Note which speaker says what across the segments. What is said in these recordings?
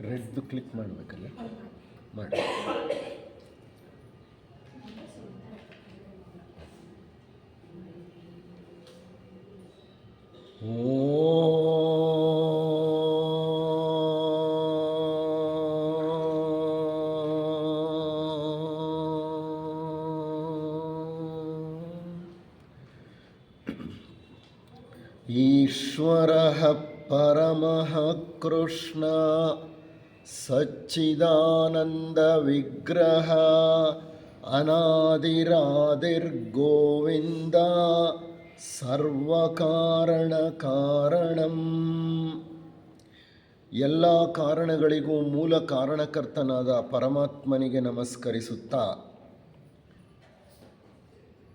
Speaker 1: Red click ಮಾಡಬೇಕಲ್ಲ, ಮಾಡಿ. ಈಶ್ವರಃ ಪರಮಃ ಕೃಷ್ಣ ಸಚ್ಚಿದಾನಂದ ವಿಗ್ರಹ ಅನಾದಿರಾದಿರ್ಗೋವಿಂದ ಸರ್ವಕಾರಣ ಕಾರಣಂ. ಎಲ್ಲ ಕಾರಣಗಳಿಗೂ ಮೂಲ ಕಾರಣಕರ್ತನಾದ ಪರಮಾತ್ಮನಿಗೆ ನಮಸ್ಕರಿಸುತ್ತಾ,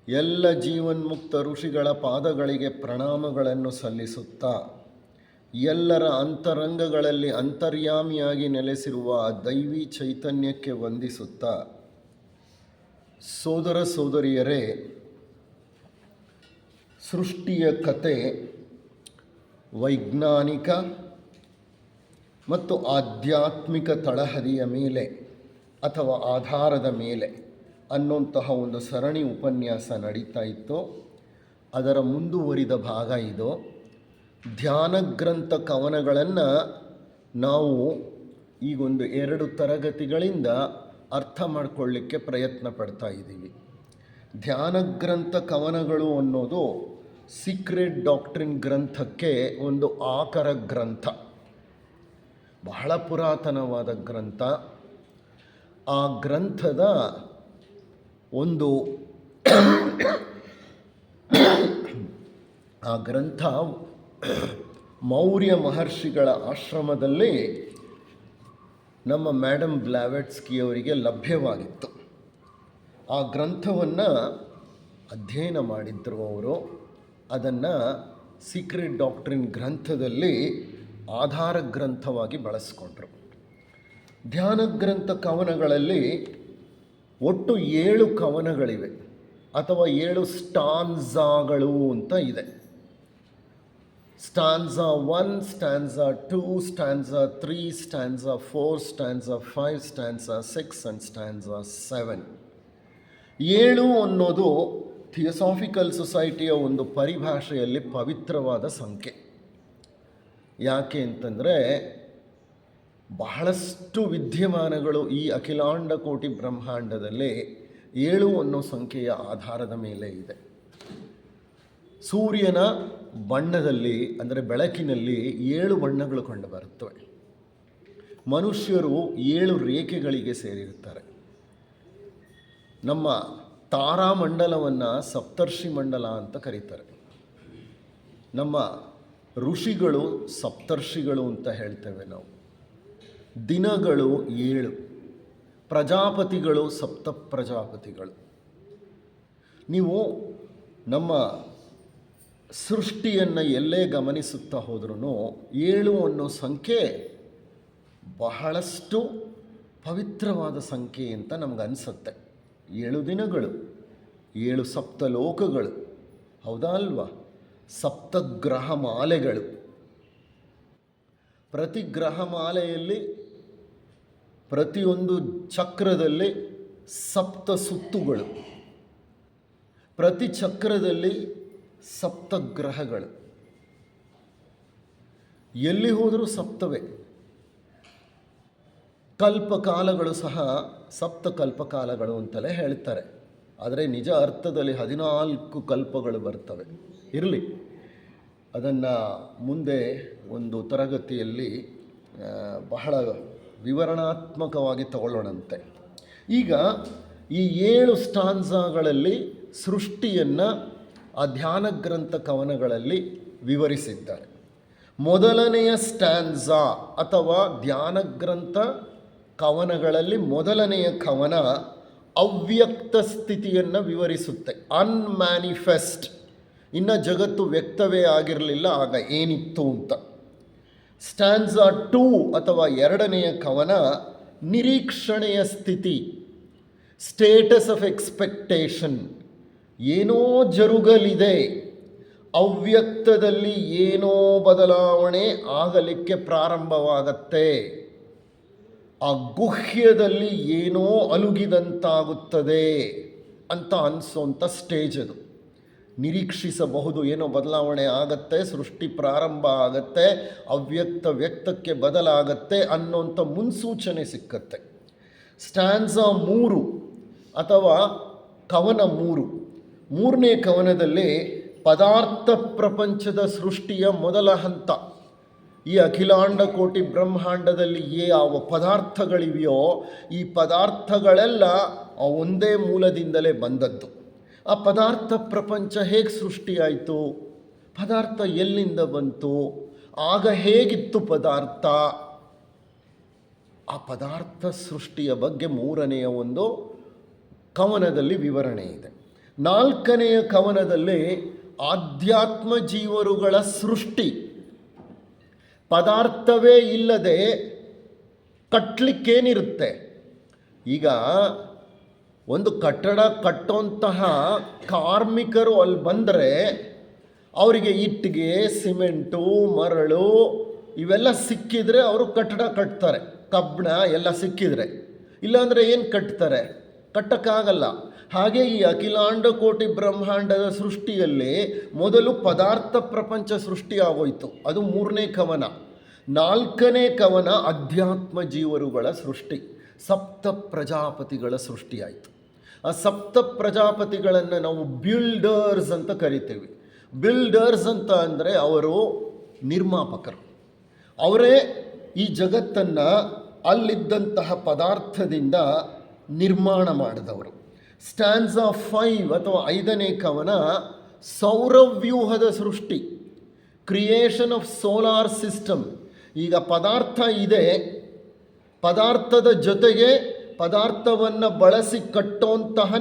Speaker 1: ಎಲ್ಲ ಜೀವನ್ಮುಕ್ತ ಋಷಿಗಳ ಪಾದಗಳಿಗೆ ಪ್ರಣಾಮಗಳನ್ನು ಸಲ್ಲಿಸುತ್ತಾ, ಎಲ್ಲರ ಅಂತರಂಗಗಳಲ್ಲಿ ಅಂತರ್ಯಾಮಿಯಾಗಿ ನೆಲೆಸಿರುವ ದೈವಿ ಚೈತನ್ಯಕ್ಕೆ ವಂದಿಸುತ್ತಾ, ಸೋದರ ಸೋದರಿಯರೇ, ಸೃಷ್ಟಿಯ ಕತೆ ವೈಜ್ಞಾನಿಕ ಮತ್ತು ಆಧ್ಯಾತ್ಮಿಕ ತಳಹದಿಯ ಮೇಲೆ ಅಥವಾ ಆಧಾರದ ಮೇಲೆ ಅನ್ನುವಂತಹ ಒಂದು ಸರಣಿ ಉಪನ್ಯಾಸ ನಡೀತಾ ಇತ್ತು. ಅದರ ಮುಂದುವರಿದ ಭಾಗ ಇದು. ಧ್ಯಾನ ಗ್ರಂಥ ಕವನಗಳನ್ನು ನಾವು ಈಗೊಂದು 2 ತರಗತಿಗಳಿಂದ ಅರ್ಥ ಮಾಡಿಕೊಳ್ಳಿಕ್ಕೆ ಪ್ರಯತ್ನ ಪಡ್ತಾ ಇದ್ದೀವಿ. ಧ್ಯಾನ ಗ್ರಂಥ ಕವನಗಳು ಅನ್ನೋದು ಸೀಕ್ರೆಟ್ ಡಾಕ್ಟ್ರಿನ್ ಗ್ರಂಥಕ್ಕೆ ಒಂದು ಆಕರ ಗ್ರಂಥ, ಬಹಳ ಪುರಾತನವಾದ ಗ್ರಂಥ. ಆ ಗ್ರಂಥದ ಒಂದು ಆ ಗ್ರಂಥ ಮೌರ್ಯ ಮಹರ್ಷಿಗಳ ಆಶ್ರಮದಲ್ಲಿ ನಮ್ಮ ಮೇಡಮ್ ಬ್ಲಾವೆಟ್ಸ್ಕಿಯವರಿಗೆ ಲಭ್ಯವಾಗಿತ್ತು. ಆ ಗ್ರಂಥವನ್ನು ಅಧ್ಯಯನ ಮಾಡಿದ್ದರು ಅವರು. ಅದನ್ನು ಸೀಕ್ರೆಟ್ ಡಾಕ್ಟ್ರಿನ್ ಗ್ರಂಥದಲ್ಲಿ ಆಧಾರ ಗ್ರಂಥವಾಗಿ ಬಳಸ್ಕೊಂಡ್ರು. ಧ್ಯಾನ ಗ್ರಂಥ ಕವನಗಳಲ್ಲಿ ಒಟ್ಟು 7 ಕವನಗಳಿವೆ ಅಥವಾ 7 ಸ್ಟಾನ್ಝಾಗಳು ಅಂತ ಇದೆ. ಸ್ಟಾನ್ಝಾ 1, ಸ್ಟಾನ್ಝಾ 2, ಸ್ಟಾನ್ಝಾ 3, ಸ್ಟಾನ್ಝಾ 4, ಸ್ಟಾನ್ಝಾ 5, ಸ್ಟಾನ್ಝಾ 6 ಆ್ಯಂಡ್ ಸ್ಟಾನ್ಝಾ 7. 7 ಅನ್ನೋದು ಥಿಯೋಸಾಫಿಕಲ್ ಸೊಸೈಟಿಯ ಒಂದು ಪರಿಭಾಷೆಯಲ್ಲಿ ಪವಿತ್ರವಾದ ಸಂಖ್ಯೆ. ಯಾಕೆ ಅಂತಂದರೆ, ಬಹಳಷ್ಟು ವಿದ್ಯಮಾನಗಳು ಈ ಅಖಿಲಾಂಡ ಕೋಟಿ ಬ್ರಹ್ಮಾಂಡದಲ್ಲಿ 7 ಅನ್ನೋ ಸಂಖ್ಯೆಯ ಆಧಾರದ ಮೇಲೆ ಇದೆ. ಸೂರ್ಯನ ಬಣ್ಣದಲ್ಲಿ ಅಂದರೆ ಬೆಳಕಿನಲ್ಲಿ 7 ಬಣ್ಣಗಳು ಕಂಡುಬರುತ್ತವೆ. ಮನುಷ್ಯರು 7 ರೇಖೆಗಳಿಗೆ ಸೇರಿರುತ್ತಾರೆ. ನಮ್ಮ ತಾರಾಮಂಡಲವನ್ನು ಸಪ್ತರ್ಷಿ ಮಂಡಲ ಅಂತ ಕರೀತಾರೆ. ನಮ್ಮ ಋಷಿಗಳು ಸಪ್ತರ್ಷಿಗಳು ಅಂತ ಹೇಳ್ತೇವೆ ನಾವು. ದಿನಗಳು 7, ಪ್ರಜಾಪತಿಗಳು ಸಪ್ತ ಪ್ರಜಾಪತಿಗಳು. ನೀವು ನಮ್ಮ ಸೃಷ್ಟಿಯನ್ನು ಎಲ್ಲೇ ಗಮನಿಸುತ್ತಾ ಹೋದ್ರೂ 7 ಅನ್ನೋ ಸಂಖ್ಯೆ ಬಹಳಷ್ಟು ಪವಿತ್ರವಾದ ಸಂಖ್ಯೆ ಅಂತ ನಮಗನ್ಸುತ್ತೆ. 7 ದಿನಗಳು, 7 ಸಪ್ತಲೋಕಗಳು, ಹೌದಾ ಅಲ್ವಾ? ಸಪ್ತಗ್ರಹಮಾಲೆಗಳು. ಪ್ರತಿ ಗ್ರಹಮಾಲೆಯಲ್ಲಿ ಪ್ರತಿಯೊಂದು ಚಕ್ರದಲ್ಲಿ 7 ಸುತ್ತುಗಳು, ಪ್ರತಿ ಚಕ್ರದಲ್ಲಿ 7 ಗ್ರಹಗಳು. ಎಲ್ಲಿ ಹೋದರೂ 7ವೇ. ಕಲ್ಪಕಾಲಗಳು ಸಹ 7 ಕಲ್ಪಕಾಲಗಳು ಅಂತಲೇ ಹೇಳ್ತಾರೆ. ಆದರೆ ನಿಜ ಅರ್ಥದಲ್ಲಿ 14 ಕಲ್ಪಗಳು ಬರ್ತವೆ. ಇರಲಿ, ಅದನ್ನು ಮುಂದೆ ಒಂದು ತರಗತಿಯಲ್ಲಿ ಬಹಳ ವಿವರಣಾತ್ಮಕವಾಗಿ ತಗೊಳ್ಳೋಣಂತೆ. ಈಗ ಈ 7 ಸ್ಟಾನ್ಝಾಗಳಲ್ಲಿ ಸೃಷ್ಟಿಯನ್ನು ಆ ಧ್ಯಾನ ಗ್ರಂಥ ಕವನಗಳಲ್ಲಿ ವಿವರಿಸಿದ್ದಾರೆ. ಮೊದಲನೆಯ ಸ್ಟಾನ್ಝಾ ಅಥವಾ ಧ್ಯಾನ ಗ್ರಂಥ ಕವನಗಳಲ್ಲಿ ಮೊದಲನೆಯ ಕವನ ಅವ್ಯಕ್ತ ಸ್ಥಿತಿಯನ್ನು ವಿವರಿಸುತ್ತೆ. ಅನ್ಮ್ಯಾನಿಫೆಸ್ಟ್. ಇನ್ನು ಜಗತ್ತು ವ್ಯಕ್ತವೇ ಆಗಿರಲಿಲ್ಲ, ಆಗ ಏನಿತ್ತು ಅಂತ. ಸ್ಟಾನ್ಝಾ 2 ಅಥವಾ 2ನೆಯ ಕವನ ನಿರೀಕ್ಷಣೆಯ ಸ್ಥಿತಿ, ಸ್ಟೇಟಸ್ ಆಫ್ ಎಕ್ಸ್ಪೆಕ್ಟೇಷನ್. ಏನೋ ಜರುಗಲಿದೆ, ಅವ್ಯಕ್ತದಲ್ಲಿ ಏನೋ ಬದಲಾವಣೆ ಆಗಲಿಕ್ಕೆ ಪ್ರಾರಂಭವಾಗತ್ತೆ. ಆ ಗುಹ್ಯದಲ್ಲಿ ಏನೋ ಅಲುಗಿದಂತಾಗುತ್ತದೆ ಅಂತ ಅನಿಸೋಂಥ ಸ್ಟೇಜ್ ಅದು. ನಿರೀಕ್ಷಿಸಬಹುದು, ಏನೋ ಬದಲಾವಣೆ ಆಗತ್ತೆ, ಸೃಷ್ಟಿ ಪ್ರಾರಂಭ ಆಗತ್ತೆ, ಅವ್ಯಕ್ತ ವ್ಯಕ್ತಕ್ಕೆ ಬದಲಾಗತ್ತೆ ಅನ್ನೋಂಥ ಮುನ್ಸೂಚನೆ ಸಿಕ್ಕತ್ತೆ. ಸ್ಟ್ಯಾನ್ಸಾ 3 ಅಥವಾ ಕವನ 3, 3ನೇ ಕವನದಲ್ಲಿ ಪದಾರ್ಥ ಪ್ರಪಂಚದ ಸೃಷ್ಟಿಯ ಮೊದಲ ಹಂತ. ಈ ಅಖಿಲಾಂಡ ಕೋಟಿ ಬ್ರಹ್ಮಾಂಡದಲ್ಲಿ ಯಾವ ಪದಾರ್ಥಗಳಿವೆಯೋ ಈ ಪದಾರ್ಥಗಳೆಲ್ಲ ಒಂದೇ ಮೂಲದಿಂದಲೇ ಬಂದದ್ದು. ಆ ಪದಾರ್ಥ ಪ್ರಪಂಚ ಹೇಗೆ ಸೃಷ್ಟಿಯಾಯಿತು, ಪದಾರ್ಥ ಎಲ್ಲಿಂದ ಬಂತು, ಆಗ ಹೇಗಿತ್ತು ಪದಾರ್ಥ, ಆ ಪದಾರ್ಥ ಸೃಷ್ಟಿಯ ಬಗ್ಗೆ 3ನೆಯ ಒಂದು ಕವನದಲ್ಲಿ ವಿವರಣೆ ಇದೆ. 4ನೆಯ ಕವನದಲ್ಲಿ ಆಧ್ಯಾತ್ಮ ಜೀವರುಗಳ ಸೃಷ್ಟಿ. ಪದಾರ್ಥವೇ ಇಲ್ಲದೆ ಕಟ್ಟಲಿಕ್ಕೇನಿರುತ್ತೆ? ಈಗ ಒಂದು ಕಟ್ಟಡ ಕಟ್ಟೋಂತಹ ಕಾರ್ಮಿಕರು ಅಲ್ಲಿ ಬಂದರೆ ಅವರಿಗೆ ಇಟ್ಟಿಗೆ, ಸಿಮೆಂಟು, ಮರಳು ಇವೆಲ್ಲ ಸಿಕ್ಕಿದರೆ ಅವರು ಕಟ್ಟಡ ಕಟ್ತಾರೆ. ಕಬ್ಬಣ ಎಲ್ಲ ಸಿಕ್ಕಿದರೆ, ಇಲ್ಲಾಂದರೆ ಏನು ಕಟ್ತಾರೆ? ಕಟ್ಟಕ್ಕಾಗಲ್ಲ. ಹಾಗೆ ಈ ಅಖಿಲಾಂಡ ಕೋಟಿ ಬ್ರಹ್ಮಾಂಡದ ಸೃಷ್ಟಿಯಲ್ಲಿ ಮೊದಲು ಪದಾರ್ಥ ಪ್ರಪಂಚ ಸೃಷ್ಟಿಯಾಗೋಯಿತು, ಅದು 3ನೇ ಕವನ. 4ನೇ ಕವನ ಅಧ್ಯಾತ್ಮ ಜೀವರುಗಳ ಸೃಷ್ಟಿ, ಸಪ್ತ ಪ್ರಜಾಪತಿಗಳ ಸೃಷ್ಟಿಯಾಯಿತು. ಆ ಸಪ್ತ ಪ್ರಜಾಪತಿಗಳನ್ನು ನಾವು ಬಿಲ್ಡರ್ಸ್ ಅಂತ ಕರಿತೀವಿ. ಬಿಲ್ಡರ್ಸ್ ಅಂತ ಅಂದರೆ ಅವರು ನಿರ್ಮಾಪಕರು, ಅವರೇ ಈ ಜಗತ್ತನ್ನು ಅಲ್ಲಿದ್ದಂತಹ ಪದಾರ್ಥದಿಂದ ನಿರ್ಮಾಣ ಮಾಡಿದವರು. ಸ್ಟ್ಯಾನ್ಸಾ 5 ಅಥವಾ 5ನೇ ಕವನ ಸೌರವ್ಯೂಹದ ಸೃಷ್ಟಿ, ಕ್ರಿಯೇಷನ್ ಆಫ್ ಸೋಲಾರ್ ಸಿಸ್ಟಮ್. ಈಗ ಪದಾರ್ಥ ಇದೆ, ಪದಾರ್ಥದ ಜೊತೆಗೆ ಪದಾರ್ಥವನ್ನು ಬಳಸಿ ಕಟ್ಟುವಂತಹ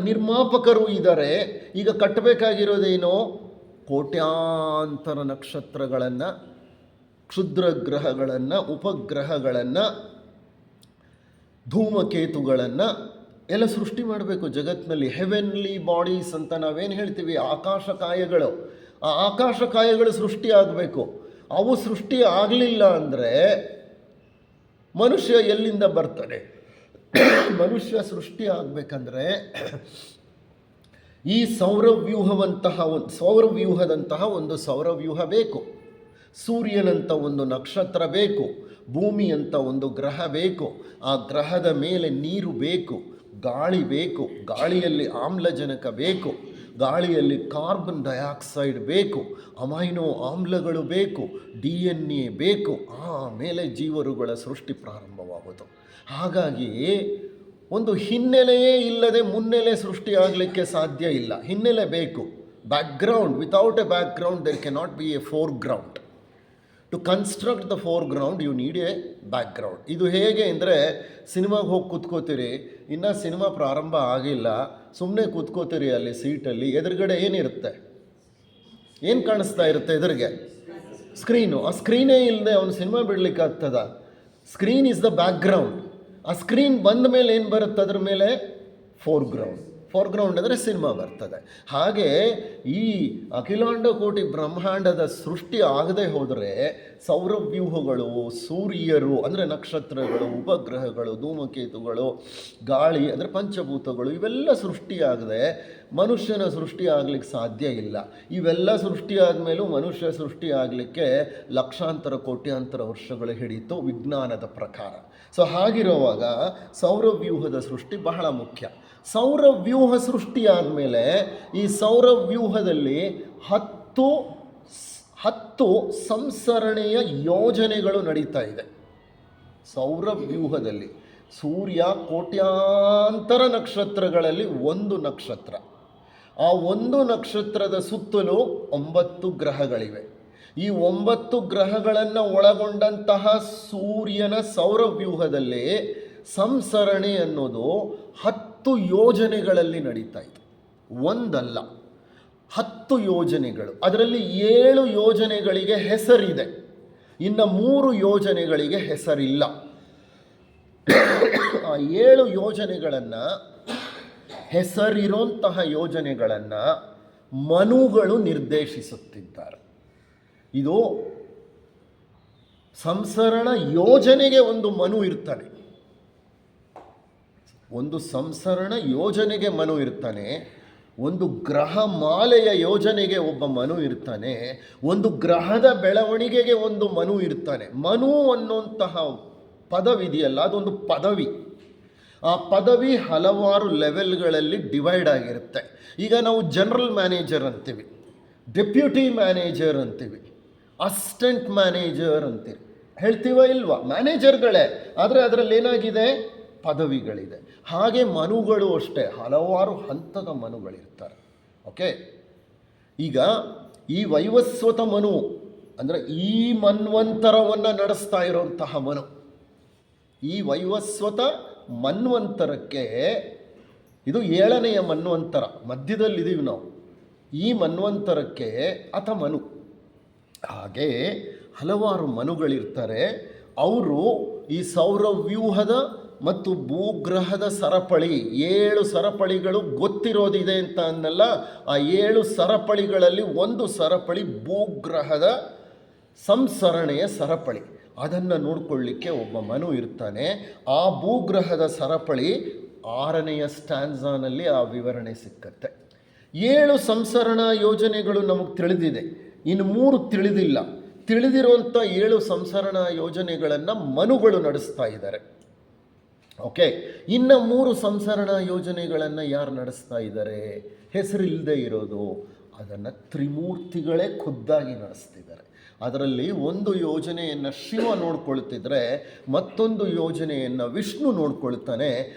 Speaker 1: ನಿರ್ಮಾಪಕರು ಇದ್ದಾರೆ. ಈಗ ಕಟ್ಟಬೇಕಾಗಿರೋದೇನೋ ಕೋಟ್ಯಾಂತರ ನಕ್ಷತ್ರಗಳನ್ನು, ಕ್ಷುದ್ರ ಗ್ರಹಗಳನ್ನು, ಉಪಗ್ರಹಗಳನ್ನು, ಧೂಮಕೇತುಗಳನ್ನು ಎಲ್ಲ ಸೃಷ್ಟಿ ಮಾಡಬೇಕು ಜಗತ್ತಿನಲ್ಲಿ. ಹೆವೆನ್ಲಿ ಬಾಡೀಸ್ ಅಂತ ನಾವೇನು ಹೇಳ್ತೀವಿ, ಆಕಾಶಕಾಯಗಳು. ಆ ಆಕಾಶಕಾಯಗಳು ಸೃಷ್ಟಿ ಆಗಬೇಕು. ಅವು ಸೃಷ್ಟಿ ಆಗಲಿಲ್ಲ ಅಂದರೆ ಮನುಷ್ಯ ಎಲ್ಲಿಂದ ಬರ್ತಾನೆ? ಮನುಷ್ಯ ಸೃಷ್ಟಿ ಆಗಬೇಕಂದ್ರೆ ಈ ಸೌರವ್ಯೂಹದಂತಹ ಒಂದು ಸೌರವ್ಯೂಹ ಬೇಕು, ಸೂರ್ಯನಂಥ ಒಂದು ನಕ್ಷತ್ರ ಬೇಕು, ಭೂಮಿ ಅಂತ ಒಂದು ಗ್ರಹ ಬೇಕು, ಆ ಗ್ರಹದ ಮೇಲೆ ನೀರು ಬೇಕು, ಗಾಳಿ ಬೇಕು, ಗಾಳಿಯಲ್ಲಿ ಆಮ್ಲಜನಕ ಬೇಕು, ಗಾಳಿಯಲ್ಲಿ ಕಾರ್ಬನ್ ಡೈಆಕ್ಸೈಡ್ ಬೇಕು, ಅಮೈನೋ ಆಮ್ಲಗಳು ಬೇಕು, DNA ಬೇಕು, ಆಮೇಲೆ ಜೀವರುಗಳ ಸೃಷ್ಟಿ ಪ್ರಾರಂಭವಾಗೋದು. ಹಾಗಾಗಿ ಒಂದು ಹಿನ್ನೆಲೆಯೇ ಇಲ್ಲದೆ ಮುನ್ನೆಲೆ ಸೃಷ್ಟಿ ಆಗಲಿಕ್ಕೆ ಸಾಧ್ಯ ಇಲ್ಲ. ಹಿನ್ನೆಲೆ ಬೇಕು, background. Without a background there cannot be a foreground. To construct the foreground you need a background. ಇದು ಹೇಗೆ ಅಂದರೆ, ಸಿನಿಮಾಗೆ ಹೋಗಿ ಕೂತ್ಕೋತೀರಿ, ಇನ್ನೂ ಸಿನಿಮಾ ಪ್ರಾರಂಭ ಆಗಿಲ್ಲ, ಸುಮ್ಮನೆ ಕೂತ್ಕೋತೀರಿ ಅಲ್ಲಿ ಸೀಟಲ್ಲಿ, ಎದುರುಗಡೆ ಏನಿರುತ್ತೆ? ಏನು ಕಾಣಿಸ್ತಾ ಇರುತ್ತೆ ಎದುರಿಗೆ? ಸ್ಕ್ರೀನು. ಆ ಸ್ಕ್ರೀನೇ ಇಲ್ಲದೆ ಅವನು ಸಿನಿಮಾ ಬಿಡಲಿಕ್ಕೆ ಆಗ್ತದ? Screen is the background. ಆ ಸ್ಕ್ರೀನ್ ಬಂದ ಮೇಲೆ ಏನು ಬರುತ್ತೆ ಅದ್ರ ಮೇಲೆ? ಫೋರ್ಗ್ರೌಂಡ್. ಫೋರ್ಗ್ರೌಂಡ್ ಅಂದರೆ ಸಿನಿಮಾ ಬರ್ತದೆ. ಹಾಗೆ ಈ ಅಖಿಲಾಂಡ ಕೋಟಿ ಬ್ರಹ್ಮಾಂಡದ ಸೃಷ್ಟಿ ಆಗದೆ ಹೋದರೆ ಸೌರವ್ಯೂಹಗಳು, ಸೂರ್ಯರು ಅಂದರೆ ನಕ್ಷತ್ರಗಳು, ಉಪಗ್ರಹಗಳು, ಧೂಮಕೇತುಗಳು, ಗಾಳಿ ಅಂದರೆ ಪಂಚಭೂತಗಳು ಇವೆಲ್ಲ ಸೃಷ್ಟಿಯಾಗದೆ ಮನುಷ್ಯನ ಸೃಷ್ಟಿ ಆಗಲಿಕ್ಕೆ ಸಾಧ್ಯ ಇಲ್ಲ. ಇವೆಲ್ಲ ಸೃಷ್ಟಿಯಾದ ಮೇಲೂ ಮನುಷ್ಯ ಸೃಷ್ಟಿ ಆಗಲಿಕ್ಕೆ ಲಕ್ಷಾಂತರ ಕೋಟ್ಯಾಂತರ ವರ್ಷಗಳು ಹಿಡಿತು ವಿಜ್ಞಾನದ ಪ್ರಕಾರ. ಸೊ ಹಾಗಿರುವಾಗ ಸೌರವ್ಯೂಹದ ಸೃಷ್ಟಿ ಬಹಳ ಮುಖ್ಯ. ಸೌರವ್ಯೂಹ ಸೃಷ್ಟಿಯಾದ ಮೇಲೆ ಈ ಸೌರವ್ಯೂಹದಲ್ಲಿ 10 ಸಂಸರಣೆಯ ಯೋಜನೆಗಳು ನಡೀತಾ ಇದೆ. ಸೌರವ್ಯೂಹದಲ್ಲಿ ಸೂರ್ಯ ಕೋಟ್ಯಾಂತರ ನಕ್ಷತ್ರಗಳಲ್ಲಿ ಒಂದು ನಕ್ಷತ್ರ. ಆ ಒಂದು ನಕ್ಷತ್ರದ ಸುತ್ತಲೂ 9 ಗ್ರಹಗಳಿವೆ. ಈ 9 ಗ್ರಹಗಳನ್ನು ಒಳಗೊಂಡಂತಹ ಸೂರ್ಯನ ಸೌರವ್ಯೂಹದಲ್ಲಿ ಸಂಸರಣೆ ಅನ್ನೋದು 10 ಯೋಜನೆಗಳಲ್ಲಿ ನಡೀತಾ ಇದೆ. ಒಂದಲ್ಲ, 10 ಯೋಜನೆಗಳು. ಅದರಲ್ಲಿ 7 ಯೋಜನೆಗಳಿಗೆ ಹೆಸರಿದೆ, ಇನ್ನು 3 ಯೋಜನೆಗಳಿಗೆ ಹೆಸರಿಲ್ಲ. ಆ 7 ಯೋಜನೆಗಳನ್ನು, ಹೆಸರಿರೋಂತಹ ಯೋಜನೆಗಳನ್ನು ಮನುಗಳು ನಿರ್ದೇಶಿಸುತ್ತಿದ್ದಾರೆ. ಇದು ಸಂಸರಣ ಯೋಜನೆಗೆ ಒಂದು ಮನು ಇರ್ತಾನೆ, ಒಂದು ಸಂಸರಣ ಯೋಜನೆಗೆ ಮನು ಇರ್ತಾನೆ, ಒಂದು ಗ್ರಹ ಮಾಲೆಯ ಯೋಜನೆಗೆ ಒಬ್ಬ ಮನು ಇರ್ತಾನೆ, ಒಂದು ಗ್ರಹದ ಬೆಳವಣಿಗೆಗೆ ಒಂದು ಮನು ಇರ್ತಾನೆ. ಮನು ಅನ್ನುವಂತಹ ಪದವಿದೆಯಲ್ಲ, ಅದೊಂದು ಪದವಿ. ಆ ಪದವಿ ಹಲವಾರು ಲೆವೆಲ್ಗಳಲ್ಲಿ ಡಿವೈಡ್ ಆಗಿರುತ್ತೆ. ಈಗ ನಾವು ಜನರಲ್ ಮ್ಯಾನೇಜರ್ ಅಂತೀವಿ, ಡೆಪ್ಯೂಟಿ ಮ್ಯಾನೇಜರ್ ಅಂತೀವಿ, ಅಸಿಸ್ಟೆಂಟ್ ಮ್ಯಾನೇಜರ್ ಅಂತೀವಿ, ಹೇಳ್ತೀವ ಇಲ್ವಾ? ಮ್ಯಾನೇಜರ್ಗಳೇ, ಆದರೆ ಅದರಲ್ಲಿ ಏನಾಗಿದೆ? ಪದವಿಗಳಿದೆ. ಹಾಗೆ ಮನುಗಳು ಅಷ್ಟೇ, ಹಲವಾರು ಹಂತದ ಮನುಗಳಿರ್ತಾರೆ. ಓಕೆ, ಈಗ ಈ ವೈವಸ್ವತ ಮನು ಅಂದರೆ ಈ ಮನ್ವಂತರವನ್ನು ನಡೆಸ್ತಾ ಇರೋಂತಹ ಮನು, ಈ ವೈವಸ್ವತ ಮನ್ವಂತರಕ್ಕೆ, ಇದು 7ನೆಯ ಮನ್ವಂತರ, ಮಧ್ಯದಲ್ಲಿದ್ದೀವಿ ನಾವು. ಈ ಮನ್ವಂತರಕ್ಕೆ ಅಥ ಮನು. ಹಾಗೆ ಹಲವಾರು ಮನುಗಳಿರ್ತಾರೆ. ಅವರು ಈ ಸೌರವ್ಯೂಹದ ಮತ್ತು ಭೂಗ್ರಹದ ಸರಪಳಿ, 7 ಸರಪಳಿಗಳು ಗೊತ್ತಿರೋದಿದೆ ಅಂತ ಅನ್ನಲ್ಲ. ಆ 7 ಸರಪಳಿಗಳಲ್ಲಿ ಒಂದು ಸರಪಳಿ ಭೂಗ್ರಹದ ಸಂಸರಣೆಯ ಸರಪಳಿ. ಅದನ್ನು ನೋಡಿಕೊಳ್ಳಿಕ್ಕೆ ಒಬ್ಬ ಮನು ಇರ್ತಾನೆ. ಆ ಭೂಗ್ರಹದ ಸರಪಳಿ 6ನೆಯ ಸ್ಟ್ಯಾನ್ಸಾನಲ್ಲಿ ಆ ವಿವರಣೆ ಸಿಕ್ಕತ್ತೆ. 7 ಸಂಸರಣಾ ಯೋಜನೆಗಳು ನಮಗೆ ತಿಳಿದಿದೆ, ಇನ್ನು 3 ತಿಳಿದಿಲ್ಲ. ತಿಳಿದಿರುವಂಥ 7 ಸಂಸರಣಾ ಯೋಜನೆಗಳನ್ನು ಮನುಗಳು ನಡೆಸ್ತಾ ಇದ್ದಾರೆ. ಓಕೆ, ಇನ್ನು 3 ಸಂಸರಣಾ ಯೋಜನೆಗಳನ್ನು ಯಾರು ನಡೆಸ್ತಾ ಇದ್ದಾರೆ? ಹೆಸರಿಲ್ಲದೆ ಇರೋದು, ಅದನ್ನು ತ್ರಿಮೂರ್ತಿಗಳೇ ಖುದ್ದಾಗಿ ನಡೆಸ್ತಿದ್ದಾರೆ. ಅದರಲ್ಲಿ ಒಂದು ಯೋಜನೆಯನ್ನು ಶಿವ ನೋಡ್ಕೊಳ್ತಿದ್ರೆ, ಮತ್ತೊಂದು ಯೋಜನೆಯನ್ನು ವಿಷ್ಣು ನೋಡ್ಕೊಳ್ತಾನೆ,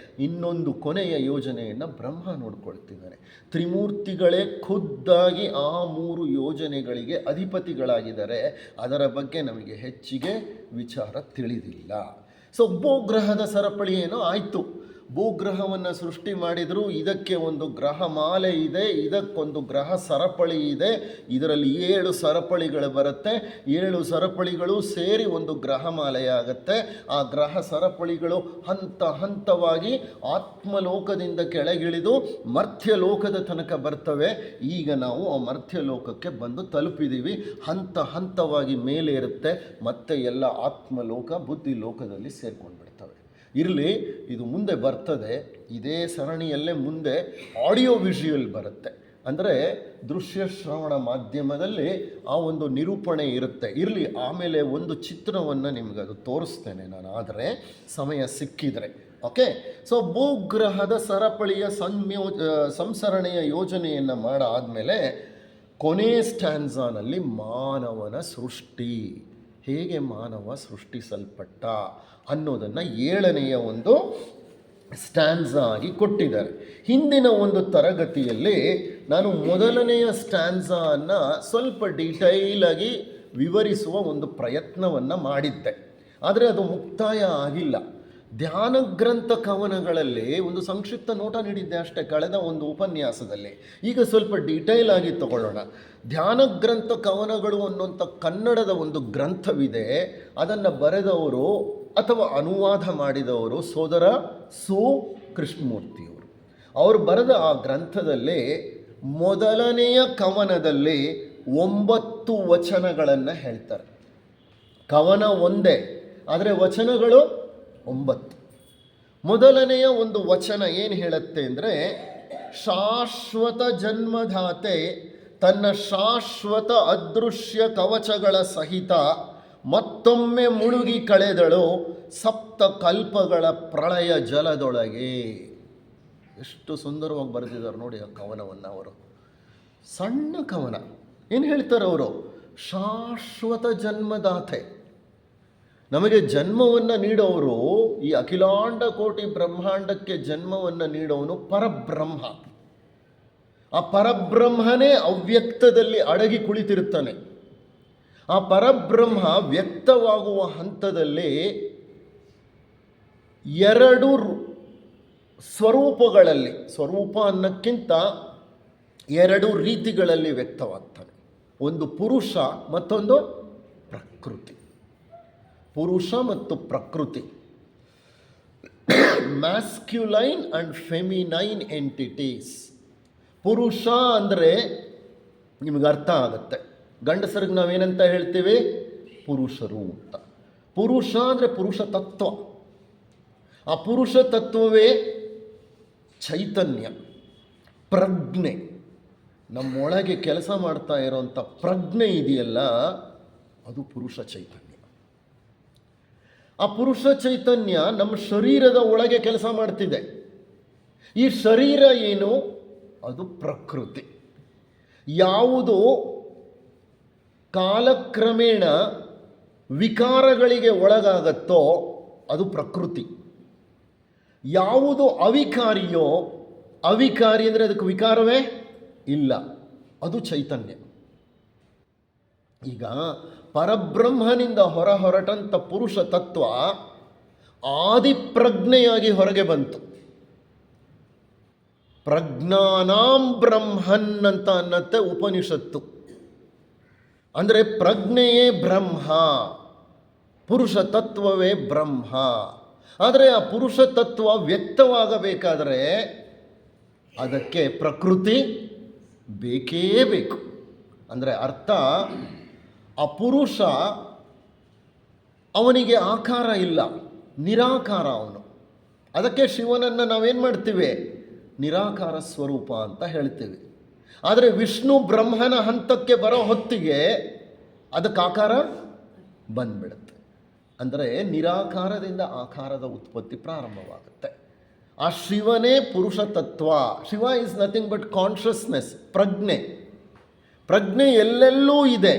Speaker 1: ಇನ್ನೊಂದು ಕೊನೆಯ ಯೋಜನೆಯನ್ನು ಬ್ರಹ್ಮ ನೋಡ್ಕೊಳ್ತಿದ್ದಾನೆ. ತ್ರಿಮೂರ್ತಿಗಳೇ ಖುದ್ದಾಗಿ ಆ 3 ಯೋಜನೆಗಳಿಗೆ ಅಧಿಪತಿಗಳಾಗಿದ್ದಾರೆ. ಅದರ ಬಗ್ಗೆ ನಮಗೆ ಹೆಚ್ಚಿಗೆ ವಿಚಾರ ತಿಳಿದಿಲ್ಲ. ಸೊ ಭೂಗ್ರಹದ ಸರಪಳಿ ಏನೋ ಆಯಿತು, ಭೂಗ್ರಹವನ್ನು ಸೃಷ್ಟಿ ಮಾಡಿದರು. ಇದಕ್ಕೆ ಒಂದು ಗ್ರಹ ಮಾಲೆ ಇದೆ, ಇದಕ್ಕೊಂದು ಗ್ರಹ ಸರಪಳಿ ಇದೆ. ಇದರಲ್ಲಿ 7 ಸರಪಳಿಗಳು ಬರುತ್ತೆ. 7 ಸರಪಳಿಗಳು ಸೇರಿ ಒಂದು ಗ್ರಹ ಮಾಲೆಯಾಗತ್ತೆ. ಆ ಗ್ರಹ ಸರಪಳಿಗಳು ಹಂತ ಹಂತವಾಗಿ ಆತ್ಮಲೋಕದಿಂದ ಕೆಳಗಿಳಿದು ಮರ್ತ್ಯಲೋಕದ ತನಕ ಬರ್ತವೆ. ಈಗ ನಾವು ಆ ಮರ್ತ್ಯಲೋಕಕ್ಕೆ ಬಂದು ತಲುಪಿದ್ದೀವಿ. ಹಂತ ಹಂತವಾಗಿ ಮೇಲೆ ಇರುತ್ತೆ, ಮತ್ತೆ ಎಲ್ಲ ಆತ್ಮಲೋಕ ಬುದ್ಧಿ ಲೋಕದಲ್ಲಿ ಸೇರ್ಕೊಂಡು ಬಿಡ್ತವೆ. ಇರಲಿ, ಇದು ಮುಂದೆ ಬರ್ತದೆ. ಇದೇ ಸರಣಿಯಲ್ಲೇ ಮುಂದೆ ಆಡಿಯೋ ವಿಷುವಲ್ ಬರುತ್ತೆ. ಅಂದರೆ ದೃಶ್ಯ ಶ್ರವಣ ಮಾಧ್ಯಮದಲ್ಲಿ ಆ ಒಂದು ನಿರೂಪಣೆ ಇರುತ್ತೆ. ಇರಲಿ, ಆಮೇಲೆ ಒಂದು ಚಿತ್ರವನ್ನು ನಿಮಗದು ತೋರಿಸ್ತೇನೆ ನಾನು, ಆದರೆ ಸಮಯ ಸಿಕ್ಕಿದರೆ. ಓಕೆ, ಸೊ ಭೂಗ್ರಹದ ಸರಪಳಿಯ ಸಂಸರಣೆಯ ಯೋಜನೆಯನ್ನು ಮಾಡಾದಮೇಲೆ ಕೊನೆ ಸ್ಟ್ಯಾನ್ಸಾನಲ್ಲಿ ಮಾನವನ ಸೃಷ್ಟಿ, ಹೇಗೆ ಮಾನವ ಸೃಷ್ಟಿಸಲ್ಪಟ್ಟ ಅನ್ನೋದನ್ನು 7ನೆಯ ಒಂದು ಸ್ಟ್ಯಾನ್ಸಾ ಆಗಿ ಕೊಟ್ಟಿದ್ದಾರೆ. ಹಿಂದಿನ ಒಂದು ತರಗತಿಯಲ್ಲಿ ನಾನು 1ನೆಯ ಸ್ಟ್ಯಾನ್ಸಾನ್ನು ಸ್ವಲ್ಪ ಡೀಟೈಲಾಗಿ ವಿವರಿಸುವ ಒಂದು ಪ್ರಯತ್ನವನ್ನು ಮಾಡಿದ್ದೆ, ಆದರೆ ಅದು ಮುಕ್ತಾಯ ಆಗಿಲ್ಲ. ಧ್ಯಾನ ಗ್ರಂಥ ಕವನಗಳಲ್ಲಿ ಒಂದು ಸಂಕ್ಷಿಪ್ತ ನೋಟ ನೀಡಿದ್ದೆ ಅಷ್ಟೇ ಕಳೆದ ಒಂದು ಉಪನ್ಯಾಸದಲ್ಲಿ. ಈಗ ಸ್ವಲ್ಪ ಡೀಟೈಲ್ ಆಗಿ ತಗೊಳ್ಳೋಣ. ಧ್ಯಾನ ಗ್ರಂಥ ಕವನಗಳು ಅನ್ನುವಂಥ ಕನ್ನಡದ ಒಂದು ಗ್ರಂಥವಿದೆ. ಅದನ್ನು ಬರೆದವರು ಅಥವಾ ಅನುವಾದ ಮಾಡಿದವರು ಸೋದರ ಸು ಕೃಷ್ಣಮೂರ್ತಿಯವರು. ಅವರು ಬರೆದ ಆ ಗ್ರಂಥದಲ್ಲಿ 1ನೆಯ ಕವನದಲ್ಲಿ 9 ವಚನಗಳನ್ನು ಹೇಳ್ತಾರೆ. ಕವನ ಒಂದೇ, ಆದರೆ ವಚನಗಳು 9. 1ನೆಯ ಒಂದು ವಚನ ಏನು ಹೇಳುತ್ತೆ ಅಂದರೆ, ಶಾಶ್ವತ ಜನ್ಮದಾತೆ ತನ್ನ ಶಾಶ್ವತ ಅದೃಶ್ಯ ಕವಚಗಳ ಸಹಿತ ಮತ್ತೊಮ್ಮೆ ಮುಳುಗಿ ಕಳೆದಳು ಸಪ್ತ ಕಲ್ಪಗಳ ಪ್ರಳಯ ಜಲದೊಳಗೆ. ಎಷ್ಟು ಸುಂದರವಾಗಿ ಬರೆದಿದ್ದಾರೆ ನೋಡಿ ಆ ಕವನವನ್ನು ಅವರು. ಸಣ್ಣ ಕವನ. ಏನು ಹೇಳ್ತಾರೆ ಅವರು? ಶಾಶ್ವತ ಜನ್ಮದಾತೆ, ನಮಗೆ ಜನ್ಮವನ್ನು ನೀಡೋರು, ಈ ಅಖಿಲಾಂಡ ಕೋಟಿ ಬ್ರಹ್ಮಾಂಡಕ್ಕೆ ಜನ್ಮವನ್ನು ನೀಡೋನು ಪರಬ್ರಹ್ಮ. ಆ ಪರಬ್ರಹ್ಮನೇ ಅವ್ಯಕ್ತದಲ್ಲಿ ಅಡಗಿ ಕುಳಿತಿರುತ್ತಾನೆ. ಆ ಪರಬ್ರಹ್ಮ ವ್ಯಕ್ತವಾಗುವ ಹಂತದಲ್ಲಿ 2 ಸ್ವರೂಪಗಳಲ್ಲಿ, ಸ್ವರೂಪ ಅನ್ನಕ್ಕಿಂತ 2 ರೀತಿಗಳಲ್ಲಿ ವ್ಯಕ್ತವಾಗ್ತಾನೆ. ಒಂದು ಪುರುಷ, ಮತ್ತೊಂದು ಪ್ರಕೃತಿ. ಪುರುಷ ಮತ್ತು ಪ್ರಕೃತಿ, ಮ್ಯಾಸ್ಕ್ಯುಲೈನ್ ಆ್ಯಂಡ್ ಫೆಮಿನೈನ್ ಎಂಟಿಟೀಸ್. ಪುರುಷ ಅಂದರೆ ನಿಮಗೆ ಅರ್ಥ ಆಗುತ್ತೆ, ಗಂಡಸರಿಗೆ ನಾವೇನಂತ ಹೇಳ್ತೀವಿ? ಪುರುಷರು ಅಂತ. ಪುರುಷ ಅಂದರೆ ಪುರುಷ ತತ್ವ. ಆ ಪುರುಷ ತತ್ವವೇ ಚೈತನ್ಯ, ಪ್ರಜ್ಞೆ. ನಮ್ಮೊಳಗೆ ಕೆಲಸ ಮಾಡ್ತಾ ಇರೋಂಥ ಪ್ರಜ್ಞೆ ಇದೆಯಲ್ಲ, ಅದು ಪುರುಷ ಚೈತನ್ಯ. ಆ ಪುರುಷ ಚೈತನ್ಯ ನಮ್ಮ ಶರೀರದ ಒಳಗೆ ಕೆಲಸ ಮಾಡ್ತಿದೆ. ಈ ಶರೀರ ಏನು? ಅದು ಪ್ರಕೃತಿ. ಯಾವುದು ಕಾಲಕ್ರಮೇಣ ವಿಕಾರಗಳಿಗೆ ಒಳಗಾಗತ್ತೋ ಅದು ಪ್ರಕೃತಿ. ಯಾವುದು ಅವಿಕಾರಿಯೋ, ಅವಿಕಾರಿ ಅಂದರೆ ಅದಕ್ಕೆ ವಿಕಾರವೇ ಇಲ್ಲ, ಅದು ಚೈತನ್ಯ. ಈಗ ಪರಬ್ರಹ್ಮನಿಂದ ಹೊರಟಂಥ ಪುರುಷ ತತ್ವ ಆದಿಪ್ರಜ್ಞೆಯಾಗಿ ಹೊರಗೆ ಬಂತು. ಪ್ರಜ್ಞಾನಾಂ ಬ್ರಹ್ಮನ್ ಅಂತ ಅನ್ನತ್ತೆ ಉಪನಿಷತ್ತು. ಅಂದರೆ ಪ್ರಜ್ಞೆಯೇ ಬ್ರಹ್ಮ, ಪುರುಷ ತತ್ವವೇ ಬ್ರಹ್ಮ. ಆದರೆ ಆ ಪುರುಷ ತತ್ವ ವ್ಯಕ್ತವಾಗಬೇಕಾದರೆ ಅದಕ್ಕೆ ಪ್ರಕೃತಿ ಬೇಕೇ ಬೇಕು. ಅಂದರೆ ಅರ್ಥ, ಆ ಪುರುಷ ಅವನಿಗೆ ಆಕಾರ ಇಲ್ಲ, ನಿರಾಕಾರ ಅವನು. ಅದಕ್ಕೆ ಶಿವನನ್ನು ನಾವೇನು ಮಾಡ್ತೀವಿ? ನಿರಾಕಾರ ಸ್ವರೂಪ ಅಂತ ಹೇಳ್ತೀವಿ. ಆದರೆ ವಿಷ್ಣು ಬ್ರಹ್ಮನ ಹಂತಕ್ಕೆ ಬರೋ ಹೊತ್ತಿಗೆ ಅದಕ್ಕೆ ಆಕಾರ ಬಂದ್ಬಿಡುತ್ತೆ. ಅಂದರೆ ನಿರಾಕಾರದಿಂದ ಆಕಾರದ ಉತ್ಪತ್ತಿ ಪ್ರಾರಂಭವಾಗುತ್ತೆ. ಆ ಶಿವನೇ ಪುರುಷ ತತ್ವ. Shiva is nothing but consciousness, ಪ್ರಜ್ಞೆ. ಪ್ರಜ್ಞೆ ಎಲ್ಲೆಲ್ಲೂ ಇದೆ.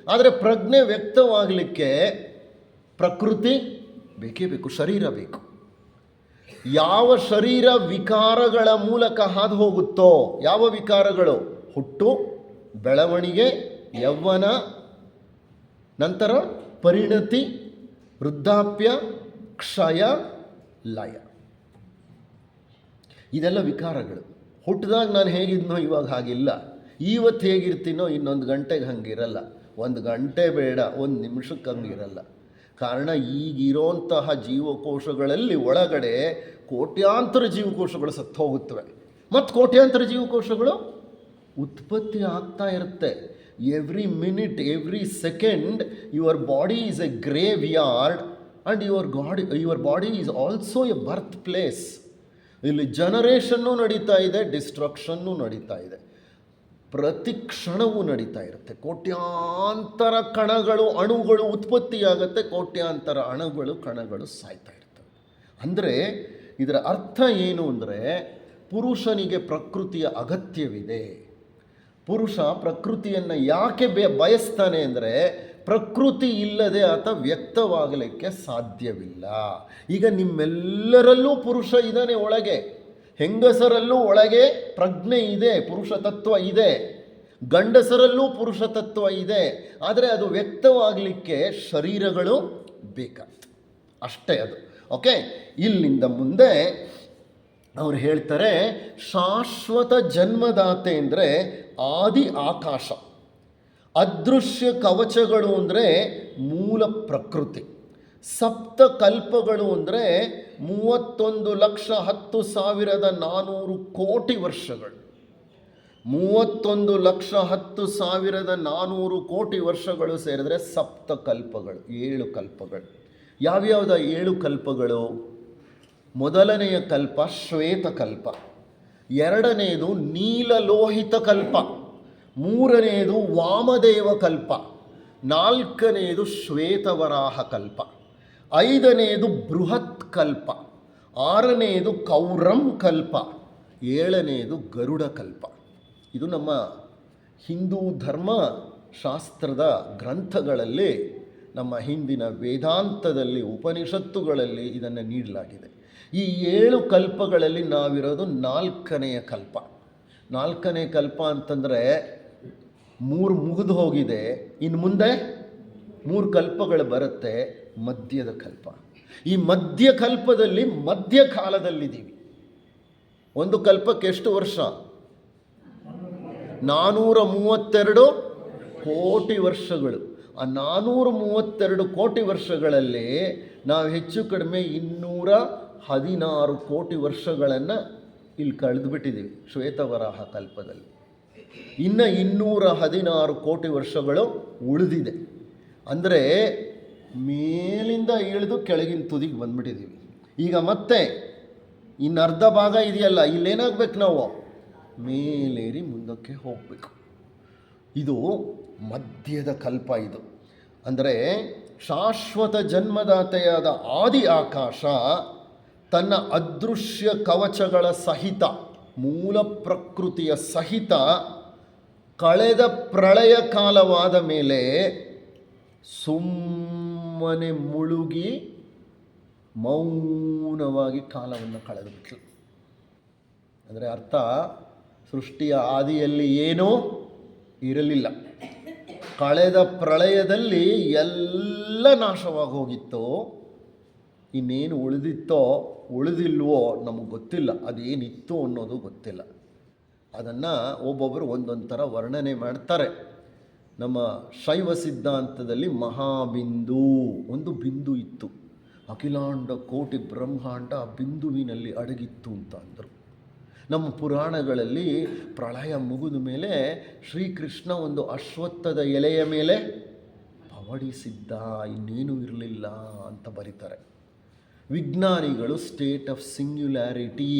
Speaker 1: ಆದರೆ ಪ್ರಜ್ಞೆ ವ್ಯಕ್ತವಾಗಲಿಕ್ಕೆ ಪ್ರಕೃತಿ ಬೇಕೇ ಬೇಕು, ಶರೀರ ಬೇಕು. ಯಾವ ಶರೀರ ವಿಕಾರಗಳ ಮೂಲಕ ಹಾದು ಹೋಗುತ್ತೋ, ಯಾವ ವಿಕಾರಗಳು? ಹುಟ್ಟು, ಬೆಳವಣಿಗೆ, ಯೌವನ, ನಂತರ ಪರಿಣತಿ, ವೃದ್ಧಾಪ್ಯ, ಕ್ಷಯ, ಲಯ. ಇದೆಲ್ಲ ವಿಕಾರಗಳು. ಹುಟ್ಟಿದಾಗ ನಾನು ಹೇಗಿದ್ನೋ ಇವಾಗ ಹಾಗಿಲ್ಲ, ಇವತ್ತು ಹೇಗಿರ್ತೀನೋ ಇನ್ನೊಂದು ಗಂಟೆಗೆ ಹಂಗಿರಲ್ಲ, ಒಂದು ಗಂಟೆ ಬೇಡ, ಒಂದು ನಿಮಿಷಕ್ಕೆ ಹಂಗಿರಲ್ಲ. ಕಾರಣ ಈಗಿರೋಂತಹ ಜೀವಕೋಶಗಳಲ್ಲಿ ಒಳಗಡೆ ಕೋಟ್ಯಾಂತರ ಜೀವಕೋಶಗಳು ಸತ್ತು ಹೋಗುತ್ತವೆ, ಮತ್ತು ಕೋಟ್ಯಾಂತರ ಜೀವಕೋಶಗಳು ಉತ್ಪತ್ತಿ ಆಗ್ತಾ ಇರುತ್ತೆ. Every minute, every second your body is A grave yard and your body is also A birth place. ಇಲ್ಲಿ ಜನರೇಷನ್ನು ನಡೀತಾ ಇದೆ, ಡಿಸ್ಟ್ರಕ್ಷನ್ನು ನಡೀತಾ ಇದೆ, ಪ್ರತಿ ಕ್ಷಣವೂ ನಡೀತಾ ಇರುತ್ತೆ. ಕೋಟ್ಯಾಂತರ ಕಣಗಳು, ಅಣುಗಳು ಉತ್ಪತ್ತಿಯಾಗುತ್ತೆ, ಕೋಟ್ಯಾಂತರ ಅಣುಗಳು, ಕಣಗಳು ಸಾಯ್ತಾ ಇರ್ತವೆ. ಅಂದರೆ ಇದರ ಅರ್ಥ ಏನು ಅಂದರೆ, ಪುರುಷನಿಗೆ ಪ್ರಕೃತಿಯ ಅಗತ್ಯವಿದೆ. ಪುರುಷ ಪ್ರಕೃತಿಯನ್ನು ಯಾಕೆ ಬಯಸ್ತಾನೆ ಅಂದರೆ, ಪ್ರಕೃತಿ ಇಲ್ಲದೆ ಆತ ವ್ಯಕ್ತವಾಗಲಿಕ್ಕೆ ಸಾಧ್ಯವಿಲ್ಲ. ಈಗ ನಿಮ್ಮೆಲ್ಲರಲ್ಲೂ ಪುರುಷ ಇದ್ದಾನೆ ಒಳಗೆ, ಹೆಂಗಸರಲ್ಲೂ ಒಳಗೆ ಪ್ರಜ್ಞೆ ಇದೆ, ಪುರುಷ ತತ್ವ ಇದೆ, ಗಂಡಸರಲ್ಲೂ ಪುರುಷ ತತ್ವ ಇದೆ. ಆದರೆ ಅದು ವ್ಯಕ್ತವಾಗಲಿಕ್ಕೆ ಶರೀರಗಳು ಬೇಕಾಗ್ತದೆ, ಅಷ್ಟೇ ಅದು. ಓಕೆ, ಇಲ್ಲಿಂದ ಮುಂದೆ ಅವ್ರು ಹೇಳ್ತಾರೆ, ಶಾಶ್ವತ ಜನ್ಮದಾತೆ ಅಂದರೆ ಆದಿ ಆಕಾಶ, ಅದೃಶ್ಯ ಕವಚಗಳು ಅಂದರೆ ಮೂಲ ಪ್ರಕೃತಿ, ಸಪ್ತ ಕಲ್ಪಗಳು ಅಂದರೆ 31,10,400 ಕೋಟಿ ವರ್ಷಗಳು. 31,10,400 ಕೋಟಿ ವರ್ಷಗಳು ಸೇರಿದ್ರೆ ಸಪ್ತ ಕಲ್ಪಗಳು, 7 ಕಲ್ಪಗಳು. ಯಾವ್ಯಾವ್ದ 7 ಕಲ್ಪಗಳು? ಮೊದಲನೆಯ ಕಲ್ಪ ಶ್ವೇತಕಲ್ಪ, ಎರಡನೆಯದು ನೀಲಲೋಹಿತ ಕಲ್ಪ, ಮೂರನೆಯದು ವಾಮದೇವ ಕಲ್ಪ, ನಾಲ್ಕನೆಯದು ಶ್ವೇತವರಾಹ ಕಲ್ಪ, ಐದನೆಯದು ಬೃಹತ್ ಕಲ್ಪ, ಆರನೆಯದು ಕೌರಂ ಕಲ್ಪ, ಏಳನೆಯದು ಗರುಡ ಕಲ್ಪ. ಇದು ನಮ್ಮ ಹಿಂದೂ ಧರ್ಮ ಶಾಸ್ತ್ರದ ಗ್ರಂಥಗಳಲ್ಲಿ, ನಮ್ಮ ಹಿಂದಿನ ವೇದಾಂತದಲ್ಲಿ, ಉಪನಿಷತ್ತುಗಳಲ್ಲಿ ಇದನ್ನು ನೀಡಲಾಗಿದೆ. ಈ 7 ಕಲ್ಪಗಳಲ್ಲಿ ನಾವಿರೋದು 4ನೆಯ ಕಲ್ಪ. 4ನೇ ಕಲ್ಪ ಅಂತಂದರೆ 3 ಮುಗಿದು ಹೋಗಿದೆ, ಇನ್ನು ಮುಂದೆ 3 ಕಲ್ಪಗಳು ಬರುತ್ತೆ. ಮಧ್ಯದ ಕಲ್ಪ. ಈ ಮಧ್ಯಕಲ್ಪದಲ್ಲಿ ಮಧ್ಯಕಾಲದಲ್ಲಿದ್ದೀವಿ. ಒಂದು ಕಲ್ಪಕ್ಕೆ ಎಷ್ಟು ವರ್ಷ? 432 ಕೋಟಿ ವರ್ಷಗಳು. ಆ 432 ಕೋಟಿ ವರ್ಷಗಳಲ್ಲಿ ನಾವು ಹೆಚ್ಚು ಕಡಿಮೆ 216 ಕೋಟಿ ವರ್ಷಗಳನ್ನು ಇಲ್ಲಿ ಕಳೆದುಬಿಟ್ಟಿದ್ದೀವಿ ಶ್ವೇತವರಾಹ ಕಲ್ಪದಲ್ಲಿ. ಇನ್ನು 216 ಕೋಟಿ ವರ್ಷಗಳು ಉಳಿದಿದೆ. ಅಂದರೆ ಮೇಲಿಂದ ಇಳಿದು ಕೆಳಗಿನ ತುದಿಗೆ ಬಂದ್ಬಿಟ್ಟಿದ್ದೀವಿ. ಈಗ ಮತ್ತೆ ಇನ್ನು ಅರ್ಧ ಭಾಗ ಇದೆಯಲ್ಲ, ಇಲ್ಲೇನಾಗಬೇಕು, ನಾವು ಮೇಲೇರಿ ಮುಂದಕ್ಕೆ ಹೋಗಬೇಕು. ಇದು ಮಧ್ಯದ ಕಲ್ಪ. ಇದು ಅಂದರೆ ಶಾಶ್ವತ ಜನ್ಮದಾತೆಯಾದ ಆದಿ ಆಕಾಶ ತನ್ನ ಅದೃಶ್ಯ ಕವಚಗಳ ಸಹಿತ, ಮೂಲ ಪ್ರಕೃತಿಯ ಸಹಿತ ಕಳೆದ ಪ್ರಳಯ ಕಾಲವಾದ ಮೇಲೆ ಸುಮ್ಮನೆ ಮುಳುಗಿ ಮೌನವಾಗಿ ಕಾಲವನ್ನು ಕಳೆದುಬಿಟ್ಲು. ಅಂದರೆ ಅರ್ಥ, ಸೃಷ್ಟಿಯ ಆದಿಯಲ್ಲಿ ಏನೂ ಇರಲಿಲ್ಲ. ಕಳೆದ ಪ್ರಳಯದಲ್ಲಿ ಎಲ್ಲ ನಾಶವಾಗಿ ಹೋಗಿತ್ತೋ, ಇನ್ನೇನು ಉಳಿದಿತ್ತೋ ಉಳಿದಿಲ್ವೋ ನಮಗೆ ಗೊತ್ತಿಲ್ಲ. ಅದೇನಿತ್ತು ಅನ್ನೋದು ಗೊತ್ತಿಲ್ಲ. ಅದನ್ನು ಒಬ್ಬೊಬ್ಬರು ಒಂದೊಂದು ಥರ ವರ್ಣನೆ ಮಾಡ್ತಾರೆ. ನಮ್ಮ ಶೈವ ಸಿದ್ಧಾಂತದಲ್ಲಿ ಮಹಾಬಿಂದು, ಒಂದು ಬಿಂದು ಇತ್ತು, ಅಖಿಲಾಂಡ ಕೋಟಿ ಬ್ರಹ್ಮಾಂಡ ಬಿಂದುವಿನಲ್ಲಿ ಅಡಗಿತ್ತು ಅಂತ ಅಂದರು. ನಮ್ಮ ಪುರಾಣಗಳಲ್ಲಿ ಪ್ರಳಯ ಮುಗಿದ ಮೇಲೆ ಶ್ರೀಕೃಷ್ಣ ಒಂದು ಅಶ್ವತ್ಥದ ಎಲೆಯ ಮೇಲೆ ಪವಡಿಸಿದ್ದ, ಇನ್ನೇನು ಇರಲಿಲ್ಲ ಅಂತ ಬರೀತಾರೆ. ವಿಜ್ಞಾನಿಗಳು ಸ್ಟೇಟ್ ಆಫ್ ಸಿಂಗ್ಯುಲಾರಿಟಿ,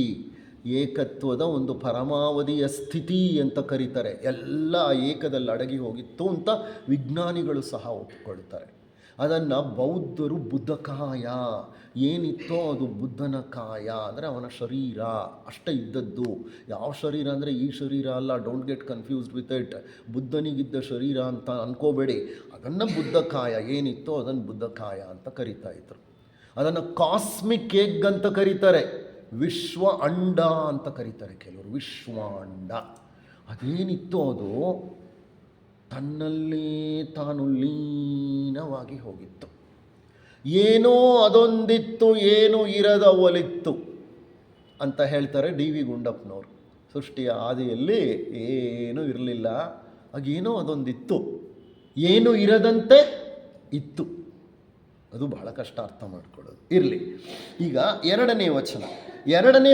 Speaker 1: ಏಕತ್ವದ ಒಂದು ಪರಮಾವಧಿಯ ಸ್ಥಿತಿ ಅಂತ ಕರೀತಾರೆ. ಎಲ್ಲ ಏಕದಲ್ಲಿ ಅಡಗಿ ಹೋಗಿತ್ತು ಅಂತ ವಿಜ್ಞಾನಿಗಳು ಸಹ ಒಪ್ಪಿಕೊಳ್ತಾರೆ. ಅದನ್ನು ಬೌದ್ಧರು ಬುದ್ಧಕಾಯ, ಏನಿತ್ತೋ ಅದು ಬುದ್ಧನ ಕಾಯ, ಅಂದರೆ ಅವನ ಶರೀರ ಅಷ್ಟೇ ಇದ್ದದ್ದು. ಯಾವ ಶರೀರ ಅಂದರೆ ಈ ಶರೀರ ಅಲ್ಲ, don't get confused with it. ಬುದ್ಧನಿಗಿದ್ದ ಶರೀರ ಅಂತ ಅನ್ಕೋಬೇಡಿ. ಅದನ್ನು ಬುದ್ಧಕಾಯ, ಏನಿತ್ತೋ ಅದನ್ನು ಬುದ್ಧಕಾಯ ಅಂತ ಕರೀತಾ ಇದ್ರು. ಅದನ್ನು ಕಾಸ್ಮಿಕ್ ಎಗ್ ಅಂತ ಕರೀತಾರೆ, ವಿಶ್ವ ಅಂಡ ಅಂತ ಕರೀತಾರೆ ಕೆಲವರು, ವಿಶ್ವಾಂಡ. ಅದೇನಿತ್ತು ಅದು ತನ್ನಲ್ಲೇ ತಾನು ಲೀನವಾಗಿ ಹೋಗಿತ್ತು. ಏನೋ ಅದೊಂದಿತ್ತು, ಏನು ಇರದ ಒಲಿತ್ತು ಅಂತ ಹೇಳ್ತಾರೆ ಡಿ ವಿ ಗುಂಡಪ್ಪನವರು. ಸೃಷ್ಟಿಯ ಆದಿಯಲ್ಲಿ ಏನೂ ಇರಲಿಲ್ಲ, ಆಗೇನೋ ಅದೊಂದಿತ್ತು, ಏನು ಇರದಂತೆ ಇತ್ತು. ಅದು ಬಹಳ ಕಷ್ಟ ಅರ್ಥ ಮಾಡ್ಕೊಳ್ಳೋದು. ಇರಲಿ, ಈಗ ಎರಡನೇ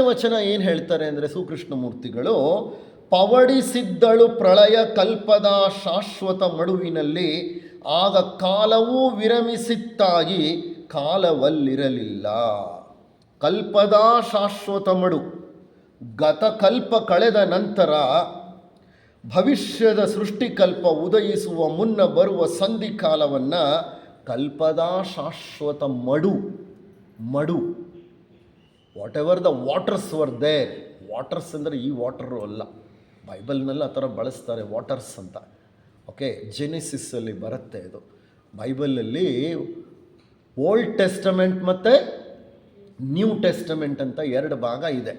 Speaker 1: ವಚನ ಏನು ಹೇಳ್ತಾರೆ ಅಂದರೆ, ಸುಕೃಷ್ಣಮೂರ್ತಿಗಳು ಪವಡಿಸಿದ್ದಳು ಪ್ರಳಯ ಕಲ್ಪದ ಶಾಶ್ವತ ಮಡುವಿನಲ್ಲಿ, ಆಗ ಕಾಲವೂ ವಿರಮಿಸಿತ್ತಾಗಿ ಕಾಲವಲ್ಲಿರಲಿಲ್ಲ. ಕಲ್ಪದ ಶಾಶ್ವತ ಮಡು, ಗತಕಲ್ಪ ಕಳೆದ ನಂತರ ಭವಿಷ್ಯದ ಸೃಷ್ಟಿಕಲ್ಪ ಉದಯಿಸುವ ಮುನ್ನ ಬರುವ ಸಂಧಿಕಾಲವನ್ನು ಕಲ್ಪದ ಶಾಶ್ವತ ಮಡು whatever the waters were there. Waters ಅಂದರೆ ಈ ವಾಟರು ಅಲ್ಲ, ಬೈಬಲ್ನಲ್ಲಿ ಆ ಥರ ಬಳಸ್ತಾರೆ ವಾಟರ್ಸ್ ಅಂತ. ಓಕೆ, ಜೆನೆಸಿಸಲ್ಲಿ ಬರುತ್ತೆ ಇದು. ಬೈಬಲಲ್ಲಿ ಓಲ್ಡ್ ಟೆಸ್ಟಮೆಂಟ್ ಮತ್ತು ನ್ಯೂ ಟೆಸ್ಟಮೆಂಟ್ ಅಂತ ಎರಡು ಭಾಗ ಇದೆ.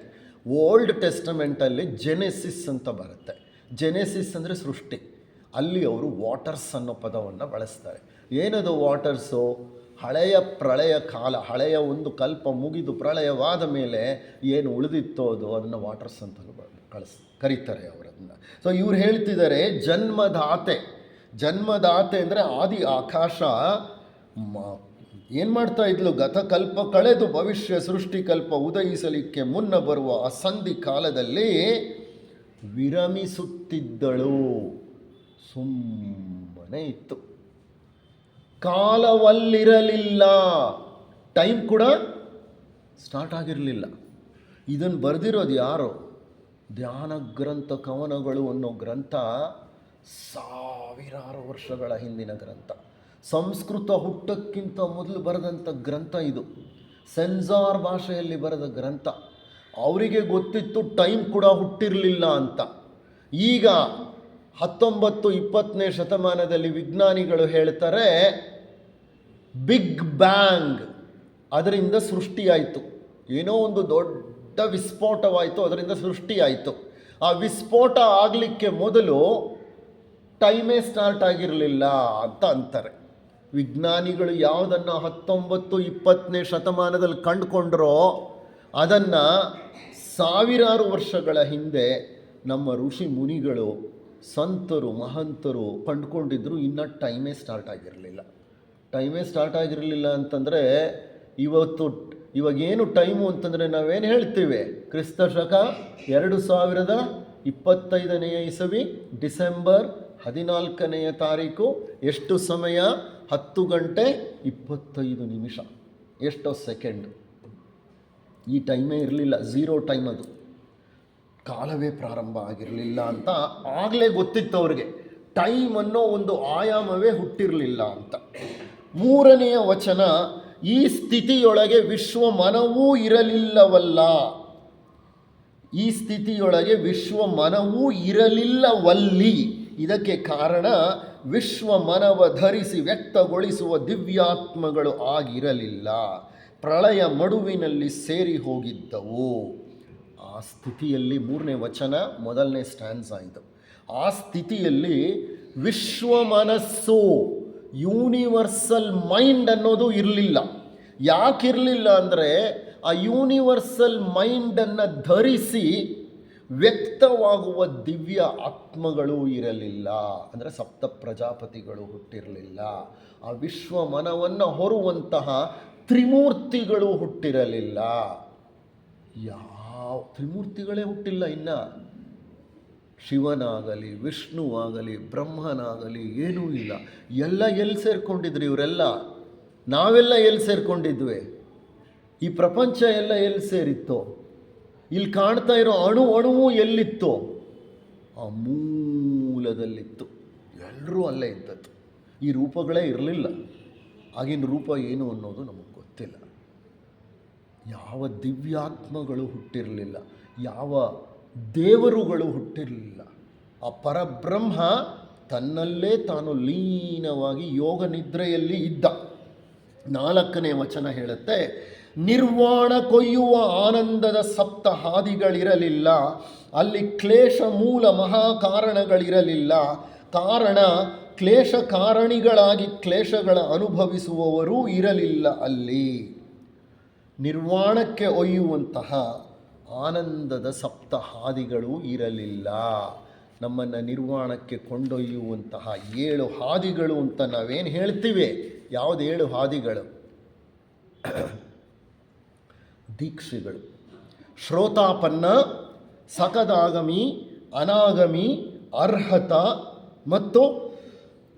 Speaker 1: ಓಲ್ಡ್ ಟೆಸ್ಟಮೆಂಟಲ್ಲಿ ಜೆನೆಸಿಸ್ ಅಂತ ಬರುತ್ತೆ. ಜೆನೆಸಿಸ್ ಅಂದರೆ ಸೃಷ್ಟಿ. ಅಲ್ಲಿ ಅವರು ವಾಟರ್ಸ್ ಅನ್ನೋ ಪದವನ್ನು ಬಳಸ್ತಾರೆ. ಏನದು ವಾಟರ್ಸು? ಹಳೆಯ ಪ್ರಳಯ ಕಾಲ, ಹಳೆಯ ಒಂದು ಕಲ್ಪ ಮುಗಿದು ಪ್ರಳಯವಾದ ಮೇಲೆ ಏನು ಉಳಿದಿತ್ತೋ ಅದನ್ನು ವಾಟರ್ಸ್ ಅಂತ ಕರೀತಾರೆ ಅವರನ್ನು. ಸೊ ಇವ್ರು ಹೇಳ್ತಿದ್ದಾರೆ ಜನ್ಮದಾತೆ ಅಂದರೆ ಆದಿ ಆಕಾಶ ಏನು ಮಾಡ್ತಾ ಇದ್ಲು? ಗತಕಲ್ಪ ಕಳೆದು ಭವಿಷ್ಯ ಸೃಷ್ಟಿಕಲ್ಪ ಉದಯಿಸಲಿಕ್ಕೆ ಮುನ್ನ ಬರುವ ಅಸಂಧಿ ಕಾಲದಲ್ಲಿ ವಿರಮಿಸುತ್ತಿದ್ದಳು, ಸುಮ್ಮನೆ ಇತ್ತು. ಕಾಲವಲ್ಲಿರಲಿಲ್ಲ, ಟೈಮ್ ಕೂಡ ಸ್ಟಾರ್ಟ್ ಆಗಿರಲಿಲ್ಲ. ಇದನ್ನು ಬರೆದಿರೋದು ಯಾರು? ಧ್ಯಾನ ಗ್ರಂಥ ಕವನಗಳು ಅನ್ನೋ ಗ್ರಂಥ ಸಾವಿರಾರು ವರ್ಷಗಳ ಹಿಂದಿನ ಗ್ರಂಥ. ಸಂಸ್ಕೃತ ಹುಟ್ಟಕ್ಕಿಂತ ಮೊದಲು ಬರೆದಂಥ ಗ್ರಂಥ ಇದು. ಸೆನ್ಸಾರ್ ಭಾಷೆಯಲ್ಲಿ ಬರೆದ ಗ್ರಂಥ. ಅವರಿಗೆ ಗೊತ್ತಿತ್ತು ಟೈಮ್ ಕೂಡ ಹುಟ್ಟಿರಲಿಲ್ಲ ಅಂತ. ಈಗ 19-20ನೇ ಶತಮಾನದಲ್ಲಿ ವಿಜ್ಞಾನಿಗಳು ಹೇಳ್ತಾರೆ ಬಿಗ್ ಬ್ಯಾಂಗ್, ಅದರಿಂದ ಸೃಷ್ಟಿಯಾಯಿತು. ಏನೋ ಒಂದು ದೊಡ್ಡ ವಿಸ್ಫೋಟವಾಯಿತು, ಅದರಿಂದ ಸೃಷ್ಟಿಯಾಯಿತು. ಆ ವಿಸ್ಫೋಟ ಆಗಲಿಕ್ಕೆ ಮೊದಲು ಟೈಮೇ ಸ್ಟಾರ್ಟ್ ಆಗಿರಲಿಲ್ಲ ಅಂತ ಅಂತಾರೆ ವಿಜ್ಞಾನಿಗಳು. ಯಾವುದನ್ನು 19-20ನೇ ಶತಮಾನದಲ್ಲಿ ಕಂಡುಕೊಂಡ್ರೋ ಅದನ್ನು ಸಾವಿರಾರು ವರ್ಷಗಳ ಹಿಂದೆ ನಮ್ಮ ಋಷಿ ಮುನಿಗಳು, ಸಂತರು, ಮಹಂತರು ಕಂಡುಕೊಂಡಿದ್ರು. ಇನ್ನು ಟೈಮೇ ಸ್ಟಾರ್ಟ್ ಆಗಿರಲಿಲ್ಲ ಅಂತಂದರೆ ಇವಾಗೇನು ಟೈಮು ಅಂತಂದರೆ ನಾವೇನು ಹೇಳ್ತೀವಿ? ಕ್ರಿಸ್ತ ಶಕ 2025ನೇ ಇಸವಿ ಡಿಸೆಂಬರ್ 14ನೇ ತಾರೀಕು ಎಷ್ಟು ಸಮಯ? 10:25 ಎಷ್ಟೋ ಸೆಕೆಂಡ್. ಈ ಟೈಮೇ ಇರಲಿಲ್ಲ, 0 ಟೈಮ್ ಅದು, ಕಾಲವೇ ಪ್ರಾರಂಭ ಆಗಿರಲಿಲ್ಲ ಅಂತ ಆಗಲೇ ಗೊತ್ತಿತ್ತು ಅವ್ರಿಗೆ. ಟೈಮ್ ಅನ್ನೋ ಒಂದು ಆಯಾಮವೇ ಹುಟ್ಟಿರಲಿಲ್ಲ ಅಂತ. 3ನೇ ವಚನ, ಈ ಸ್ಥಿತಿಯೊಳಗೆ ವಿಶ್ವ ಮನವೂ ಇರಲಿಲ್ಲವಲ್ಲ. ಈ ಸ್ಥಿತಿಯೊಳಗೆ ವಿಶ್ವ ಮನವೂ ಇರಲಿಲ್ಲವಲ್ಲಿ. ಇದಕ್ಕೆ ಕಾರಣ ವಿಶ್ವ ಮನವ ಧರಿಸಿ ವ್ಯಕ್ತಗೊಳಿಸುವ ದಿವ್ಯಾತ್ಮಗಳು ಆಗಿರಲಿಲ್ಲ, ಪ್ರಳಯ ಮಡುವಿನಲ್ಲಿ ಸೇರಿ ಹೋಗಿದ್ದವು. ಆ ಸ್ಥಿತಿಯಲ್ಲಿ 3ನೇ ವಚನ 1ನೇ ಸ್ಟ್ಯಾನ್ಸ್ ಆಯಿತು. ಆ ಸ್ಥಿತಿಯಲ್ಲಿ ವಿಶ್ವ ಮನಸ್ಸು, ಯೂನಿವರ್ಸಲ್ ಮೈಂಡ್ ಅನ್ನೋದು ಇರಲಿಲ್ಲ. ಯಾಕಿರಲಿಲ್ಲ ಅಂದರೆ ಆ ಯೂನಿವರ್ಸಲ್ ಮೈಂಡನ್ನು ಧರಿಸಿ ವ್ಯಕ್ತವಾಗುವ ದಿವ್ಯ ಆತ್ಮಗಳು ಇರಲಿಲ್ಲ. ಅಂದರೆ ಸಪ್ತ ಪ್ರಜಾಪತಿಗಳು ಹುಟ್ಟಿರಲಿಲ್ಲ. ಆ ವಿಶ್ವ ಮನವನ್ನು ಹೊರುವಂತಹ ತ್ರಿಮೂರ್ತಿಗಳು ಹುಟ್ಟಿರಲಿಲ್ಲ. ಯಾವ ತ್ರಿಮೂರ್ತಿಗಳೇ ಹುಟ್ಟಿಲ್ಲ. ಇನ್ನು ಶಿವನಾಗಲಿ, ವಿಷ್ಣುವಾಗಲಿ, ಬ್ರಹ್ಮನಾಗಲಿ ಏನೂ ಇಲ್ಲ. ಎಲ್ಲ ಎಲ್ಲಿ ಸೇರ್ಕೊಂಡಿದ್ರು ಇವರೆಲ್ಲ? ನಾವೆಲ್ಲ ಎಲ್ಲಿ ಸೇರ್ಕೊಂಡಿದ್ವಿ? ಈ ಪ್ರಪಂಚ ಎಲ್ಲ ಎಲ್ಲಿ ಸೇರಿತ್ತೋ? ಇಲ್ಲಿ ಕಾಣ್ತಾ ಇರೋ ಅಣುವು ಎಲ್ಲಿತ್ತೋ? ಆ ಮೂಲದಲ್ಲಿತ್ತು. ಎಲ್ಲರೂ ಅಲ್ಲೇ ಇದ್ದದ್ದು. ಈ ರೂಪಗಳೇ ಇರಲಿಲ್ಲ. ಆಗಿನ ರೂಪ ಏನು ಅನ್ನೋದು ನಮಗೆ ಗೊತ್ತಿಲ್ಲ. ಯಾವ ದಿವ್ಯಾತ್ಮಗಳು ಹುಟ್ಟಿರಲಿಲ್ಲ, ಯಾವ ದೇವರುಗಳು ಹುಟ್ಟಿರಲಿಲ್ಲ. ಆ ಪರಬ್ರಹ್ಮ ತನ್ನಲ್ಲೇ ತಾನು ಲೀನವಾಗಿ ಯೋಗ ನಿದ್ರೆಯಲ್ಲಿ ಇದ್ದ. 4ನೇ ವಚನ ಹೇಳುತ್ತೆ, ನಿರ್ವಾಣ ಕೊಯ್ಯುವ ಆನಂದದ ಸಪ್ತ ಹಾದಿಗಳಿರಲಿಲ್ಲ. ಅಲ್ಲಿ ಕ್ಲೇಶ ಮೂಲ ಮಹಾಕಾರಣಗಳಿರಲಿಲ್ಲ. ಕಾರಣ ಕ್ಲೇಶ ಕಾರಣಿಗಳಾಗಿ ಕ್ಲೇಶಗಳ ಅನುಭವಿಸುವವರೂ ಇರಲಿಲ್ಲ ಅಲ್ಲಿ. ನಿರ್ವಾಣಕ್ಕೆ ಒಯ್ಯುವಂತಹ ಆನಂದದ ಸಪ್ತ ಹಾದಿಗಳು ಇರಲಿಲ್ಲ. ನಮ್ಮನ್ನು ನಿರ್ವಾಣಕ್ಕೆ ಕೊಂಡೊಯ್ಯುವಂತಹ 7 ಹಾದಿಗಳು ಅಂತ ನಾವೇನು ಹೇಳ್ತೀವಿ. ಯಾವುದು 7 ಹಾದಿಗಳು? ದೀಕ್ಷೆಗಳು. ಶ್ರೋತಾಪನ್ನ, ಸಕದಾಗಮಿ, ಅನಾಗಮಿ, ಅರ್ಹತ ಮತ್ತು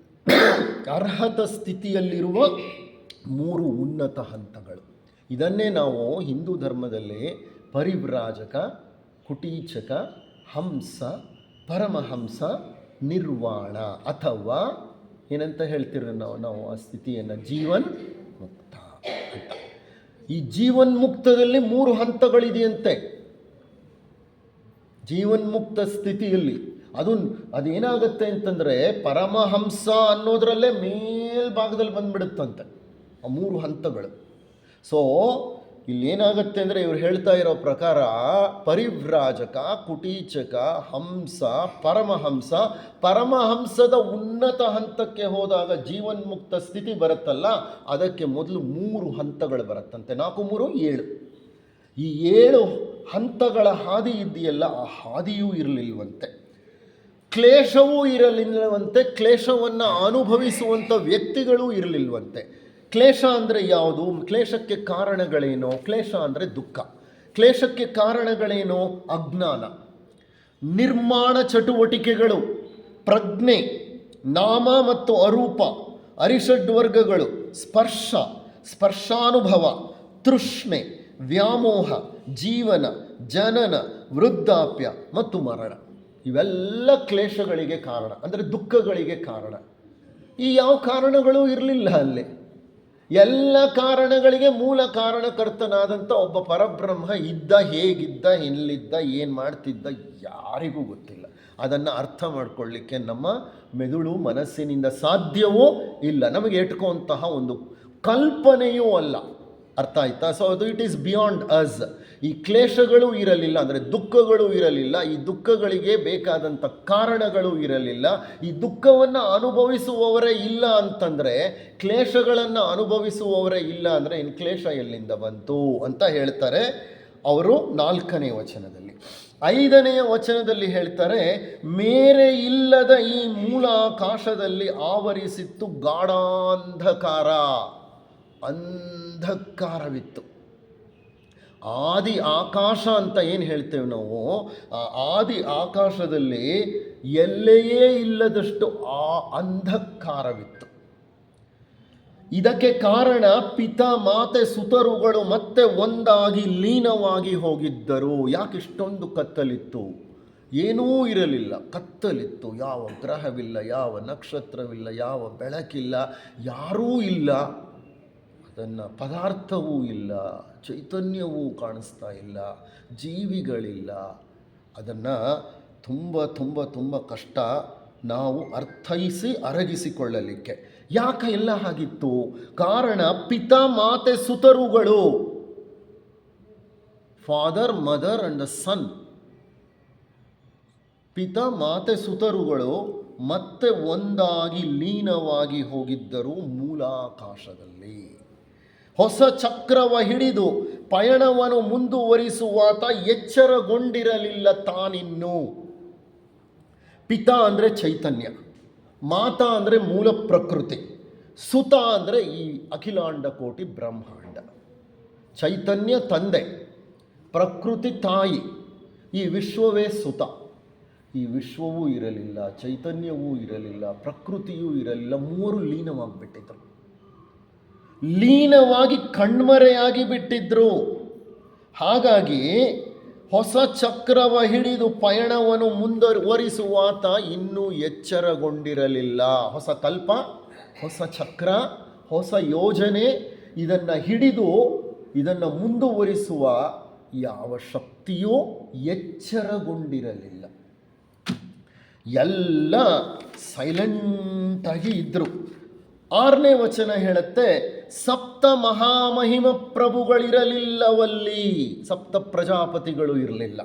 Speaker 1: ಅರ್ಹತ ಸ್ಥಿತಿಯಲ್ಲಿರುವ 3 ಉನ್ನತ ಹಂತಗಳು. ಇದನ್ನೇ ನಾವು ಹಿಂದೂ ಧರ್ಮದಲ್ಲಿ ಪರಿವ್ರಾಜಕ, ಕುಟೀಚಕ, ಹಂಸ, ಪರಮಹಂಸ, ನಿರ್ವಾಣ ಅಥವಾ ಏನಂತ ಹೇಳ್ತೀರ ನಾವು ಆ ಸ್ಥಿತಿಯನ್ನು? ಜೀವನ್ ಮುಕ್ತ ಅಂತ. ಈ ಜೀವನ್ಮುಕ್ತದಲ್ಲಿ 3 ಹಂತಗಳಿದೆಯಂತೆ. ಜೀವನ್ಮುಕ್ತ ಸ್ಥಿತಿಯಲ್ಲಿ ಅದೇನಾಗುತ್ತೆ ಅಂತಂದರೆ ಪರಮಹಂಸ ಅನ್ನೋದರಲ್ಲೇ ಮೇಲ್ಭಾಗದಲ್ಲಿ ಬಂದುಬಿಡುತ್ತಂತೆ ಆ 3 ಹಂತಗಳು. ಸೊ ಇಲ್ಲೇನಾಗುತ್ತೆ ಅಂದರೆ ಇವ್ರು ಹೇಳ್ತಾ ಇರೋ ಪ್ರಕಾರ ಪರಿವ್ರಾಜಕ, ಕುಟೀಚಕ, ಹಂಸ, ಪರಮಹಂಸ. ಪರಮಹಂಸದ ಉನ್ನತ ಹಂತಕ್ಕೆ ಹೋದಾಗ ಜೀವನ್ಮುಕ್ತ ಸ್ಥಿತಿ ಬರುತ್ತಲ್ಲ, ಅದಕ್ಕೆ ಮೊದಲು 3 ಹಂತಗಳು ಬರುತ್ತಂತೆ. 4, 3, 7. ಈ 7 ಹಂತಗಳ ಹಾದಿ ಇದೆಯಲ್ಲ, ಆ ಹಾದಿಯೂ ಇರಲಿಲ್ವಂತೆ. ಕ್ಲೇಶವೂ ಇರಲಿಲ್ಲವಂತೆ. ಕ್ಲೇಶವನ್ನು ಅನುಭವಿಸುವಂಥ ವ್ಯಕ್ತಿಗಳೂ ಇರಲಿಲ್ವಂತೆ. ಕ್ಲೇಶ ಅಂದರೆ ಯಾವುದು? ಕ್ಲೇಶಕ್ಕೆ ಕಾರಣಗಳೇನು? ಕ್ಲೇಶ ಅಂದರೆ ದುಃಖ. ಕ್ಲೇಶಕ್ಕೆ ಕಾರಣಗಳೇನು? ಅಜ್ಞಾನ, ನಿರ್ಮಾಣ ಚಟುವಟಿಕೆಗಳು, ಪ್ರಜ್ಞೆ, ನಾಮ ಮತ್ತು ಅರೂಪ, ಅರಿಷಡ್ವರ್ಗಗಳು, ಸ್ಪರ್ಶ, ಸ್ಪರ್ಶಾನುಭವ, ತೃಷ್ಣೆ, ವ್ಯಾಮೋಹ, ಜೀವನ, ಜನನ, ವೃದ್ಧಾಪ್ಯ ಮತ್ತು ಮರಣ. ಇವೆಲ್ಲ ಕ್ಲೇಶಗಳಿಗೆ ಕಾರಣ, ಅಂದರೆ ದುಃಖಗಳಿಗೆ ಕಾರಣ. ಈ ಯಾವ ಕಾರಣಗಳೂ ಇರಲಿಲ್ಲ ಅಲ್ಲಿ. ಎಲ್ಲ ಕಾರಣಗಳಿಗೆ ಮೂಲ ಕಾರಣಕರ್ತನಾದಂಥ ಒಬ್ಬ ಪರಬ್ರಹ್ಮ ಇದ್ದ. ಹೇಗಿದ್ದ, ಎಲ್ಲಿದ್ದ, ಏನು ಮಾಡ್ತಿದ್ದ ಯಾರಿಗೂ ಗೊತ್ತಿಲ್ಲ. ಅದನ್ನು ಅರ್ಥ ಮಾಡ್ಕೊಳ್ಳಿಕ್ಕೆ ನಮ್ಮ ಮೆದುಳು ಮನಸ್ಸಿನಿಂದ ಸಾಧ್ಯವೂ ಇಲ್ಲ. ನಮಗೆ ಎಟ್ಕೊಂತಹ ಒಂದು ಕಲ್ಪನೆಯೂ ಅಲ್ಲ. ಅರ್ಥ ಆಯ್ತಾ? ಸೊ ಅದು ಇಟ್ ಈಸ್ ಬಿಯಾಂಡ್ ಅಸ್. ಈ ಕ್ಲೇಶಗಳು ಇರಲಿಲ್ಲ ಅಂದರೆ ದುಃಖಗಳು ಇರಲಿಲ್ಲ. ಈ ದುಃಖಗಳಿಗೆ ಬೇಕಾದಂಥ ಕಾರಣಗಳು ಇರಲಿಲ್ಲ. ಈ ದುಃಖವನ್ನು ಅನುಭವಿಸುವವರೇ ಇಲ್ಲ ಅಂತಂದರೆ, ಕ್ಲೇಶಗಳನ್ನು ಅನುಭವಿಸುವವರೇ ಇಲ್ಲ ಅಂದರೆ ಇನ್ನು ಕ್ಲೇಶ ಎಲ್ಲಿಂದ ಬಂತು ಅಂತ ಹೇಳ್ತಾರೆ ಅವರು 4ನೇ ವಚನದಲ್ಲಿ. 5ನೇ ವಚನದಲ್ಲಿ ಹೇಳ್ತಾರೆ, ಮೇರೆ ಇಲ್ಲದ ಈ ಮೂಲ ಆಕಾಶದಲ್ಲಿ ಆವರಿಸಿತ್ತು ಗಾಢಾಂಧಕಾರ. ಅಂಧಕಾರವಿತ್ತು. ಆದಿ ಆಕಾಶ ಅಂತ ಏನು ಹೇಳ್ತೇವೆ ನಾವು, ಆ ಆದಿ ಆಕಾಶದಲ್ಲಿ ಎಲ್ಲೆಯೇ ಇಲ್ಲದಷ್ಟು ಆ ಅಂಧಕಾರವಿತ್ತು. ಇದಕ್ಕೆ ಕಾರಣ ಪಿತ ಮಾತೆ ಸುತರುಗಳು ಮತ್ತೆ ಒಂದಾಗಿ ಲೀನವಾಗಿ ಹೋಗಿದ್ದರು. ಯಾಕೆ ಇಷ್ಟೊಂದು ಕತ್ತಲಿತ್ತು? ಏನೂ ಇರಲಿಲ್ಲ, ಕತ್ತಲಿತ್ತು. ಯಾವ ಗ್ರಹವಿಲ್ಲ, ಯಾವ ನಕ್ಷತ್ರವಿಲ್ಲ, ಯಾವ ಬೆಳಕಿಲ್ಲ, ಯಾರೂ ಇಲ್ಲ. ಅದನ್ನು ಪದಾರ್ಥವೂ ಇಲ್ಲ, ಚೈತನ್ಯವೂ ಕಾಣಿಸ್ತಾ ಇಲ್ಲ, ಜೀವಿಗಳಿಲ್ಲ. ಅದನ್ನು ತುಂಬ ತುಂಬ ತುಂಬ ಕಷ್ಟ ನಾವು ಅರಗಿಸಿಕೊಳ್ಳಲಿಕ್ಕೆ. ಯಾಕೆ ಎಲ್ಲ ಹಾಗಿತ್ತು? ಕಾರಣ ಪಿತ ಮಾತೆ ಸುತರುಗಳು, ಫಾದರ್ ಮದರ್ ಅಂಡ್ ಸನ್, ಪಿತ ಮಾತೆ ಸುತರುಗಳು ಮತ್ತೆ ಒಂದಾಗಿ ಲೀನವಾಗಿ ಹೋಗಿದ್ದರು ಮೂಲಾಕಾಶದಲ್ಲಿ. ಹೊಸ ಚಕ್ರವ ಹಿಡಿದು ಪಯಣವನ್ನು ಮುಂದುವರಿಸುವಾತ ಎಚ್ಚರಗೊಂಡಿರಲಿಲ್ಲ ತಾನಿನ್ನು. ಪಿತ ಅಂದರೆ ಚೈತನ್ಯ, ಮಾತಾ ಅಂದರೆ ಮೂಲ ಪ್ರಕೃತಿ, ಸುತ ಅಂದರೆ ಈ ಅಖಿಲಾಂಡ ಕೋಟಿ ಬ್ರಹ್ಮಾಂಡ. ಚೈತನ್ಯ ತಂದೆ, ಪ್ರಕೃತಿ ತಾಯಿ, ಈ ವಿಶ್ವವೇ ಸುತ. ಈ ವಿಶ್ವವೂ ಇರಲಿಲ್ಲ, ಚೈತನ್ಯವೂ ಇರಲಿಲ್ಲ, ಪ್ರಕೃತಿಯೂ ಇರಲಿಲ್ಲ. ಮೂವರು ಲೀನವಾಗಿಬಿಟ್ಟಿದ್ರು, ಲೀನವಾಗಿ ಕಣ್ಮರೆಯಾಗಿ ಬಿಟ್ಟಿದ್ರು. ಹಾಗಾಗಿ ಹೊಸ ಚಕ್ರವ ಹಿಡಿದು ಪಯಣವನ್ನು ಮುಂದುವರಿಸುವಾತ ಇನ್ನೂ ಎಚ್ಚರಗೊಂಡಿರಲಿಲ್ಲ. ಹೊಸ ಕಲ್ಪ, ಹೊಸ ಚಕ್ರ, ಹೊಸ ಯೋಜನೆ, ಇದನ್ನು ಹಿಡಿದು ಇದನ್ನು ಮುಂದುವರಿಸುವ ಯಾವ ಶಕ್ತಿಯೂ ಎಚ್ಚರಗೊಂಡಿರಲಿಲ್ಲ. ಎಲ್ಲ ಸೈಲೆಂಟಾಗಿ ಇದ್ದರು. 6ನೇ ವಚನ ಹೇಳುತ್ತೆ, ಸಪ್ತ ಮಹಾಮಹಿಮ ಪ್ರಭುಗಳಿರಲಿಲ್ಲವಲ್ಲಿ. ಸಪ್ತ ಪ್ರಜಾಪತಿಗಳು ಇರಲಿಲ್ಲ.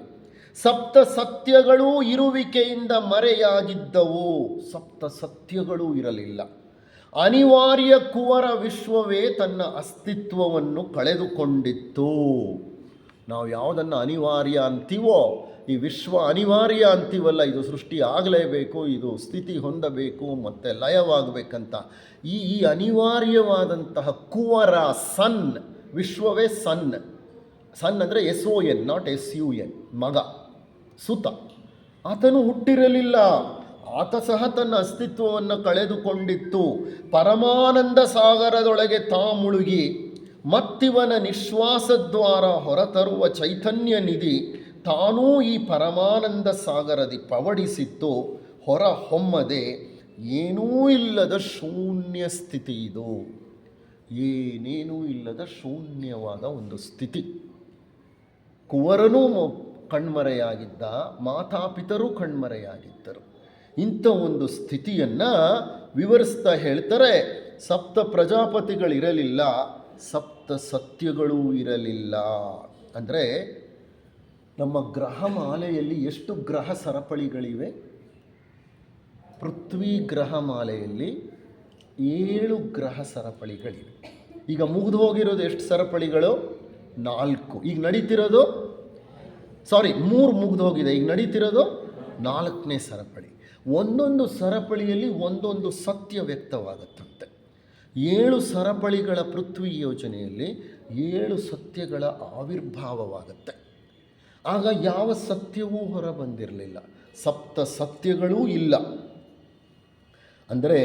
Speaker 1: ಸಪ್ತ ಸತ್ಯಗಳೂ ಇರುವಿಕೆಯಿಂದ ಮರೆಯಾಗಿದ್ದವು. ಸಪ್ತ ಸತ್ಯಗಳೂ ಇರಲಿಲ್ಲ. ಅನಿವಾರ್ಯ ಕುವರ ವಿಶ್ವವೇ ತನ್ನ ಅಸ್ತಿತ್ವವನ್ನು ಕಳೆದುಕೊಂಡಿತ್ತು. ನಾವು ಯಾವುದನ್ನು ಅನಿವಾರ್ಯ ಅಂತೀವೋ, ಈ ವಿಶ್ವ ಅನಿವಾರ್ಯ ಅಂತೀವಲ್ಲ, ಇದು ಸೃಷ್ಟಿ ಆಗಲೇಬೇಕು, ಇದು ಸ್ಥಿತಿ ಹೊಂದಬೇಕು ಮತ್ತು ಲಯವಾಗಬೇಕಂತ. ಈ ಅನಿವಾರ್ಯವಾದಂತಹ ಕುವರ ಸನ್, ವಿಶ್ವವೇ ಸನ್. ಸನ್ ಅಂದರೆ SON, ನಾಟ್ SUN, ಮಗ, ಸುತ. ಆತನು ಹುಟ್ಟಿರಲಿಲ್ಲ. ಆತ ಸಹ ತನ್ನ ಅಸ್ತಿತ್ವವನ್ನು ಕಳೆದುಕೊಂಡಿತ್ತು. ಪರಮಾನಂದ ಸಾಗರದೊಳಗೆ ಮುಳುಗಿ ಮತ್ತಿವನ ನಿಶ್ವಾಸದ್ವಾರ ಹೊರತರುವ ಚೈತನ್ಯ ನಿಧಿ ತಾನೂ ಈ ಪರಮಾನಂದ ಸಾಗರದಿ ಪವಡಿಸಿತ್ತು. ಹೊರ ಹೊಮ್ಮದೆ ಏನೂ ಇಲ್ಲದ ಶೂನ್ಯ ಸ್ಥಿತಿ ಇದು. ಏನೇನೂ ಇಲ್ಲದ ಶೂನ್ಯವಾದ ಒಂದು ಸ್ಥಿತಿ. ಕುವರನೂ ಕಣ್ಮರೆಯಾಗಿದ್ದ, ಮಾತಾಪಿತರೂ ಕಣ್ಮರೆಯಾಗಿದ್ದರು. ಇಂಥ ಒಂದು ಸ್ಥಿತಿಯನ್ನು ವಿವರಿಸ್ತಾ ಹೇಳ್ತಾರೆ, ಸಪ್ತ ಪ್ರಜಾಪತಿಗಳಿರಲಿಲ್ಲ, ಸಪ್ತ ಸತ್ಯಗಳೂ ಇರಲಿಲ್ಲ. ಅಂದರೆ ನಮ್ಮ ಗ್ರಹಮಾಲೆಯಲ್ಲಿ ಎಷ್ಟು ಗ್ರಹ ಸರಪಳಿಗಳಿವೆ? ಪೃಥ್ವಿ ಗ್ರಹಮಾಲೆಯಲ್ಲಿ 7 ಗ್ರಹ ಸರಪಳಿಗಳಿವೆ. ಈಗ ಮುಗಿದು ಹೋಗಿರೋದು ಎಷ್ಟು ಸರಪಳಿಗಳು? 4. ಈಗ ನಡೀತಿರೋದು 3 ಮುಗಿದು ಹೋಗಿದೆ. ಈಗ ನಡೀತಿರೋದು 4ನೇ ಸರಪಳಿ. ಒಂದೊಂದು ಸರಪಳಿಯಲ್ಲಿ ಒಂದೊಂದು ಸತ್ಯ ವ್ಯಕ್ತವಾಗುತ್ತಂತೆ. 7 ಸರಪಳಿಗಳ ಪೃಥ್ವಿ ಯೋಜನೆಯಲ್ಲಿ 7 ಸತ್ಯಗಳ ಆವಿರ್ಭಾವವಾಗುತ್ತೆ. ಆಗ ಯಾವ ಸತ್ಯವೂ ಹೊರ ಬಂದಿರಲಿಲ್ಲ, ಸಪ್ತ ಸತ್ಯಗಳೂ ಇಲ್ಲ. ಅಂದರೆ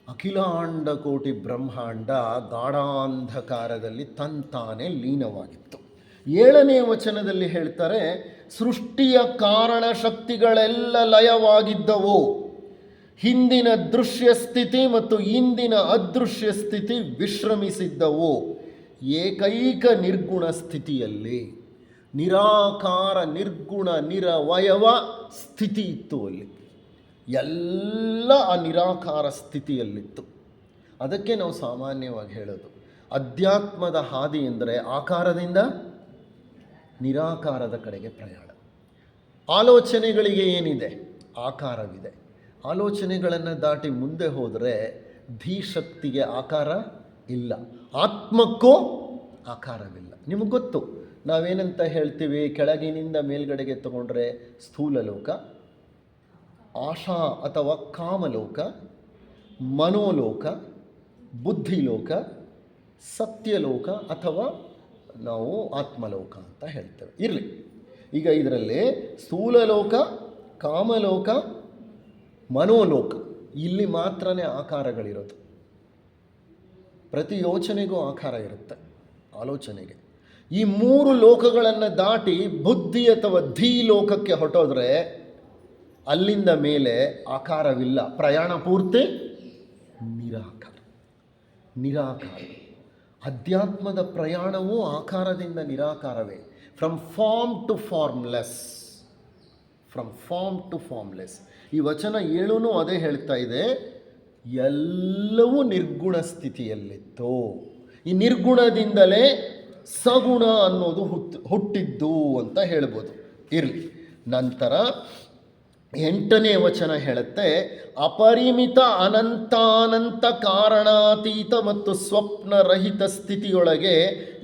Speaker 1: ಅಖಿಲಾಂಡ ಕೋಟಿ ಬ್ರಹ್ಮಾಂಡ ಗಾಢಾಂಧಕಾರದಲ್ಲಿ ತಂತಾನೇ ಲೀನವಾಗಿತ್ತು. 7ನೇ ವಚನದಲ್ಲಿ ಹೇಳ್ತಾರೆ, ಸೃಷ್ಟಿಯ ಕಾರಣ ಶಕ್ತಿಗಳೆಲ್ಲ ಲಯವಾಗಿದ್ದವು. ಹಿಂದಿನ ದೃಶ್ಯ ಸ್ಥಿತಿ ಮತ್ತು ಇಂದಿನ ಅದೃಶ್ಯ ಸ್ಥಿತಿ ವಿಶ್ರಮಿಸಿದ್ದವು. ಏಕೈಕ ನಿರ್ಗುಣ ಸ್ಥಿತಿಯಲ್ಲಿ ನಿರಾಕಾರ, ನಿರ್ಗುಣ, ನಿರವಯವ ಸ್ಥಿತಿ ಇತ್ತು. ಅಲ್ಲಿ ಎಲ್ಲ ಆ ನಿರಾಕಾರ ಸ್ಥಿತಿಯಲ್ಲಿತ್ತು. ಅದಕ್ಕೆ ನಾವು ಸಾಮಾನ್ಯವಾಗಿ ಹೇಳೋದು, ಅಧ್ಯಾತ್ಮದ ಹಾದಿ ಎಂದರೆ ಆಕಾರದಿಂದ ನಿರಾಕಾರದ ಕಡೆಗೆ ಪ್ರಯಾಣ. ಆಲೋಚನೆಗಳಿಗೆ ಏನಿದೆ? ಆಕಾರವಿದೆ. ಆಲೋಚನೆಗಳನ್ನು ದಾಟಿ ಮುಂದೆ ಹೋದರೆ ಧೀಶಕ್ತಿಗೆ ಆಕಾರ ಇಲ್ಲ, ಆತ್ಮಕ್ಕೂ ಆಕಾರವಿಲ್ಲ. ನಿಮಗೆ ಗೊತ್ತು, ನಾವೇನಂತ ಹೇಳ್ತೀವಿ? ಕೆಳಗಿನಿಂದ ಮೇಲ್ಗಡೆಗೆ ತಗೊಂಡ್ರೆ ಸ್ಥೂಲ ಲೋಕ, ಆಶಾ ಅಥವಾ ಕಾಮಲೋಕ, ಮನೋಲೋಕ, ಬುದ್ಧಿಲೋಕ, ಸತ್ಯಲೋಕ ಅಥವಾ ನಾವು ಆತ್ಮಲೋಕ ಅಂತ ಹೇಳ್ತೇವೆ. ಇರಲಿ, ಈಗ ಇದರಲ್ಲಿ ಸ್ಥೂಲಲೋಕ, ಕಾಮಲೋಕ, ಮನೋಲೋಕ, ಇಲ್ಲಿ ಮಾತ್ರನೇ ಆಕಾರಗಳಿರೋದು. ಪ್ರತಿ ಯೋಚನೆಗೂ ಆಕಾರ ಇರುತ್ತೆ, ಆಲೋಚನೆಗೆ. ಈ 3 ಲೋಕಗಳನ್ನು ದಾಟಿ ಬುದ್ಧಿ ಅಥವಾ ಧೀ ಲೋಕಕ್ಕೆ ಹೊರಟೋದ್ರೆ ಅಲ್ಲಿಂದ ಮೇಲೆ ಆಕಾರವಿಲ್ಲ, ಪ್ರಯಾಣ ಪೂರ್ತಿ ನಿರಾಕಾರ. ನಿರಾಕಾರ. ಅಧ್ಯಾತ್ಮದ ಪ್ರಯಾಣವೂ ಆಕಾರದಿಂದ ನಿರಾಕಾರವೇ. From form to formless. From form to formless. ಈ ವಚನ 7 ಅದೇ ಹೇಳ್ತಾ ಇದೆ. ಎಲ್ಲವೂ ನಿರ್ಗುಣ ಸ್ಥಿತಿಯಲ್ಲಿತ್ತು. ಈ ನಿರ್ಗುಣದಿಂದಲೇ ಸಗುಣ ಅನ್ನೋದು ಹುಟ್ಟಿದ್ದು ಅಂತ ಹೇಳ್ಬೋದು. ಇರಲಿ. ನಂತರ 8ನೇ ವಚನ ಹೇಳುತ್ತೆ, ಅಪರಿಮಿತ ಅನಂತಾನಂತ ಕಾರಣಾತೀತ ಮತ್ತು ಸ್ವಪ್ನರಹಿತ ಸ್ಥಿತಿಯೊಳಗೆ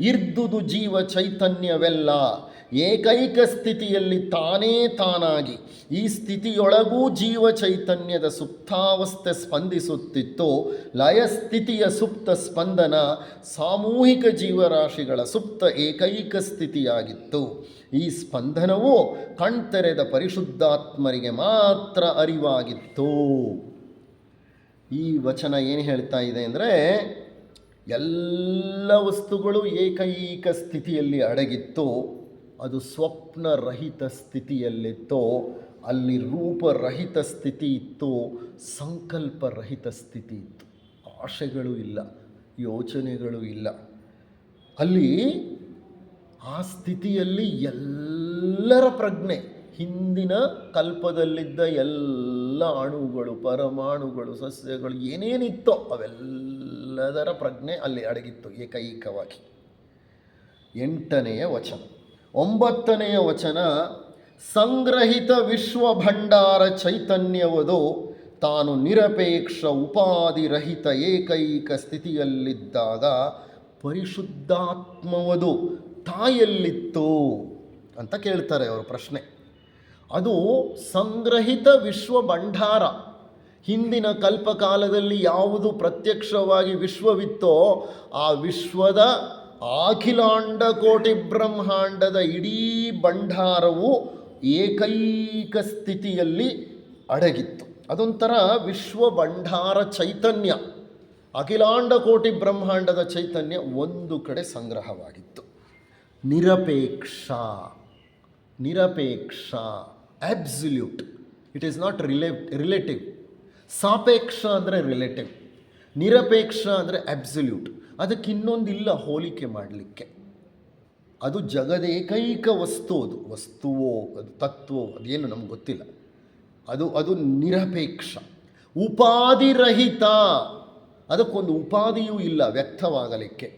Speaker 1: ಇರ್ದುದು ಜೀವ ಚೈತನ್ಯವೆಲ್ಲ ಏಕೈಕ ಸ್ಥಿತಿಯಲ್ಲಿ ತಾನೇ ತಾನಾಗಿ. ಈ ಸ್ಥಿತಿಯೊಳಗೂ ಜೀವ ಚೈತನ್ಯದ ಸುಪ್ತಾವಸ್ಥೆ ಸ್ಪಂದಿಸುತ್ತಿತ್ತು. ಲಯಸ್ಥಿತಿಯ ಸುಪ್ತ ಸ್ಪಂದನ ಸಾಮೂಹಿಕ ಜೀವರಾಶಿಗಳ ಸುಪ್ತ ಏಕೈಕ ಸ್ಥಿತಿಯಾಗಿತ್ತು. ಈ ಸ್ಪಂದನವು ಕಣ್ತೆರೆದ ಪರಿಶುದ್ಧಾತ್ಮರಿಗೆ ಮಾತ್ರ ಅರಿವಾಗಿತ್ತು. ಈ ವಚನ ಏನು ಹೇಳ್ತಾ ಇದೆ ಅಂದರೆ, ಎಲ್ಲ ವಸ್ತುಗಳು ಏಕೈಕ ಸ್ಥಿತಿಯಲ್ಲಿ ಅಡಗಿತ್ತು. ಅದು ಸ್ವಪ್ನರಹಿತ ಸ್ಥಿತಿಯಲ್ಲಿತ್ತು. ಅಲ್ಲಿ ರೂಪರಹಿತ ಸ್ಥಿತಿ ಇತ್ತು, ಸಂಕಲ್ಪರಹಿತ ಸ್ಥಿತಿ ಇತ್ತು. ಆಶೆಗಳು ಇಲ್ಲ, ಯೋಚನೆಗಳು ಇಲ್ಲ. ಅಲ್ಲಿ ಆ ಸ್ಥಿತಿಯಲ್ಲಿ ಎಲ್ಲರ ಪ್ರಜ್ಞೆ, ಹಿಂದಿನ ಕಲ್ಪದಲ್ಲಿದ್ದ ಎಲ್ಲ ಅಣುಗಳು, ಪರಮಾಣುಗಳು, ಸಸ್ಯಗಳು ಏನೇನಿತ್ತೋ ಅವೆಲ್ಲದರ ಪ್ರಜ್ಞೆ ಅಲ್ಲಿ ಅಡಗಿತ್ತು ಏಕೈಕವಾಗಿ. 8ನೇ ವಚನ. 9ನೇ ವಚನ, ಸಂಗ್ರಹಿತ ವಿಶ್ವ ಭಂಡಾರ ಚೈತನ್ಯವದು ತಾನು ನಿರಪೇಕ್ಷ ಉಪಾಧಿರಹಿತ ಏಕೈಕ ಸ್ಥಿತಿಯಲ್ಲಿದ್ದಾಗ ಪರಿಶುದ್ಧಾತ್ಮವದು ತಾಯಲ್ಲಿತ್ತು ಅಂತ ಕೇಳ್ತಾರೆ ಅವರು ಪ್ರಶ್ನೆ. ಅದು ಸಂಗ್ರಹಿತ ವಿಶ್ವ ಭಂಡಾರ. ಹಿಂದಿನ ಕಲ್ಪಕಾಲದಲ್ಲಿ ಯಾವುದು ಪ್ರತ್ಯಕ್ಷವಾಗಿ ವಿಶ್ವವಿತ್ತೋ ಆ ವಿಶ್ವದ ಅಖಿಲಾಂಡ ಕೋಟಿ ಬ್ರಹ್ಮಾಂಡದ ಇಡೀ ಭಂಡಾರವು ಏಕೈಕ ಸ್ಥಿತಿಯಲ್ಲಿ ಅಡಗಿತ್ತು. ಅದೊಂಥರ ವಿಶ್ವ ಭಂಡಾರ ಚೈತನ್ಯ, ಅಖಿಲಾಂಡ ಕೋಟಿ ಬ್ರಹ್ಮಾಂಡದ ಚೈತನ್ಯ ಒಂದು ಕಡೆ ಸಂಗ್ರಹವಾಗಿತ್ತು. ನಿರಪೇಕ್ಷ. ನಿರಪೇಕ್ಷ, absolute. It is not relative. ಸಾಪೇಕ್ಷ ಅಂದರೆ ರಿಲೇಟಿವ್, ನಿರಪೇಕ್ಷ ಅಂದರೆ ಆಬ್ಸಲ್ಯೂಟ್. ಅದಕ್ಕೆ ಇನ್ನೊಂದಿಲ್ಲ ಹೋಲಿಕೆ ಮಾಡಲಿಕ್ಕೆ. ಅದು ಜಗದೇಕೈಕ ವಸ್ತು. ಅದು ವಸ್ತುವೋ ಅದು ತತ್ವೋ ಅದೇನು ನಮ್ಗೆ ಗೊತ್ತಿಲ್ಲ. ಅದು ನಿರಪೇಕ್ಷ. ಉಪಾಧಿರಹಿತ. ಅದಕ್ಕೊಂದು ಉಪಾಧಿಯೂ ಇಲ್ಲ ವ್ಯಕ್ತವಾಗಲಿಕ್ಕೆ.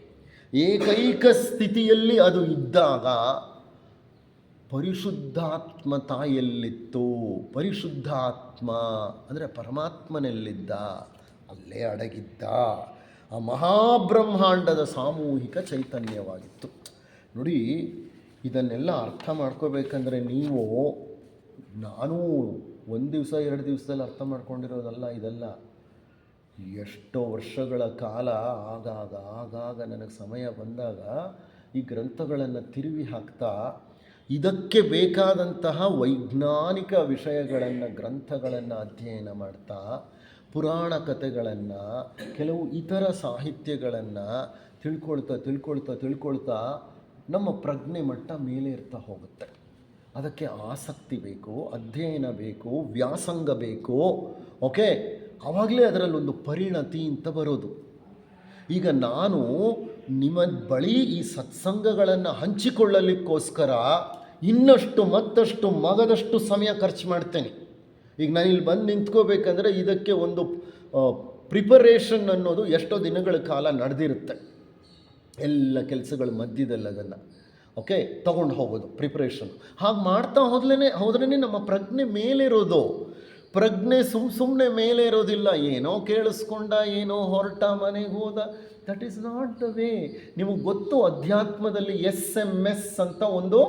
Speaker 1: ಏಕೈಕ ಸ್ಥಿತಿಯಲ್ಲಿ ಅದು ಇದ್ದಾಗ ಪರಿಶುದ್ಧಾತ್ಮ ತಾಯಲ್ಲಿತ್ತು. ಪರಿಶುದ್ಧಾತ್ಮ ಅಂದರೆ ಪರಮಾತ್ಮನಲ್ಲಿದ್ದ, ಅಲ್ಲೇ ಅಡಗಿದ್ದ. ಆ ಮಹಾಬ್ರಹ್ಮಾಂಡದ ಸಾಮೂಹಿಕ ಚೈತನ್ಯವಾಗಿತ್ತು. ನೋಡಿ, ಇದನ್ನೆಲ್ಲ ಅರ್ಥ ಮಾಡ್ಕೋಬೇಕಂದ್ರೆ ನೀವು, ನಾನು 1 ದಿವಸ 2 ದಿವಸದಲ್ಲಿ ಅರ್ಥ ಮಾಡ್ಕೊಂಡಿರೋದಲ್ಲ ಇದೆಲ್ಲ. ಎಷ್ಟೋ ವರ್ಷಗಳ ಕಾಲ ಆಗಾಗ ನನಗೆ ಸಮಯ ಬಂದಾಗ ಈ ಗ್ರಂಥಗಳನ್ನು ತಿರುವಿ ಹಾಕ್ತಾ ಇದಕ್ಕೆ ಬೇಕಾದಂತಹ ವೈಜ್ಞಾನಿಕ ವಿಷಯಗಳನ್ನು, ಗ್ರಂಥಗಳನ್ನು ಅಧ್ಯಯನ ಮಾಡ್ತಾ, ಪುರಾಣ ಕಥೆಗಳನ್ನು, ಕೆಲವು ಇತರ ಸಾಹಿತ್ಯಗಳನ್ನು ತಿಳ್ಕೊಳ್ತಾ ನಮ್ಮ ಪ್ರಜ್ಞೆ ಮಟ್ಟ ಮೇಲೆ ಇರ್ತಾ ಹೋಗುತ್ತೆ. ಅದಕ್ಕೆ ಆಸಕ್ತಿ ಬೇಕು, ಅಧ್ಯಯನ ಬೇಕು, ವ್ಯಾಸಂಗ ಬೇಕು. ಓಕೆ, ಆವಾಗಲೇ ಅದರಲ್ಲೊಂದು ಪರಿಣತಿ ಅಂತ ಬರೋದು. ಈಗ ನಾನು ನಿಮ್ಮ ಬಳಿ ಈ ಸತ್ಸಂಗಗಳನ್ನು ಹಂಚಿಕೊಳ್ಳಲಿಕ್ಕೋಸ್ಕರ ಇನ್ನಷ್ಟು ಮತ್ತಷ್ಟು ಮಗದಷ್ಟು ಸಮಯ ಖರ್ಚು ಮಾಡ್ತೇನೆ. ಈಗ ನಾನಿಲ್ಲಿ ಬಂದು ನಿಂತ್ಕೋಬೇಕಂದ್ರೆ ಇದಕ್ಕೆ ಒಂದು ಪ್ರಿಪರೇಷನ್ ಅನ್ನೋದು ಎಷ್ಟೋ ದಿನಗಳ ಕಾಲ ನಡೆದಿರುತ್ತೆ. ಎಲ್ಲ ಕೆಲಸಗಳ ಮಧ್ಯದಲ್ಲಿ ಅದನ್ನು ತಗೊಂಡು ಹೋಗೋದು ಪ್ರಿಪ್ರೇಷನ್. ಹಾಗೆ ಮಾಡ್ತಾ ಹೋದ್ರೇ ನಮ್ಮ ಪ್ರಜ್ಞೆ ಮೇಲಿರೋದು. ಪ್ರಜ್ಞೆ ಸುಮ್ಮನೆ ಮೇಲೆ ಇರೋದಿಲ್ಲ. ಏನೋ ಕೇಳಿಸ್ಕೊಂಡ, ಏನೋ ಹೊರಟ, ಮನೆಗೆ ಹೋದ. That is not the way. ನಿಮಗೆ ಗೊತ್ತು, ಅಧ್ಯಾತ್ಮದಲ್ಲಿ SMS ಅಂತ ಒಂದು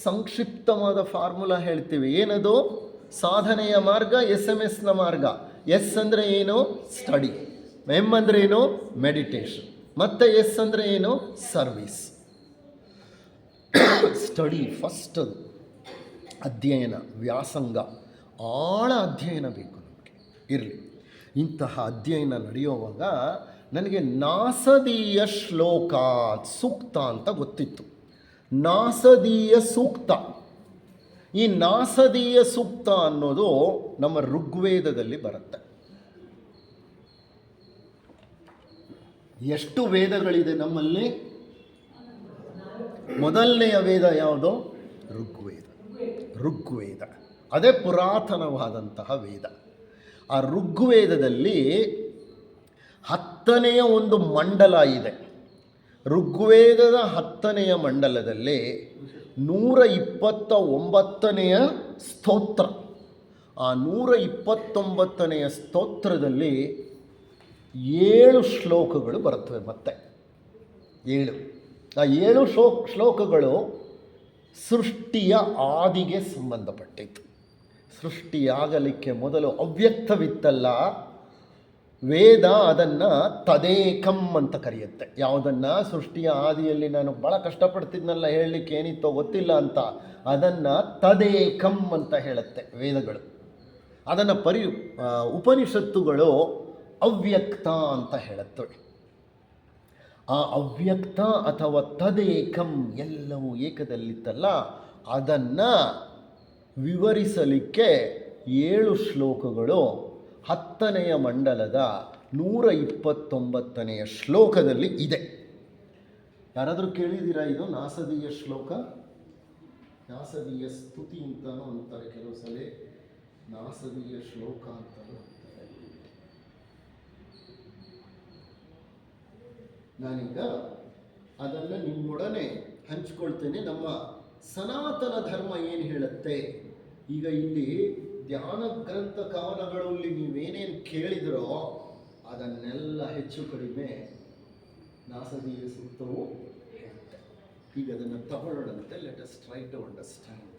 Speaker 1: ಸಂಕ್ಷಿಪ್ತವಾದ ಫಾರ್ಮುಲಾ ಹೇಳ್ತೀವಿ. ಏನದು? ಸಾಧನೆಯ ಮಾರ್ಗ, SMS ಮಾರ್ಗ. ಎಸ್ ಅಂದರೆ ಏನು? ಸ್ಟಡಿ. M ಅಂದರೆ ಏನು? ಮೆಡಿಟೇಷನ್. ಮತ್ತು S ಅಂದರೆ ಏನು? ಸರ್ವಿಸ್. ಸ್ಟಡಿ ಫಸ್ಟ್, ಅದು ಅಧ್ಯಯನ, ವ್ಯಾಸಂಗ, ಆಳ ಅಧ್ಯಯನ ಬೇಕು ನಮಗೆ. ಇರಲಿ, ಇಂತಹ ಅಧ್ಯಯನ ನಡೆಯುವಾಗ ನನಗೆ ನಾಸದೀಯ ಶ್ಲೋಕ ಸೂಕ್ತ ಅಂತ ಗೊತ್ತಿತ್ತು. ನಾಸದೀಯ ಸೂಕ್ತ, ಈ ನಾಸದೀಯ ಸೂಕ್ತ ಅನ್ನೋದು ನಮ್ಮ ಋಗ್ವೇದದಲ್ಲಿ ಬರುತ್ತೆ. ಎಷ್ಟು ವೇದಗಳಿದೆ ನಮ್ಮಲ್ಲಿ? ಮೊದಲನೆಯ ವೇದ ಯಾವುದು? ಋಗ್ವೇದ. ಅದೇ ಪುರಾತನವಾದಂತಹ ವೇದ. ಆ ಋಗ್ವೇದದಲ್ಲಿ 10ನೆಯ ಒಂದು ಮಂಡಲ ಇದೆ. ಋಗ್ವೇದದ 10ನೆಯ ಮಂಡಲದಲ್ಲಿ 129ನೆಯ ಸ್ತೋತ್ರ. ಆ 129ನೆಯ ಸ್ತೋತ್ರದಲ್ಲಿ 7 ಶ್ಲೋಕಗಳು ಬರುತ್ತವೆ. ಮತ್ತೆ 7. ಆ 7 ಶ್ಲೋಕಗಳು ಸೃಷ್ಟಿಯ ಆದಿಗೆ ಸಂಬಂಧಪಟ್ಟಿತ್ತು. ಸೃಷ್ಟಿಯಾಗಲಿಕ್ಕೆ ಮೊದಲು ಅವ್ಯಕ್ತವಿತ್ತಲ್ಲ, ವೇದ ಅದನ್ನು ತದೇಕಂ ಅಂತ ಕರೆಯುತ್ತೆ. ಯಾವುದನ್ನು? ಸೃಷ್ಟಿಯ ಆದಿಯಲ್ಲಿ ನಾನು ಭಾಳ ಕಷ್ಟಪಡ್ತಿದ್ನಲ್ಲ, ಹೇಳಲಿಕ್ಕೆ ಏನಿತ್ತೋ ಗೊತ್ತಿಲ್ಲ ಅಂತ, ಅದನ್ನು ತದೇಕಂ ಅಂತ ಹೇಳುತ್ತೆ ವೇದಗಳು. ಅದನ್ನು ಉಪನಿಷತ್ತುಗಳು ಅವ್ಯಕ್ತ ಅಂತ ಹೇಳುತ್ತವೆ. ಆ ಅವ್ಯಕ್ತ ಅಥವಾ ತದೇಕಂ ಎಲ್ಲವೂ ಏಕದಲ್ಲಿತ್ತಲ್ಲ, ಅದನ್ನು ವಿವರಿಸಲಿಕ್ಕೆ 7 ಶ್ಲೋಕಗಳು 10ನೆಯ ಮಂಡಲದ 129ನೆಯ ಶ್ಲೋಕದಲ್ಲಿ ಇದೆ. ಯಾರಾದರೂ ಕೇಳಿದ್ದೀರಾ ಇದು ನಾಸದೀಯ ಶ್ಲೋಕ? ನಾಸದೀಯ ಸ್ತುತಿ ಅಂತಲೂ ಅಂತಾರೆ ಕೆಲವು ಸಲ, ನಾಸದೀಯ ಶ್ಲೋಕ ಅಂತಲೂ ಅಂತಾರೆ. ನಾನೀಗ ಅದನ್ನು ನಿಮ್ಮೊಡನೆ ಹಂಚ್ಕೊಳ್ತೇನೆ. ನಮ್ಮ ಸನಾತನ ಧರ್ಮ ಏನು ಹೇಳುತ್ತೆ? ಈಗ ಇಲ್ಲಿ ಧ್ಯಾನ ಗ್ರಂಥ ಕವನಗಳಲ್ಲಿ ನೀವೇನೇನು ಕೇಳಿದಿರೋ ಅದನ್ನೆಲ್ಲ ಹೆಚ್ಚು ಕಡಿಮೆ ನಾಸದೀಯ ಸೂಕ್ತವು ಹೇಳುತ್ತೆ. ಈಗ ಅದನ್ನು ತಗೊಳ್ಳೋಣಂತೆ. Let us try to understand that.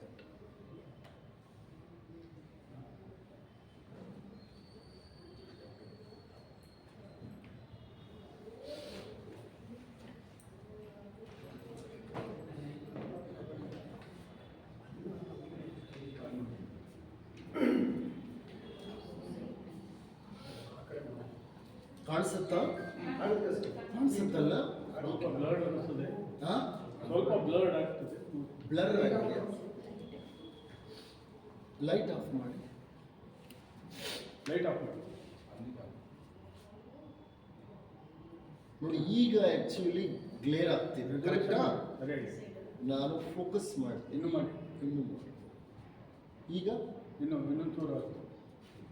Speaker 1: ಕಾಣಿಸುತ್ತಾ? ಕಾಣಿಸುತ್ತಲ್ಲ? ಬ್ಲರ್ ಆಗಿದೆ. ಲೈಟ್ ಆಫ್ ಮಾಡಿ. ನೋಡಿ, ಈಗ ಆ್ಯಕ್ಚುಲಿ ಗ್ಲೇರ್ ಆಗ್ತಿದೆ. ಕರೆಕ್ಟಾ? ನಾನು ಫೋಕಸ್ ಮಾಡ್ತೀನಿ. ಇನ್ನೂ ಮಾಡಿ. ಈಗ ಇನ್ನೊಂದು ಚೂರು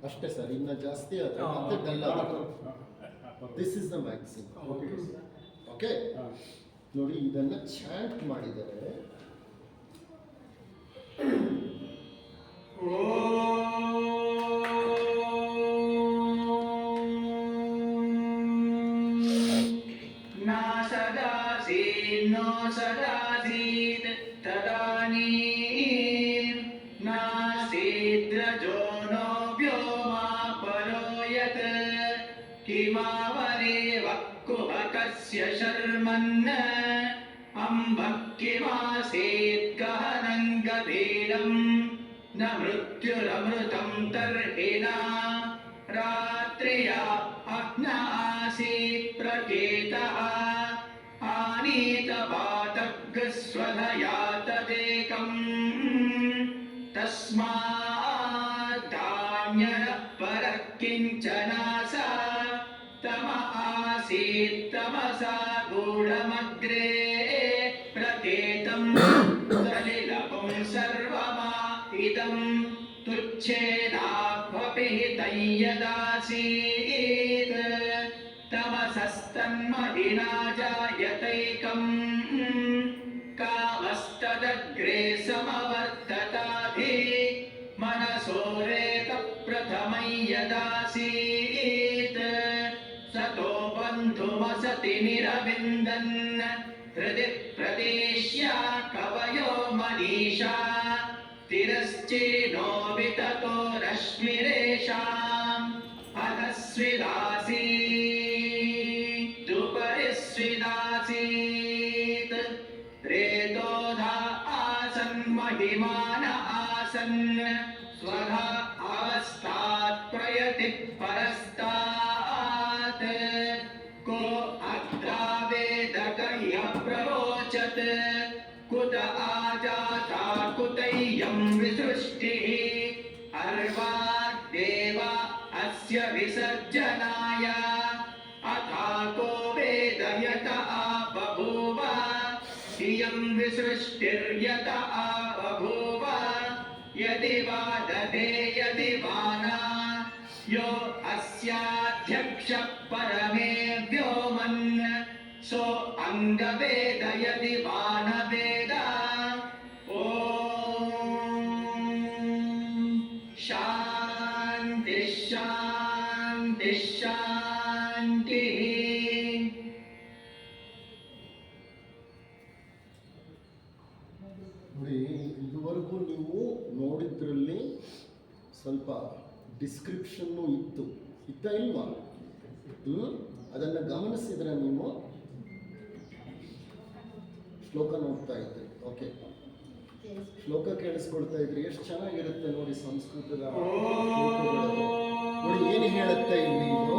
Speaker 1: ಅಷ್ಟೇ ಸರ್. ಇನ್ನು ಜಾಸ್ತಿ ಆದರೆ ಮತ್ತೆ ಡಲ್ ಆಗುತ್ತೆ. This is the maximum. Okay, ನೋಡಿ ಇದನ್ನು ಚಾಂಟ್ ಮಾಡಿದರೆ
Speaker 2: ಶರ್ಮನ್ನ ಅಂಬಕ್ಕಿಮಾಸೇದ್ಗಹನಂಗಭೇದಂ ನ ಮೃತ್ಯುರಮೃತಂ ತರ್ಹಿಣ ರಾತ್ರಿಯ ಅಗ್ನ ಆಸೀತ್ ಪ್ರಕೇತಃ ಆನೀತವಾತಗ್ಸ್ವಧಯಾತದೇಕಂ ತಸ್ಮಾದ್ದಾಮ್ಯನ ಪರಃ ಕಿಂಚನಾಸ ತಮ ಆಸೀತ್ ತಮಸಾ ಗೂಢಮಗ್ರೇ ಪ್ರಕೇತಂ ಸಲಿಲಪಂ ಸರ್ವಮಾ ಇದಂ ತುಚ್ಛೇದಾಭ್ವಪಿ ತಯ್ಯದಾಸೀತ್ ತಮಸಸ್ತನ್ಮಹಿನಾ ಜಾಯತೈಕಂ ಕಾಮಸ್ತದಗ್ರೇ ಸಮವರ್ತತಾಧಿ ಮನಸೋರೇತ ಪ್ರಥಮಂ ಯದಾಸೀತ್ ಸತೋ ಬಂಧುಮಸತಿ ನಿರವಿಂದನ್ ಹೃದಿ ಪ್ರದೇಶ್ಯ ಕವಯೋ ಮನೀಷಾ ತಿರಶ್ಚೇನೋ ವಿತತೋ ರಶ್ಮಿರೇಷಾಂ ಅಧಸ್ವಿದಾಸೀದುಪರಿಸ್ವಿದಾಸೀತ್ ರೇತೋಧಾ ಆಸನ್ ಮಹಿಮಾನ ಆಸನ್ ಸ್ವಧಾ ಅವಸ್ಥಾತ್ ಪ್ರಯತಿ ಪರಸ್ತಾತ್ ಕೋ कुत आजाता कुतैयं विसृष्टिः अर्वाद्देव अस्य विसर्जनाय अथाको वेदयत बभूव इयं विसृष्टिर्यत बभूव यदि वा दधे यदि वा न यो अस्याध्यक्ष परमे व्योमन् सो अंगवेद यदि वा न वेद ॐ शान्ति शान्ति शान्तिः.
Speaker 1: ನೋಡಿ, ಇದುವರೆಗೂ ನೀವು ನೋಡಿದ್ರಲ್ಲಿ ಸ್ವಲ್ಪ ಡಿಸ್ಕ್ರಿಪ್ಷನ್ನು ಇತ್ತ ಇಲ್ವಾ? ಅದನ್ನು ಗಮನಿಸಿದ್ರೆ ನೀವು ಶ್ಲೋಕ ನೋಡ್ತಾ ಇದ್ರಿ. ಓಕೆ, ಶ್ಲೋಕ ಕೇಳಿಸ್ಕೊಳ್ತಾ ಇದ್ರಿ. ಎಷ್ಟು ಚೆನ್ನಾಗಿರುತ್ತೆ ನೋಡಿ ಸಂಸ್ಕೃತದ ಶ್ಲೋಕಗಳು. ನೋಡಿ ಏನು ಹೇಳುತ್ತೆ ಇಲ್ಲಿ ಇದು.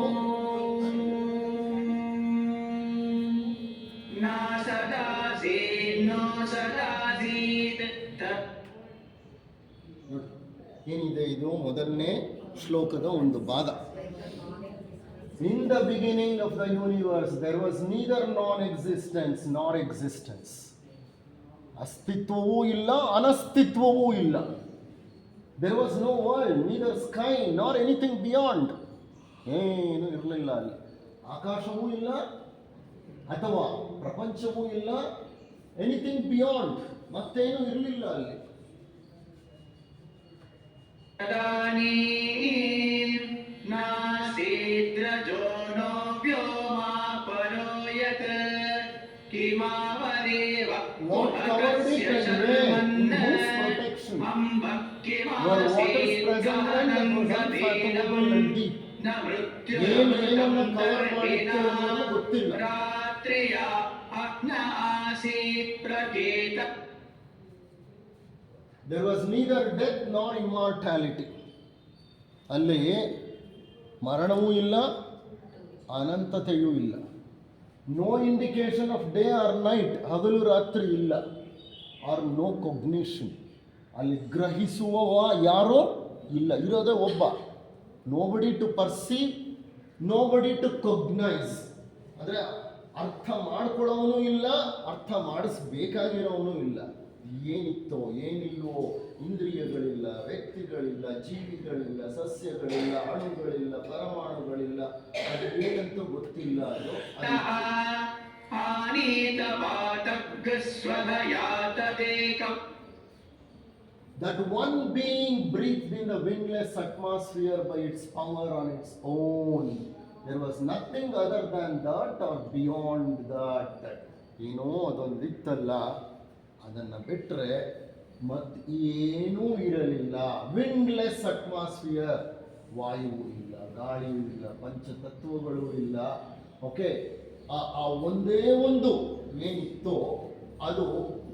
Speaker 1: ನೋಡಿ ಏನಿದೆ ಇದು ಮೊದಲನೇ ಶ್ಲೋಕದ ಒಂದು ಭಾಗ. In the beginning of the universe there was neither non-existence nor existence. ಅಸ್ತಿತ್ವವೂ ಇಲ್ಲ, ಅನಸ್ತಿತ್ವವೂ ಇಲ್ಲ. There was no world, neither sky nor anything beyond. ಏನು ಇರಲಿಲ್ಲ ಅಲ್ಲಿ. ಆಕಾಶವೂ ಇಲ್ಲ ಅಥವಾ ಪ್ರಪಂಚವೂ ಇಲ್ಲ. ಎನಿಥಿಂಗ್ ಬಿಯಾಂಡ್, ಮತ್ತೇನು ಇರಲಿಲ್ಲ ಅಲ್ಲಿ.
Speaker 2: नासीद्रजो नो व्योमा परो यत् किमावरेव कुहकस्य शर्मन् अम्बक्किमासीत् गहनं गभीरं न मृत्युमृतन्तर्हिणा रात्र्या अग्न आसीत् प्रकेत.
Speaker 1: There was neither death nor immortality. ಅಲ್ಲಿ ಮರಣವೂ ಇಲ್ಲ, ಅನಂತತೆಯೂ ಇಲ್ಲ. No indication of day or night, ಹಗಲು ರಾತ್ರಿ ಇಲ್ಲ. ಆರ್ ನೋ ಕಾಗ್ನಿಷನ್, ಅಲ್ಲಿ ಗ್ರಹಿಸುವವ ಯಾರೋ ಇಲ್ಲ, ಇರೋದೇ ಒಬ್ಬ. Nobody to perceive, nobody to cognise. ಅಂದರೆ ಅರ್ಥ ಮಾಡ್ಕೊಳ್ಳೋವನು ಇಲ್ಲ, ಅರ್ಥ ಮಾಡಿಸ್ಬೇಕಾಗಿರೋವನು ಇಲ್ಲ. ಏನಿತ್ತೋ ಏನಿಲ್ವೋ, ಇಂದ್ರಿಯಗಳಿಲ್ಲ, ವ್ಯಕ್ತಿಗಳಿಲ್ಲ, ಜೀವಿಗಳಿಲ್ಲ, ಸಸ್ಯಗಳಿಲ್ಲ, ಅಣುಗಳಿಲ್ಲ, ಪರಮಾಣುಗಳಿಲ್ಲ, ಅದು ಏನಂತ ಗೊತ್ತಿಲ್ಲ. ಅದು that one being breathed in the wingless atmosphere by its power on its own. There was nothing other than that or beyond that. ಏನೋ ಅದೊಂದು ಇತ್ತಲ್ಲ, ಅದನ್ನು ಬಿಟ್ಟರೆ ಏನೂ ಇರಲಿಲ್ಲ. ವಿಂಡ್ಲೆಸ್ ಅಟ್ಮಾಸ್ಫಿಯರ್, ವಾಯುವು ಇಲ್ಲ, ಗಾಳಿಯೂ ಇಲ್ಲ, ಪಂಚತತ್ವಗಳೂ ಇಲ್ಲ. ಓಕೆ, ಆ ಒಂದೇ ಒಂದು ಏನಿತ್ತೋ ಅದು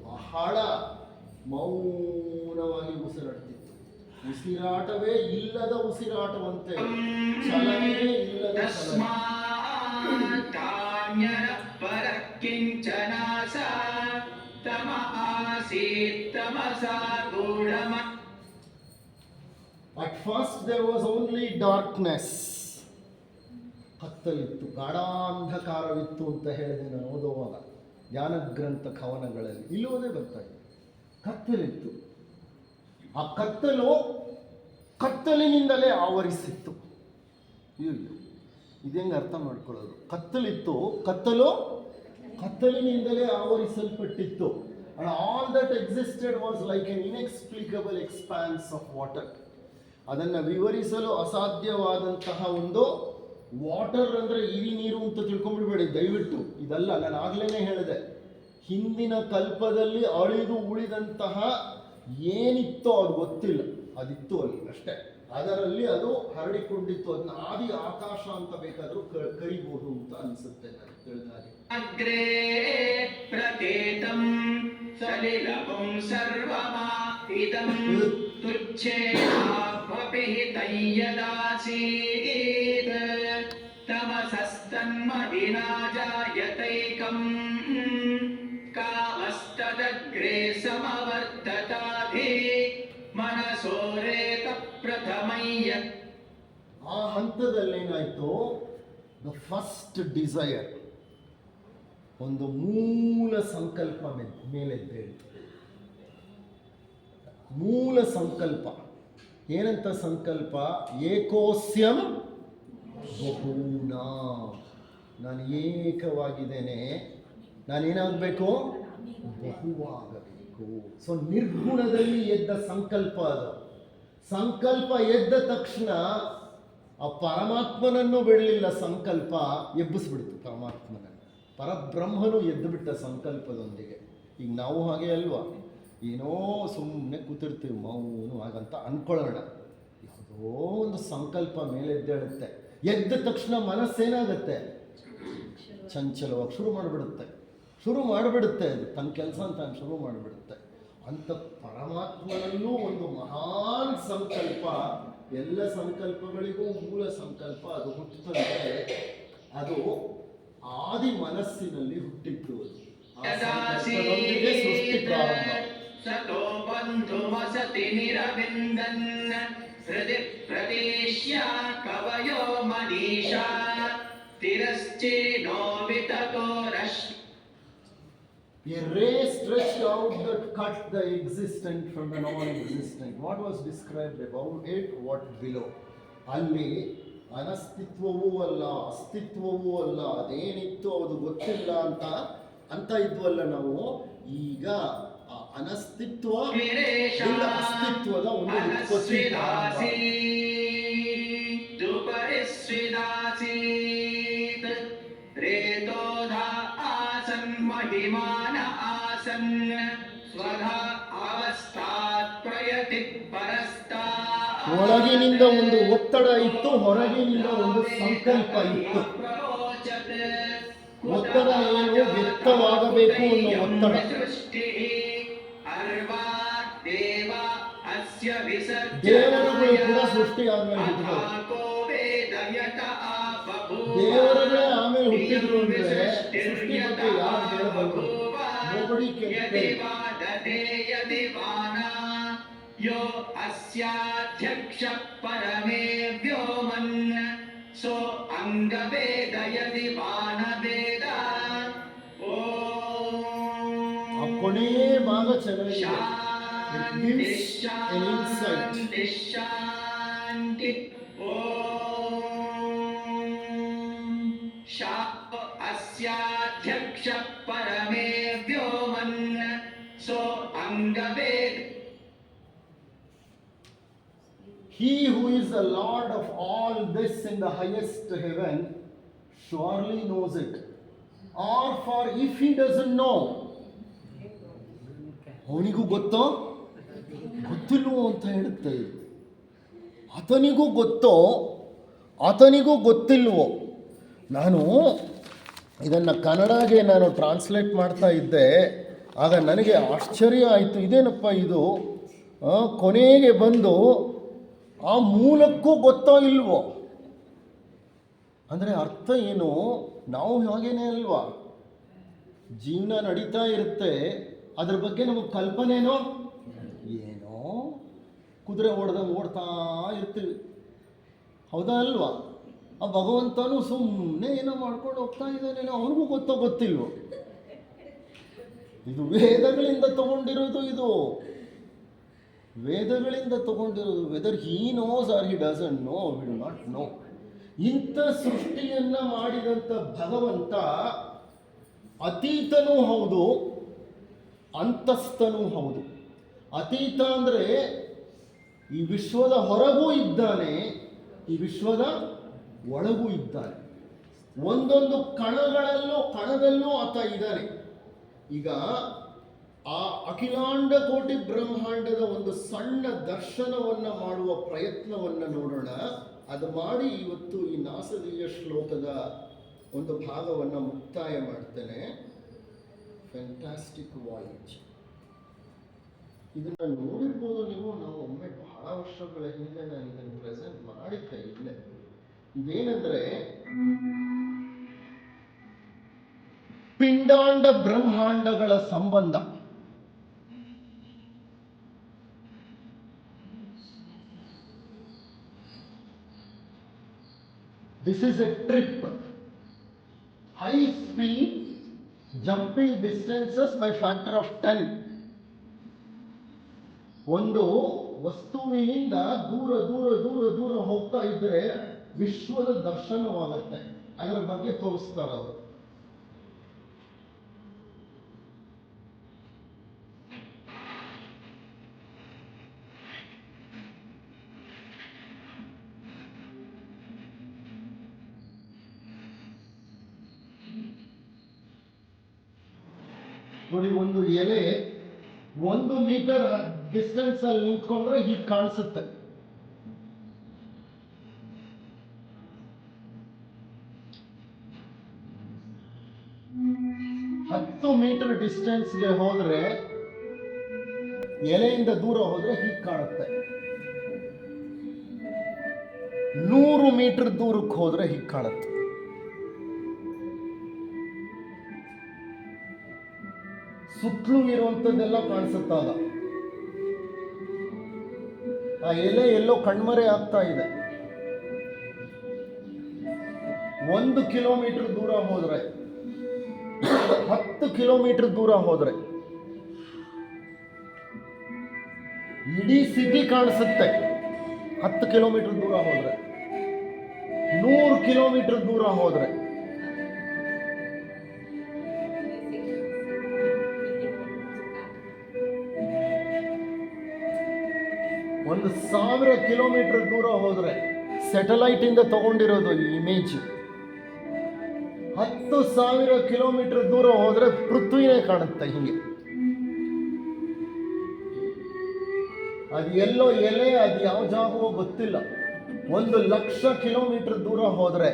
Speaker 1: ಬಹಳ ಮೌನವಾಗಿ ಉಸಿರಾಡ್ತಿತ್ತು. ಉಸಿರಾಟವೇ ಇಲ್ಲದ ಉಸಿರಾಟವಂತೆ, ಚಲನೆ ಇಲ್ಲದ ಚಲನೆ. At first there was only darkness. ಕತ್ತಲಿತ್ತು, ಗಾಢಾಂಧಕಾರವಿತ್ತು ಅಂತ ಹೇಳಿದೆ ನಾನು ಓದುವಾಗ ಜ್ಞಾನಗ್ರಂಥ ಕವನಗಳಲ್ಲಿ. ಇಲ್ಲೋದೇ ಬರ್ತಾ ಇದೆ, ಕತ್ತಲಿತ್ತು. ಆ ಕತ್ತಲು ಕತ್ತಲಿನಿಂದಲೇ ಆವರಿಸಿತ್ತು. ಇದೇಂಗೆ ಅರ್ಥ ಮಾಡ್ಕೊಳ್ಳೋದು? ಕತ್ತಲಿತ್ತು, ಕತ್ತಲು ಕತ್ತಲಿನಿಂದಲೇ ಆವರಿಸಲ್ಪಟ್ಟಿತ್ತು. And all that existed was like an inexplicable expanse of water. ಅದನ್ನು ವಿವರಿಸಲು ಅಸಾಧ್ಯವಾದಂತಹ ಒಂದು ವಾಟರ್ ಅಂದರೆ ಇರಿ ನೀರು ಅಂತ ತಿಳ್ಕೊಂಡ್ಬಿಡ್ಬೇಡಿ ದಯವಿಟ್ಟು. ಇದಲ್ಲ, ನಾನು ಆಗ್ಲೇ ಹೇಳಿದೆ, ಹಿಂದಿನ ಕಲ್ಪದಲ್ಲಿ ಅಳಿದು ಉಳಿದಂತಹ ಏನಿತ್ತೋ ಅದು ಗೊತ್ತಿಲ್ಲ, ಅದಿತ್ತು ಅಲ್ಲಿ ಅಷ್ಟೇ. ಅದರಲ್ಲಿ ಅದು ಹರಡಿಕೊಂಡಿತ್ತು. ಅದನ್ನ ಆದಿ ಆಕಾಶ ಅಂತ ಬೇಕಾದರೂ ಕರಿಬಹುದು ಅಂತ ಅನಿಸುತ್ತೆ ನನಗೆ ತಿಳಿದ ಹಾಗೆ.
Speaker 2: ಅಗ್ರೇ ಪ್ರತೇತಂ ಸಲಿಲಂ ಸರ್ವಮಾ ಇದಂ ತುಚ್ಛೇನಾಪಿ ತಯ್ಯದಾಸೀತ್ ತಮಸಸ್ತನ್ಮಹಿನಾ ಜಾಯತೈಕಂ ಕಾಮಸ್ತ
Speaker 1: ಹಂತದಲ್ಲಿ ಏನಾಯಿತು, ದ ಫಸ್ಟ್ ಡಿಸೈರ್, ಒಂದು ಮೂಲ ಸಂಕಲ್ಪ ಮೇಲೆದ್ದೇಳಿತು. ಮೂಲ ಸಂಕಲ್ಪ ಏನಂತ ಸಂಕಲ್ಪ? ಏಕೋಸ್ಯಂ ಬಹುನಾ, ನಾನು ಏಕವಾಗಿದ್ದೇನೆ, ನಾನೇನಾಗಬೇಕು? ಬಹುವಾಗಬೇಕು. ಸೊ ನಿರ್ಗುಣದಲ್ಲಿ ಎದ್ದ ಸಂಕಲ್ಪ ಅದು. ಸಂಕಲ್ಪ ಎದ್ದ ತಕ್ಷಣ ಆ ಪರಮಾತ್ಮನನ್ನು ಬಿಡಲಿಲ್ಲ, ಸಂಕಲ್ಪ ಎಬ್ಬಿಸ್ಬಿಡ್ತು ಪರಮಾತ್ಮನನ್ನು. ಪರಬ್ರಹ್ಮನು ಎದ್ದು ಬಿಟ್ಟ ಸಂಕಲ್ಪದೊಂದಿಗೆ. ಈಗ ನಾವು ಹಾಗೆ ಅಲ್ವಾ, ಏನೋ ಸುಮ್ಮನೆ ಕೂತಿರ್ತೀವಿ ಮೌನವಾಗಂತ ಅಂದ್ಕೊಳ್ಳೋಣ, ಯಾವುದೋ ಒಂದು ಸಂಕಲ್ಪ ಮೇಲೆದ್ದೇಳುತ್ತೆ. ಎದ್ದ ತಕ್ಷಣ ಮನಸ್ಸೇನಾಗುತ್ತೆ? ಚಂಚಲವಾಗಿ ಶುರು ಮಾಡಿಬಿಡುತ್ತೆ. ಅದು ತನ್ನ ಕೆಲಸ ಅಂತ ಶುರು ಮಾಡಿಬಿಡುತ್ತೆ. ಅಂತ ಪರಮಾತ್ಮನಲ್ಲೂ ಒಂದು ಮಹಾನ್ ಸಂಕಲ್ಪ, ಎಲ್ಲ ಸಂಕಲ್ಪಗಳಿಗೂ ಮೂಲ ಸಂಕಲ್ಪ ಅದು ಹುಟ್ಟುತ್ತದೆ. ಅದು ಆದಿ ಮನಸ್ಸಿನಲ್ಲಿ ಹುಟ್ಟಿದ್ದು. ಆ ಸಂಕಲ್ಪದೊಂದಿಗೆ ಸೃಷ್ಟಿ ಪ್ರಾರಂಭ.
Speaker 2: ಸತೋ ಬಂಧು ವಸತಿ ನಿರವಿಂದನ್ ಹೃದಯ ಪ್ರದೇಶ್ಯ ಕವಯೋ Manisha ತಿರಶ್ಚೇನೋ ವಿತತೋ Rashmi.
Speaker 1: A ray stretched out that cut the existent from the non-existent. What was described above it, what below? ಅಲ್ಲಿ ಅನಸ್ತಿತ್ವವೂ ಅಲ್ಲ, ಅಸ್ತಿತ್ವವೂ ಅಲ್ಲ, ಅದೇನಿತ್ತು ಅದು ಗೊತ್ತಿಲ್ಲ ಅಂತ ಇದ್ವಲ್ಲ ನಾವು. ಈಗ ಆ ಅನಸ್ತಿತ್ವ ಅಸ್ತಿತ್ವದ ಒಂದು ಉತ್ಪತ್ತಿ
Speaker 2: ಮಹಿಮಾನ ಆಸನ್ ಸ್ವಧ ಅವಸ್ಥಾತ್ ಪ್ರಯತಿ ಪರಸ್ತಾ.
Speaker 1: ಒಳಗಿನಿಂದ ಒಂದು ಒತ್ತಡ ಇತ್ತು, ಹೊರಗಿನಿಂದ ಒಂದು ಸಂಕಲ್ಪ ಇತ್ತು. ಒತ್ತಡ ಏನು? ವ್ಯಕ್ತವಾಗಬೇಕು ಅನ್ನೋ ಒತ್ತಡ. ದೇವರುಗಳು ಕೂಡ ಸೃಷ್ಟಿ ಆದ್ಮೇಲೆ ಹುಟ್ಟಿದ್ರು. ದೇವರುಗಳೇ ಆಮೇಲೆ ಹುಟ್ಟಿದ್ರು ಅಂದ್ರೆ ಸೃಷ್ಟಿ ಬಗ್ಗೆ ಯಾರು ಹೇಳಬಲ್ಲರು? Nobody can
Speaker 2: ಯೋ ಅಸ್ಯಾಧ್ಯಕ್ಷ ಪರಮೇ ವ್ಯೋಮನ್ ಸೋ ಅಂಗವೇದಯದಿ ವಾನವೇದ.
Speaker 1: ಆ ಕೊನೆ ಭಾಗ ಚೆನ್ನಾಗಿದೆ.
Speaker 2: ಶಾಂತಿ ಅಸ್ಯಾಧ್ಯಕ್ಷ ಪರಮೇ ವ್ಯೋಮನ್ ಸೋ ಅಂಗವೇದ.
Speaker 1: He who is the Lord of all this in the highest heaven surely knows it. Or for if he doesn't know, ಅವನಿಗೂ ಗೊತ್ತೋ ಗೊತ್ತಿಲ್ವೋ ಅಂತ ಹೇಳುತ್ತೆ. ಆತನಿಗೂ ಗೊತ್ತೋ ಆತನಿಗೂ ಗೊತ್ತಿಲ್ವೋ. ನಾನು ಇದನ್ನು ಕನ್ನಡಗೆ ನಾನು ಟ್ರಾನ್ಸ್ಲೇಟ್ ಮಾಡ್ತಾ ಇದ್ದೆ. ಆಗ ನನಗೆ ಆಶ್ಚರ್ಯ ಆಯಿತು, ಇದೇನಪ್ಪ ಇದು, ಕೊನೆಗೆ ಬಂದು ಆ ಮೂಲಕ್ಕೂ ಗೊತ್ತೋ ಇಲ್ವೋ ಅಂದರೆ ಅರ್ಥ ಏನು? ನಾವು ಹಾಗೇನೇ ಅಲ್ವಾ, ಜೀವನ ನಡೀತಾ ಇರುತ್ತೆ, ಅದ್ರ ಬಗ್ಗೆ ನಮಗೆ ಕಲ್ಪನೆನೋ ಏನೋ ಕುದುರೆ ಓಡ್ತಾ ಇರ್ತೀವಿ, ಹೌದಾ ಅಲ್ವಾ? ಆ ಭಗವಂತನೂ ಸುಮ್ಮನೆ ಏನೋ ಮಾಡ್ಕೊಂಡು ಹೋಗ್ತಾ ಇದ್ದಾನೇನೋ, ಅವನಿಗೂ ಗೊತ್ತೋ ಗೊತ್ತಿಲ್ವೋ. ಇದು ವೇದಗಳಿಂದ ತಗೊಂಡಿರೋದು, ಇದು ವೇದಗಳಿಂದ ತಗೊಂಡಿರೋದು. Whether he knows or he doesn't know, will not know. ಇಂಥ ಸೃಷ್ಟಿಯನ್ನ ಮಾಡಿದಂಥ ಭಗವಂತ ಅತೀತನೂ ಹೌದು, ಅಂತಸ್ಥನೂ ಹೌದು. ಅತೀತ ಅಂದರೆ ಈ ವಿಶ್ವದ ಹೊರಗೂ ಇದ್ದಾನೆ, ಈ ವಿಶ್ವದ ಒಳಗೂ ಇದ್ದಾನೆ. ಒಂದೊಂದು ಕಣದಲ್ಲೂ ಆತ ಇದ್ದಾನೆ. ಈಗ ಆ ಅಖಿಲಾಂಡ ಕೋಟಿ ಬ್ರಹ್ಮಾಂಡದ ಒಂದು ಸಣ್ಣ ದರ್ಶನವನ್ನು ಮಾಡುವ ಪ್ರಯತ್ನವನ್ನು ನೋಡೋಣ. ಅದು ಮಾಡಿ ಇವತ್ತು ಈ ನಾಸದೀಯ ಶ್ಲೋಕದ ಒಂದು ಭಾಗವನ್ನು ಮುಕ್ತಾಯ ಮಾಡ್ತೇನೆ. Fantastic voyage. ಇದನ್ನು ನೋಡಿರ್ಬೋದು ನೀವು. ನಾವು ಒಮ್ಮೆ ಬಹಳ ವರ್ಷಗಳ ಹಿಂದೆ ನಾನು ಇದನ್ನು ಪ್ರೆಸೆಂಟ್ ಮಾಡಿದ್ದೆ ಇಲ್ಲೇ. ಇದೇನೆಂದರೆ ಪಿಂಡಾಂಡ ಬ್ರಹ್ಮಾಂಡಗಳ ಸಂಬಂಧ. This is a trip. High speed jumping distances by factor of 10. ಒಂದು ವಸ್ತುವಿನಿಂದ ದೂರ ದೂರ ದೂರ ದೂರ ಹೋಗ್ತಾ ಇದ್ರೆ ವಿಶ್ವದ ದರ್ಶನವಾಗುತ್ತೆ. ಅದರ ಬಗ್ಗೆ ತೋರಿಸ್ತಾರೆ ಅವರು. ನೋಡಿ, ಒಂದು ಎಲೆ 1 ಮೀಟರ್ ಡಿಸ್ಟೆನ್ಸ್ ಅಲ್ಲಿ ನಿಂತ್ಕೊಂಡ್ರೆ ಹೀಗೆ ಕಾಣಿಸುತ್ತೆ. ಹತ್ತು ಮೀಟರ್ ಡಿಸ್ಟೆನ್ಸ್ಗೆ ಹೋದ್ರೆ, ಎಲೆಯಿಂದ ದೂರ ಹೋದ್ರೆ ಹೀಗೆ ಕಾಣುತ್ತೆ. 100 ಮೀಟರ್ ದೂರಕ್ಕೆ ಹೋದ್ರೆ ಹೀಗೆ ಕಾಣುತ್ತೆ. ಸುತ್ತಲೂ ಇರುವಂಥದ್ದೆಲ್ಲ ಕಾಣಿಸುತ್ತಾಗ ಆ ಎಲೆ ಎಲ್ಲೋ ಕಣ್ಮರೆ ಆಗ್ತಾ ಇದೆ. 1 ಕಿಲೋಮೀಟರ್ ದೂರ ಹೋದ್ರೆ, 10 ಕಿಲೋಮೀಟರ್ ದೂರ ಹೋದ್ರೆ ಇಡೀ ಸಿಟಿ ಕಾಣಿಸುತ್ತೆ. 10 ಕಿಲೋಮೀಟರ್ ದೂರ ಹೋದ್ರೆ, 100 ಕಿಲೋಮೀಟರ್ ದೂರ ಹೋದ್ರೆ, ಒಂದು 1000 ಕಿಲೋಮೀಟರ್ ದೂರ ಹೋದ್ರೆ, ಸ್ಯಾಟಲೈಟ್ ಇಂದ ತಗೊಂಡಿರೋದು ಈ ಇಮೇಜ್. 10,000 ಕಿಲೋಮೀಟರ್ ದೂರ ಹೋದ್ರೆ ಪೃಥ್ವಿನೇ ಕಾಣುತ್ತೆ ಹಿಂಗೆ. ಅದು ಎಲ್ಲೋ ಎಲೆ, ಅದು ಯಾವ ಜಾಗವೋ ಗೊತ್ತಿಲ್ಲ. 1,00,000 ಕಿಲೋಮೀಟರ್ ದೂರ ಹೋದ್ರೆ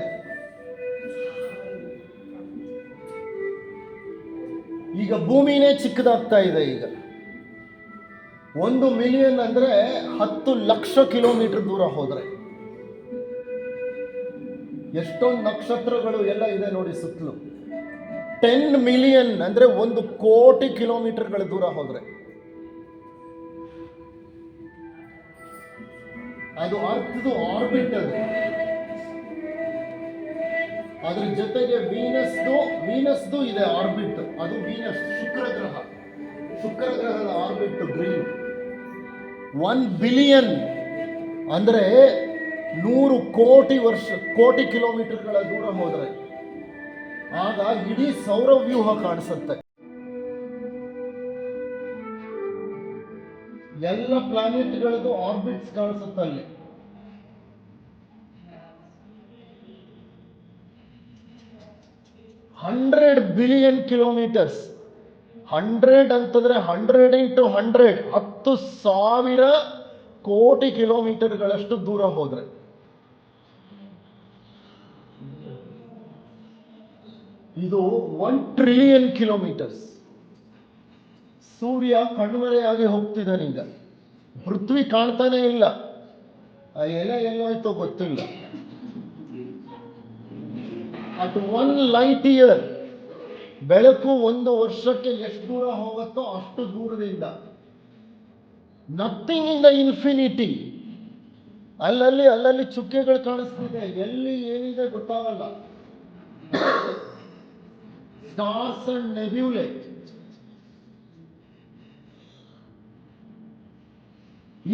Speaker 1: ಈಗ ಭೂಮಿನೇ ಚಿಕ್ಕದಾಗ್ತಾ ಇದೆ. ಈಗ 1 ಮಿಲಿಯನ್ ಅಂದ್ರೆ 10 ಲಕ್ಷ ಕಿಲೋಮೀಟರ್ ದೂರ ಹೋದ್ರೆ ಎಷ್ಟೊಂದು ನಕ್ಷತ್ರಗಳು ಎಲ್ಲ ಇದೆ ನೋಡಿ ಸುತ್ತಲೂ. 10 ಮಿಲಿಯನ್ ಅಂದ್ರೆ 1 ಕೋಟಿ ಕಿಲೋಮೀಟರ್ಗಳ ದೂರ ಹೋದ್ರೆ ಅದು ಅರ್ಥದ ಆರ್ಬಿಟ್. ಅದು ಅದ್ರ ಜೊತೆಗೆ ವೀನಸ್ದು ಇದೆ ಆರ್ಬಿಟ್. ಅದು ವೀನಸ್, ಶುಕ್ರ ಗ್ರಹದ ಆರ್ಬಿಟ್ ಗ್ರೀನ್. 1 ಬಿಲಿಯನ್ ಅಂದ್ರೆ 100 ಕೋಟಿ ಕಿಲೋಮೀಟರ್ಗಳ ದೂರ ಹೋದ್ರೆ ಆಗ ಇಡೀ ಸೌರವ್ಯೂಹ ಕಾಣಿಸುತ್ತೆ. ಎಲ್ಲ ಪ್ಲಾನೆಟ್ಗಳದ್ದು ಆರ್ಬಿಟ್ಸ್ ಕಾಣಿಸುತ್ತೆ ಅಲ್ಲಿ. $100 ಬಿಲಿಯನ್ ಕಿಲೋಮೀಟರ್ಸ್. 100 ಅಂತಂದ್ರೆ 100 into 100, 10,000 ಕೋಟಿ ಕಿಲೋಮೀಟರ್ಗಳಷ್ಟು ದೂರ ಹೋದ್ರೆ ಇದು 1 ಟ್ರಿಲಿಯನ್ ಕಿಲೋಮೀಟರ್ಸ್. ಸೂರ್ಯ ಕಣ್ಮರೆಯಾಗಿ ಹೋಗ್ತಿದ್ದಾನೆ. ಈಗ ಪೃಥ್ವಿ ಕಾಣ್ತಾನೆ ಇಲ್ಲ. ಆ ಎಲೆ ಎಲ್ಲೋಯ್ತೋ ಗೊತ್ತಿಲ್ಲ. ಅಟ್ 1 ಲೈಟ್ ಇಯರ್, ಬೆಳಕು 1 ವರ್ಷಕ್ಕೆ ಎಷ್ಟು ದೂರ ಹೋಗುತ್ತೋ ಅಷ್ಟು ದೂರದಿಂದ, ನಥಿಂಗ್ ಇನ್ ದ ಇನ್ಫಿನಿಟಿ. ಅಲ್ಲಲ್ಲಿ ಚುಕ್ಕೆಗಳು ಕಾಣಿಸ್ತಿದೆ, ಎಲ್ಲಿ ಏನಿದೆ ಗೊತ್ತಾಗಲ್ಲ. Stars and nebulae.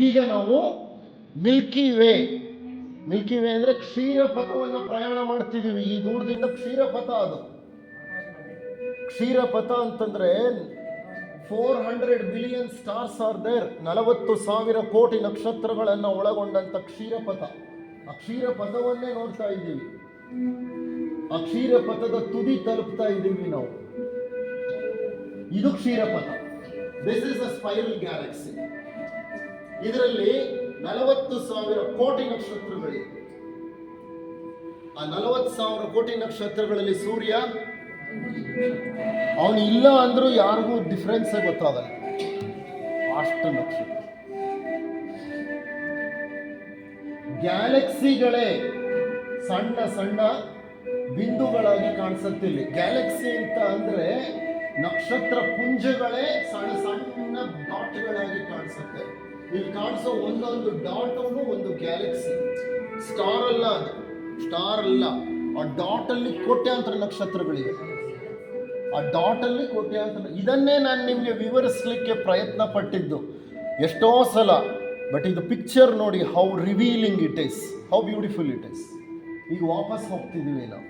Speaker 1: ಈಗ ನಾವು ಮಿಲ್ಕಿ ವೇ ಅಂದ್ರೆ ಕ್ಷೀರಪಥವನ್ನು ಪ್ರಯಾಣ ಮಾಡ್ತಿದ್ದೀವಿ. ಈ ದೂರದಿಂದ ಕ್ಷೀರಪಥ. ಅದು ಕ್ಷೀರಪಥ ಅಂತಂದ್ರೆ 400 ಬಿಲಿಯನ್ ಸ್ಟಾರ್ಸ್ ಆರ್ ದೇರ್. 40,000 ಕೋಟಿ ನಕ್ಷತ್ರಗಳನ್ನು ಒಳಗೊಂಡಂತ ಕ್ಷೀರಪಥ. ಆ ಕ್ಷೀರಪಥವನ್ನೇ ನೋಡ್ತಾ ಇದ್ದೀವಿ. ಆ ಕ್ಷೀರಪಥದ ತುದಿ ತಲುಪ್ತಾ ಇದ್ದೀವಿ ನಾವು. ಇದು ಕ್ಷೀರಪಥ. This is a spiral galaxy. ಇದರಲ್ಲಿ 40,000 ಕೋಟಿ ನಕ್ಷತ್ರಗಳಿವೆ. ಆ 40,000 ಕೋಟಿ ನಕ್ಷತ್ರಗಳಲ್ಲಿ ಸೂರ್ಯ ಅವನು ಇಲ್ಲ ಅಂದ್ರೂ ಯಾರಿಗೂ ಡಿಫ್ರೆನ್ಸ್ ಗೊತ್ತಾಗಲ್ಲ. ಅಷ್ಟು ನಕ್ಷತ್ರ. ಗ್ಯಾಲಕ್ಸಿಗಳೇ ಸಣ್ಣ ಸಣ್ಣ ಬಿಂದುಗಳಾಗಿ ಕಾಣಿಸುತ್ತಿಲ್ಲ. ಗ್ಯಾಲಕ್ಸಿ ಅಂತ ಅಂದ್ರೆ ನಕ್ಷತ್ರ ಪುಂಜಗಳೇ ಸಣ್ಣ ಸಣ್ಣ ಡಾಟ್ಗಳಾಗಿ ಕಾಣಿಸುತ್ತೆ. ಇಲ್ಲಿ ಕಾಣಿಸೋ ಒಂದೊಂದು ಡಾಟ್ ಒಂದು ಗ್ಯಾಲಕ್ಸಿ. ಸ್ಟಾರ್ ಅಲ್ಲ ಅದು. ಸ್ಟಾರ್ ಅಲ್ಲ, ಆ ಡಾಟಲ್ಲಿ ಕೋಟ್ಯಾಂತರ ನಕ್ಷತ್ರಗಳಿವೆ. ಆ ಡಾಟಲ್ಲಿ ಕೋಟ್ಯಾಂತರ. ಇದನ್ನೇ ನಾನು ನಿಮಗೆ ವಿವರಿಸಲಿಕ್ಕೆ ಪ್ರಯತ್ನ ಪಟ್ಟಿದ್ದು ಎಷ್ಟೋ ಸಲ. ಬಟ್ ಇದು ಪಿಕ್ಚರ್ ನೋಡಿ, how revealing it is, how beautiful it is. ಈಗ ವಾಪಸ್ ಹೋಗ್ತಿದ್ದೀವಿ ನಾವು.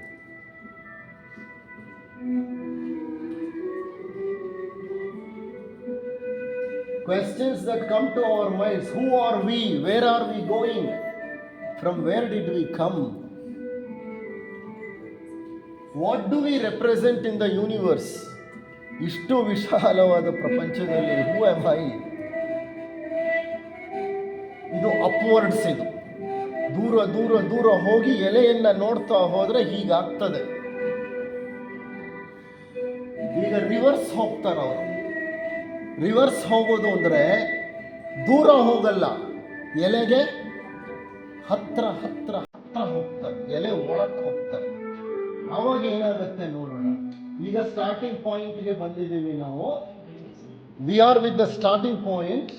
Speaker 1: Questions that come to our minds: who are we? Where are we going? From where did we come? What do we represent in the universe? ಇಷ್ಟು ವಿಶಾಲವಾದ ಪ್ರಪಂಚದಲ್ಲಿ who am I? ಇದು upwards. ಇದು ದೂರ ದೂರ ದೂರ ಹೋಗಿ ಎಲೆಯನ್ನ ನೋಡ್ತಾ ಹೋದ್ರೆ ಹೀಗಾಗ್ತದೆ. ಈಗ ರಿವರ್ಸ್ ಹೋಗ್ತಾರೆ ಅವರು. ರಿವರ್ಸ್ ಹೋಗೋದು ಅಂದರೆ ದೂರ ಹೋಗಲ್ಲ, ಎಲೆಗೆ ಹತ್ರ ಹತ್ರ ಹತ್ರ ಹೋಗ್ತಾರೆ, ಎಲೆ ಒಳಕ್ಕೆ ಹೋಗ್ತಾರೆ. ಆವಾಗ ಏನಾಗುತ್ತೆ ನೋಡೋಣ. ಈಗ ಸ್ಟಾರ್ಟಿಂಗ್ ಪಾಯಿಂಟ್ಗೆ ಬಂದಿದ್ದೀವಿ ನಾವು. We are with the starting point.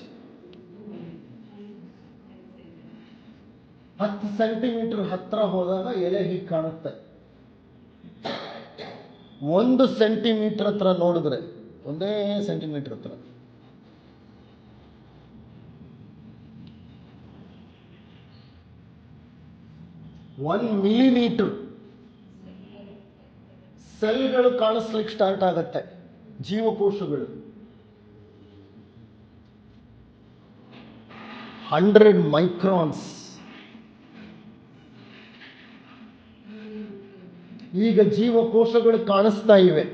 Speaker 1: 10 centimetre ಹತ್ರ ಹೋದಾಗ ಎಲೆ ಹೀಗೆ ಕಾಣುತ್ತೆ. 1 ಸೆಂಟಿಮೀಟರ್ ಹತ್ರ ನೋಡಿದ್ರೆ, 1 ಸೆಂಟಿಮೀಟರ್ ಹತ್ರ, ಒಂದು ಮಿಲಿಮೀಟರ್ ಸೆಲ್ಗಳು ಕಾಣಿಸ್ಲಿಕ್ಕೆ ಸ್ಟಾರ್ಟ್ ಆಗತ್ತೆ, ಜೀವಕೋಶಗಳು. 100 ಮೈಕ್ರಾನ್ಸ್. ಈಗ ಜೀವಕೋಶಗಳು ಕಾಣಿಸ್ತಾ ಇವೆ.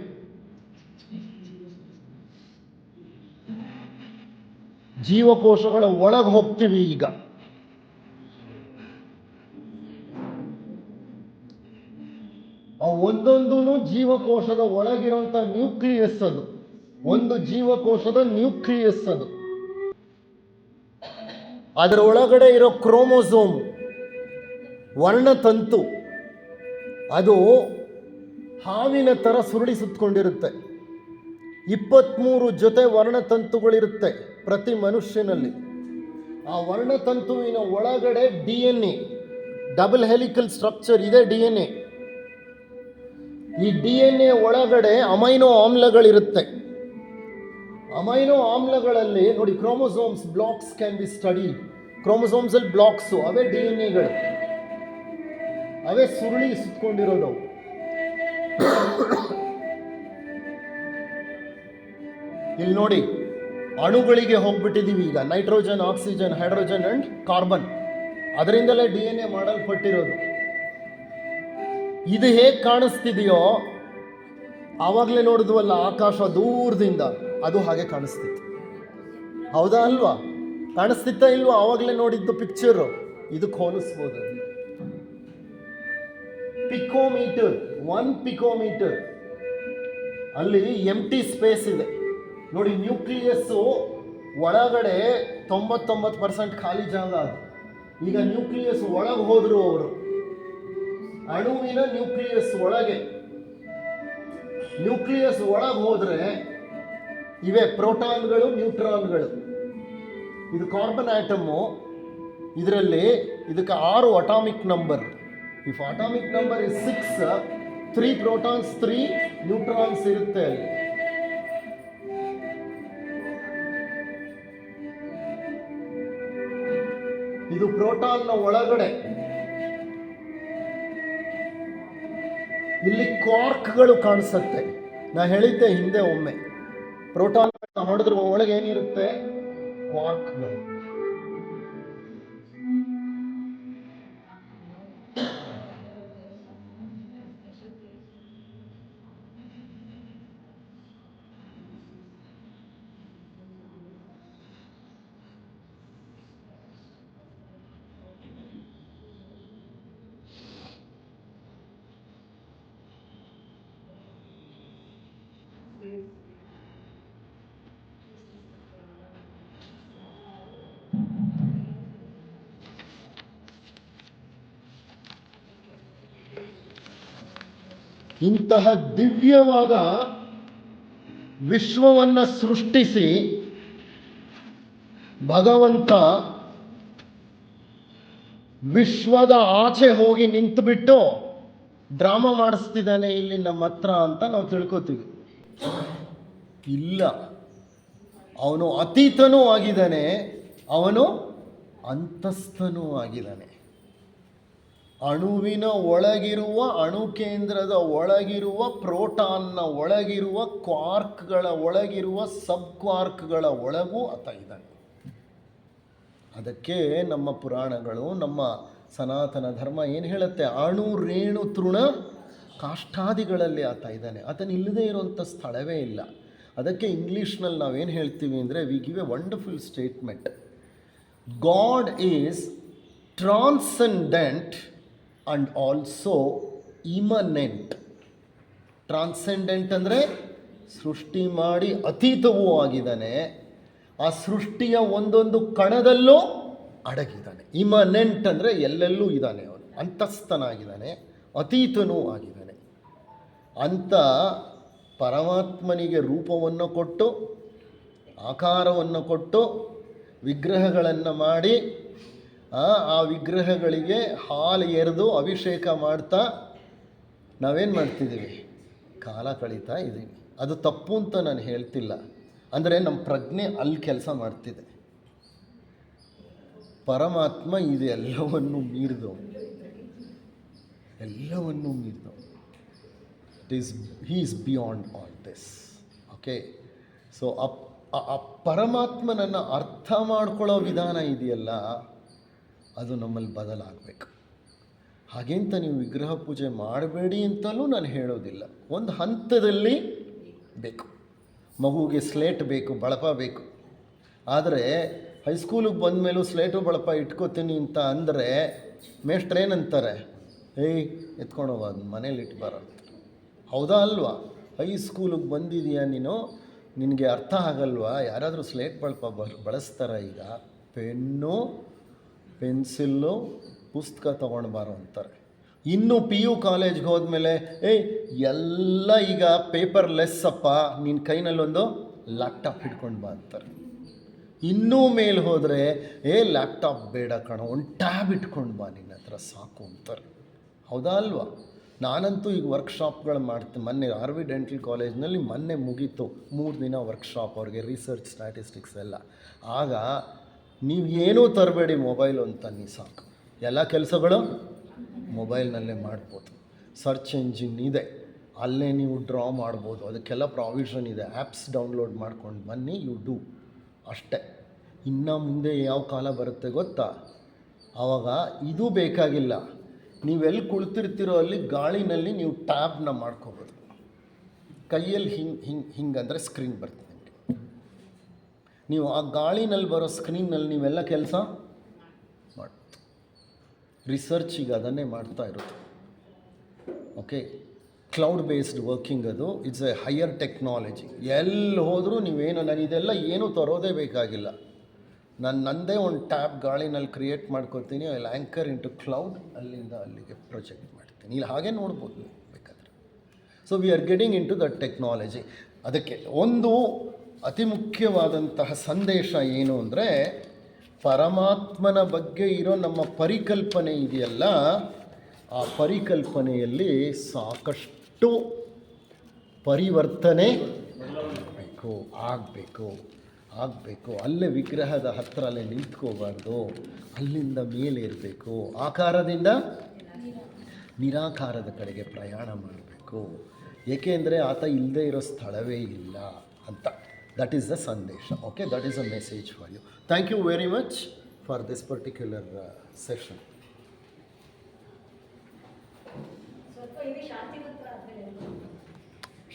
Speaker 1: ಜೀವಕೋಶಗಳ ಒಳಗೆ ಹೋಗ್ತೀವಿ ಈಗ. ಒಂದೊಂದು ಜೀವಕೋಶದ ಒಳಗಿರುವಂತ ನ್ಯೂಕ್ಲಿಯಸ್ ಅದು. ಒಂದು ಜೀವಕೋಶದ ನ್ಯೂಕ್ಲಿಯಸ್ ಅದು. ಅದರ ಒಳಗಡೆ ಇರೋ ಕ್ರೋಮೋಸೋಮ್, ವರ್ಣತಂತು, ಅದು ಹಾವಿನ ಥರ ಸುರುಳಿ ಸುತ್ತಕೊಂಡಿರುತ್ತೆ. 23 ಜೊತೆ ವರ್ಣತಂತುಗಳಿರುತ್ತೆ ಪ್ರತಿ ಮನುಷ್ಯನಲ್ಲಿ. ಆ ವರ್ಣತಂತುವಿನ ಒಳಗಡೆ DNA, ಡಬಲ್ ಹೆಲಿಕಲ್ ಸ್ಟ್ರಕ್ಚರ್ ಇದೆ DNA. ಈ DNA ಒಳಗಡೆ ಅಮೈನೋ ಆಮ್ಲಗಳಿರುತ್ತೆ. ಅಮೈನೋ ಆಮ್ಲಗಳಲ್ಲಿ ನೋಡಿ, chromosomes blocks can be study. Chromosomes ಅಲ್ಲಿ ಬ್ಲಾಕ್ಸು, ಅವೇ DNAಗಳು, ಅವೇ ಸುರುಳಿ ಸುತ್ತಕೊಂಡಿರೋದು. ಇಲ್ಲಿ ನೋಡಿ, ಅಣುಗಳಿಗೆ ಹೋಗ್ಬಿಟ್ಟಿದ್ದೀವಿ ಈಗ. Nitrogen, oxygen, hydrogen and carbon, ಅದರಿಂದಲೇ DNA ಮಾಡಲ್ಪಟ್ಟಿರೋದು. ಇದು ಹೇಗೆ ಕಾಣಿಸ್ತಿದೆಯೋ, ಆವಾಗಲೇ ನೋಡಿದ್ವಲ್ಲ ಆಕಾಶ ದೂರದಿಂದ, ಅದು ಹಾಗೆ ಕಾಣಿಸ್ತಿತ್ತು. ಹೌದಾ ಅಲ್ವಾ? ಕಾಣಿಸ್ತಿತ್ತ ಇಲ್ವಾ? ಆವಾಗಲೇ ನೋಡಿದ್ದು ಪಿಕ್ಚರು. ಇದಕ್ಕೆ ಹೋಲಿಸ್ಬೋದು. ಪಿಕೋಮೀಟರ್, 1 ಪಿಕೋಮೀಟರ್ ಅಲ್ಲಿ ಎಂಟಿ ಸ್ಪೇಸ್ ಇದೆ ನೋಡಿ. ನ್ಯೂಕ್ಲಿಯಸ್ಸು ಒಳಗಡೆ 99% ಖಾಲಿ ಜಾಗ ಅದು. ಈಗ ನ್ಯೂಕ್ಲಿಯಸ್ ಒಳಗೆ ಹೋದ್ರು ಅವರು, ಅಣುವಿನ ನ್ಯೂಕ್ಲಿಯಸ್ ಒಳಗೆ. ನ್ಯೂಕ್ಲಿಯಸ್ ಒಳಗೆ ಹೋದ್ರೆ ಇವೆ ಪ್ರೋಟಾನ್ಗಳು, ನ್ಯೂಟ್ರಾನ್ಗಳು. ಇದು ಕಾರ್ಬನ್ ಆಟಮು. ಇದರಲ್ಲಿ ಇದಕ್ಕೆ 6 atomic number. If atomic number is 6, 3 protons, 3 neutrons ಇರುತ್ತೆ ಅಲ್ಲಿ. ಇದು ಪ್ರೋಟಾನ್ನ ಒಳಗಡೆ. ಇಲ್ಲಿ ಕ್ವಾರ್ಕ್ಗಳು ಕಾಣಿಸುತ್ತೆ. ನಾ ಹೇಳಿದ್ದೆ ಹಿಂದೆ ಒಮ್ಮೆ, ಪ್ರೋಟಾನ್ ಹೊಡೆದ್ರೆ ಒಳಗೆ ಏನಿರುತ್ತೆ? ಕ್ವಾರ್ಕ್ಗಳು. ಇಂತಹ ದಿವ್ಯವಾದ ವಿಶ್ವವನ್ನ ಸೃಷ್ಟಿಸಿ ಭಗವಂತ ವಿಶ್ವದ ಆಚೆ ಹೋಗಿ ನಿಂತುಬಿಟ್ಟು ಡ್ರಾಮಾ ಮಾಡಿಸ್ತಿದ್ದಾನೆ ಇಲ್ಲಿ ನಮ್ಮ ಹತ್ರ ಅಂತ ನಾವು ತಿಳ್ಕೊತೀವಿ. ಇಲ್ಲ, ಅವನು ಅತೀತನೂ ಆಗಿದ್ದಾನೆ, ಅವನು ಅಂತಸ್ಥನೂ ಆಗಿದ್ದಾನೆ. ಅಣುವಿನ ಒಳಗಿರುವ, ಅಣು ಕೇಂದ್ರದ ಒಳಗಿರುವ, ಪ್ರೋಟಾನ್ನ ಒಳಗಿರುವ, ಕ್ವಾರ್ಕ್ಗಳ ಒಳಗಿರುವ, ಸಬ್ ಕ್ವಾರ್ಕ್ಗಳ ಒಳಗೂ ಆತ ಇದ್ದಾನೆ. ಅದಕ್ಕೆ ನಮ್ಮ ಪುರಾಣಗಳು, ನಮ್ಮ ಸನಾತನ ಧರ್ಮ ಏನು ಹೇಳುತ್ತೆ? ಅಣು ರೇಣು ತೃಣ ಕಾಷ್ಠಾದಿಗಳಲ್ಲಿ ಆತ ಇದ್ದಾನೆ. ಆತನ ಇಲ್ಲದೇ ಇರುವಂಥ ಸ್ಥಳವೇ ಇಲ್ಲ. ಅದಕ್ಕೆ ಇಂಗ್ಲೀಷ್ನಲ್ಲಿ ನಾವೇನು ಹೇಳ್ತೀವಿ ಅಂದರೆ, we give a wonderful statement. God is transcendent and also immanent. Transcendent ಅಂದರೆ ಸೃಷ್ಟಿ ಮಾಡಿ ಅತೀತವೂ ಆಗಿದ್ದಾನೆ, ಆ ಸೃಷ್ಟಿಯ ಒಂದೊಂದು ಕಣದಲ್ಲೂ ಅಡಗಿದ್ದಾನೆ. ಇಮನೆಂಟ್ ಅಂದರೆ ಎಲ್ಲೆಲ್ಲೂ ಇದ್ದಾನೆ, ಅವನು ಅಂತಸ್ಥನಾಗಿದ್ದಾನೆ, ಅತೀತನೂ ಆಗಿದ್ದಾನೆ. ಅಂತ ಪರಮಾತ್ಮನಿಗೆ ರೂಪವನ್ನು ಕೊಟ್ಟು, ಆಕಾರವನ್ನು ಕೊಟ್ಟು, ವಿಗ್ರಹಗಳನ್ನು ಮಾಡಿ, ಆ ವಿಗ್ರಹಗಳಿಗೆ ಹಾಲು ಎರೆದು ಅಭಿಷೇಕ ಮಾಡ್ತಾ ನಾವೇನು ಮಾಡ್ತಿದ್ದೀವಿ? ಕಾಲ ಕಳೀತಾ ಇದ್ದೀವಿ. ಅದು ತಪ್ಪು ಅಂತ ನಾನು ಹೇಳ್ತಿಲ್ಲ, ಅಂದರೆ ನಮ್ಮ ಪ್ರಜ್ಞೆ ಅಲ್ಲಿ ಕೆಲಸ ಮಾಡ್ತಿದೆ. ಪರಮಾತ್ಮ ಇದೆಲ್ಲವನ್ನು ಮೀರಿದು, ಎಲ್ಲವನ್ನೂ ಮೀರಿದು. He is beyond all this. Okay, so ಆ ಪರಮಾತ್ಮನನ್ನು ಅರ್ಥ ಮಾಡ್ಕೊಳ್ಳೋ ವಿಧಾನ ಇದೆಯಲ್ಲ, ಅದು ನಮ್ಮಲ್ಲಿ ಬದಲಾಗಬೇಕು. ಹಾಗೆಂತ ನೀವು ವಿಗ್ರಹ ಪೂಜೆ ಮಾಡಬೇಡಿ ಅಂತಲೂ ನಾನು ಹೇಳೋದಿಲ್ಲ. ಒಂದು ಹಂತದಲ್ಲಿ ಬೇಕು. ಮಗುವಿಗೆ ಸ್ಲೇಟ್ ಬೇಕು, ಬಳಪ ಬೇಕು. ಆದರೆ ಹೈಸ್ಕೂಲಿಗೆ ಬಂದ ಮೇಲೂ ಸ್ಲೇಟು ಬಳಪ ಇಟ್ಕೋತೀನಿ ಅಂತ ಅಂದರೆ ಮೇಷ್ಟ್ರೇನಂತಾರೆ? ಏಯ್ ಎತ್ಕೊಂಡು ಹೋಗ, ಮನೇಲಿ ಇಟ್ಬಾರ ಅಂತ. ಹೌದಾ ಅಲ್ವಾ? ಹೈಸ್ಕೂಲಿಗೆ ಬಂದಿದೆಯಾ ನೀನು, ನಿನಗೆ ಅರ್ಥ ಆಗಲ್ವಾ? ಯಾರಾದರೂ ಸ್ಲೇಟ್ ಬಳಪ ಬಳಸ್ತಾರ? ಈಗ ಪೆನ್ನು, ಪೆನ್ಸಿಲ್ಲು, ಪುಸ್ತಕ ತೊಗೊಂಡು ಬಾರೋ ಅಂತಾರೆ. ಇನ್ನು PU ಕಾಲೇಜ್ಗೆ ಹೋದ್ಮೇಲೆ ಎಲ್ಲ ಈಗ ಪೇಪರ್ಲೆಸ್ ಅಪ್ಪ, ನಿನ್ನ ಕೈನಲ್ಲೊಂದು ಲ್ಯಾಪ್ಟಾಪ್ ಹಿಡ್ಕೊಂಡು ಬಾ ಅಂತಾರೆ. ಇನ್ನೂ ಮೇಲೆ ಹೋದರೆ ಲ್ಯಾಪ್ಟಾಪ್ ಬೇಡ ಕಣೋ, ಒಂದು ಟ್ಯಾಬ್ ಇಟ್ಕೊಂಡು ಬಾ, ನಿನ್ನ ಹತ್ರ ಸಾಕು ಅಂತಾರೆ. ಹೌದಾ ಅಲ್ವಾ? ನಾನಂತೂ ಈಗ ವರ್ಕ್ಶಾಪ್ಗಳು ಮಾಡ್ತೀನಿ. ಮೊನ್ನೆ RV ಡೆಂಟಲ್ ಕಾಲೇಜ್ನಲ್ಲಿ ಮೊನ್ನೆ ಮುಗೀತು 3 ದಿನ ವರ್ಕ್ಶಾಪ್, ಅವ್ರಿಗೆ ರಿಸರ್ಚ್, ಸ್ಟ್ಯಾಟಿಸ್ಟಿಕ್ಸ್ ಎಲ್ಲ. ಆಗ ನೀವು ಏನೂ ತರಬೇಡಿ, ಮೊಬೈಲು ಅಂತ ನೀ ಸಾಕು, ಎಲ್ಲ ಕೆಲಸಗಳು ಮೊಬೈಲ್ನಲ್ಲೇ ಮಾಡ್ಬೋದು. ಸರ್ಚ್ ಎಂಜಿನ್ ಇದೆ, ಅಲ್ಲೇ ನೀವು ಡ್ರಾ ಮಾಡ್ಬೋದು, ಅದಕ್ಕೆಲ್ಲ ಪ್ರಾವಿಷನ್ ಇದೆ. ಆ್ಯಪ್ಸ್ ಡೌನ್ಲೋಡ್ ಮಾಡ್ಕೊಂಡು ಬನ್ನಿ, ಯು ಡೂ ಅಷ್ಟೇ. ಇನ್ನು ಮುಂದೆ ಯಾವ ಕಾಲ ಬರುತ್ತೆ ಗೊತ್ತಾ? ಆವಾಗ ಇದು ಬೇಕಾಗಿಲ್ಲ. ನೀವೆಲ್ಲಿ ಕುಳಿತಿರ್ತಿರೋ ಅಲ್ಲಿ ಗಾಳಿನಲ್ಲಿ ನೀವು ಟ್ಯಾಬ್ನ ಮಾಡ್ಕೋಬೋದು. ಕೈಯಲ್ಲಿ ಹಿಂಗಂದರೆ ಸ್ಕ್ರೀನ್ ಬರ್ತದೆ. ನೀವು ಆ ಗಾಳಿನಲ್ಲಿ ಬರೋ ಸ್ಕ್ರೀನ್ನಲ್ಲಿ ನೀವೆಲ್ಲ ಕೆಲಸ ಮಾಡಿ. ರಿಸರ್ಚ್ ಈಗ ಅದನ್ನೇ ಮಾಡ್ತಾ ಇರೋದು. ಓಕೆ, ಕ್ಲೌಡ್ ಬೇಸ್ಡ್ ವರ್ಕಿಂಗ್, ಅದು ಇಟ್ಸ್ ಎ ಹೈಯರ್ ಟೆಕ್ನಾಲಜಿ. ಎಲ್ಲಿ ಹೋದರೂ ನೀವೇನು, ನಾನು ಇದೆಲ್ಲ ಏನೂ ತರೋದೇ ಬೇಕಾಗಿಲ್ಲ. ನಾನು ನನ್ನದೇ ಒಂದು ಟ್ಯಾಬ್ ಗಾಳಿನಲ್ಲಿ ಕ್ರಿಯೇಟ್ ಮಾಡ್ಕೊತೀನಿ, ಅಲ್ಲಿ ಆ್ಯಂಕರ್ ಇಂಟು ಕ್ಲೌಡ್, ಅಲ್ಲಿಂದ ಅಲ್ಲಿಗೆ ಪ್ರೊಜೆಕ್ಟ್ ಮಾಡ್ತೀನಿ. ಇಲ್ಲಿ ಹಾಗೆ ನೋಡ್ಬೋದು ನೀವು ಬೇಕಾದರೆ. So we are getting into the technology. ಅದಕ್ಕೆ ಒಂದು ಅತಿ ಮುಖ್ಯವಾದಂತಹ ಸಂದೇಶ ಏನು ಅಂದರೆ, ಪರಮಾತ್ಮನ ಬಗ್ಗೆ ಇರೋ ನಮ್ಮ ಪರಿಕಲ್ಪನೆ ಇದೆಯಲ್ಲ, ಆ ಪರಿಕಲ್ಪನೆಯಲ್ಲಿ ಸಾಕಷ್ಟು ಪರಿವರ್ತನೆ ಆಗಬೇಕು. ಅಲ್ಲೇ ವಿಗ್ರಹದ ಹತ್ರ ಅಲ್ಲೇ ನಿಂತ್ಕೋಬಾರ್ದು, ಅಲ್ಲಿಂದ ಮೇಲೆ ಇರಬೇಕು. ಆಕಾರದಿಂದ ನಿರಾಕಾರದ ಕಡೆಗೆ ಪ್ರಯಾಣ ಮಾಡಬೇಕು. ಏಕೆಂದರೆ ಆತ ಇಲ್ಲದೆ ಇರೋ ಸ್ಥಳವೇ ಇಲ್ಲ ಅಂತ. ದಟ್ ಈಸ್ ದ ಸಂದೇಶ. Okay, that is a message for you. Thank you very much for this particular session.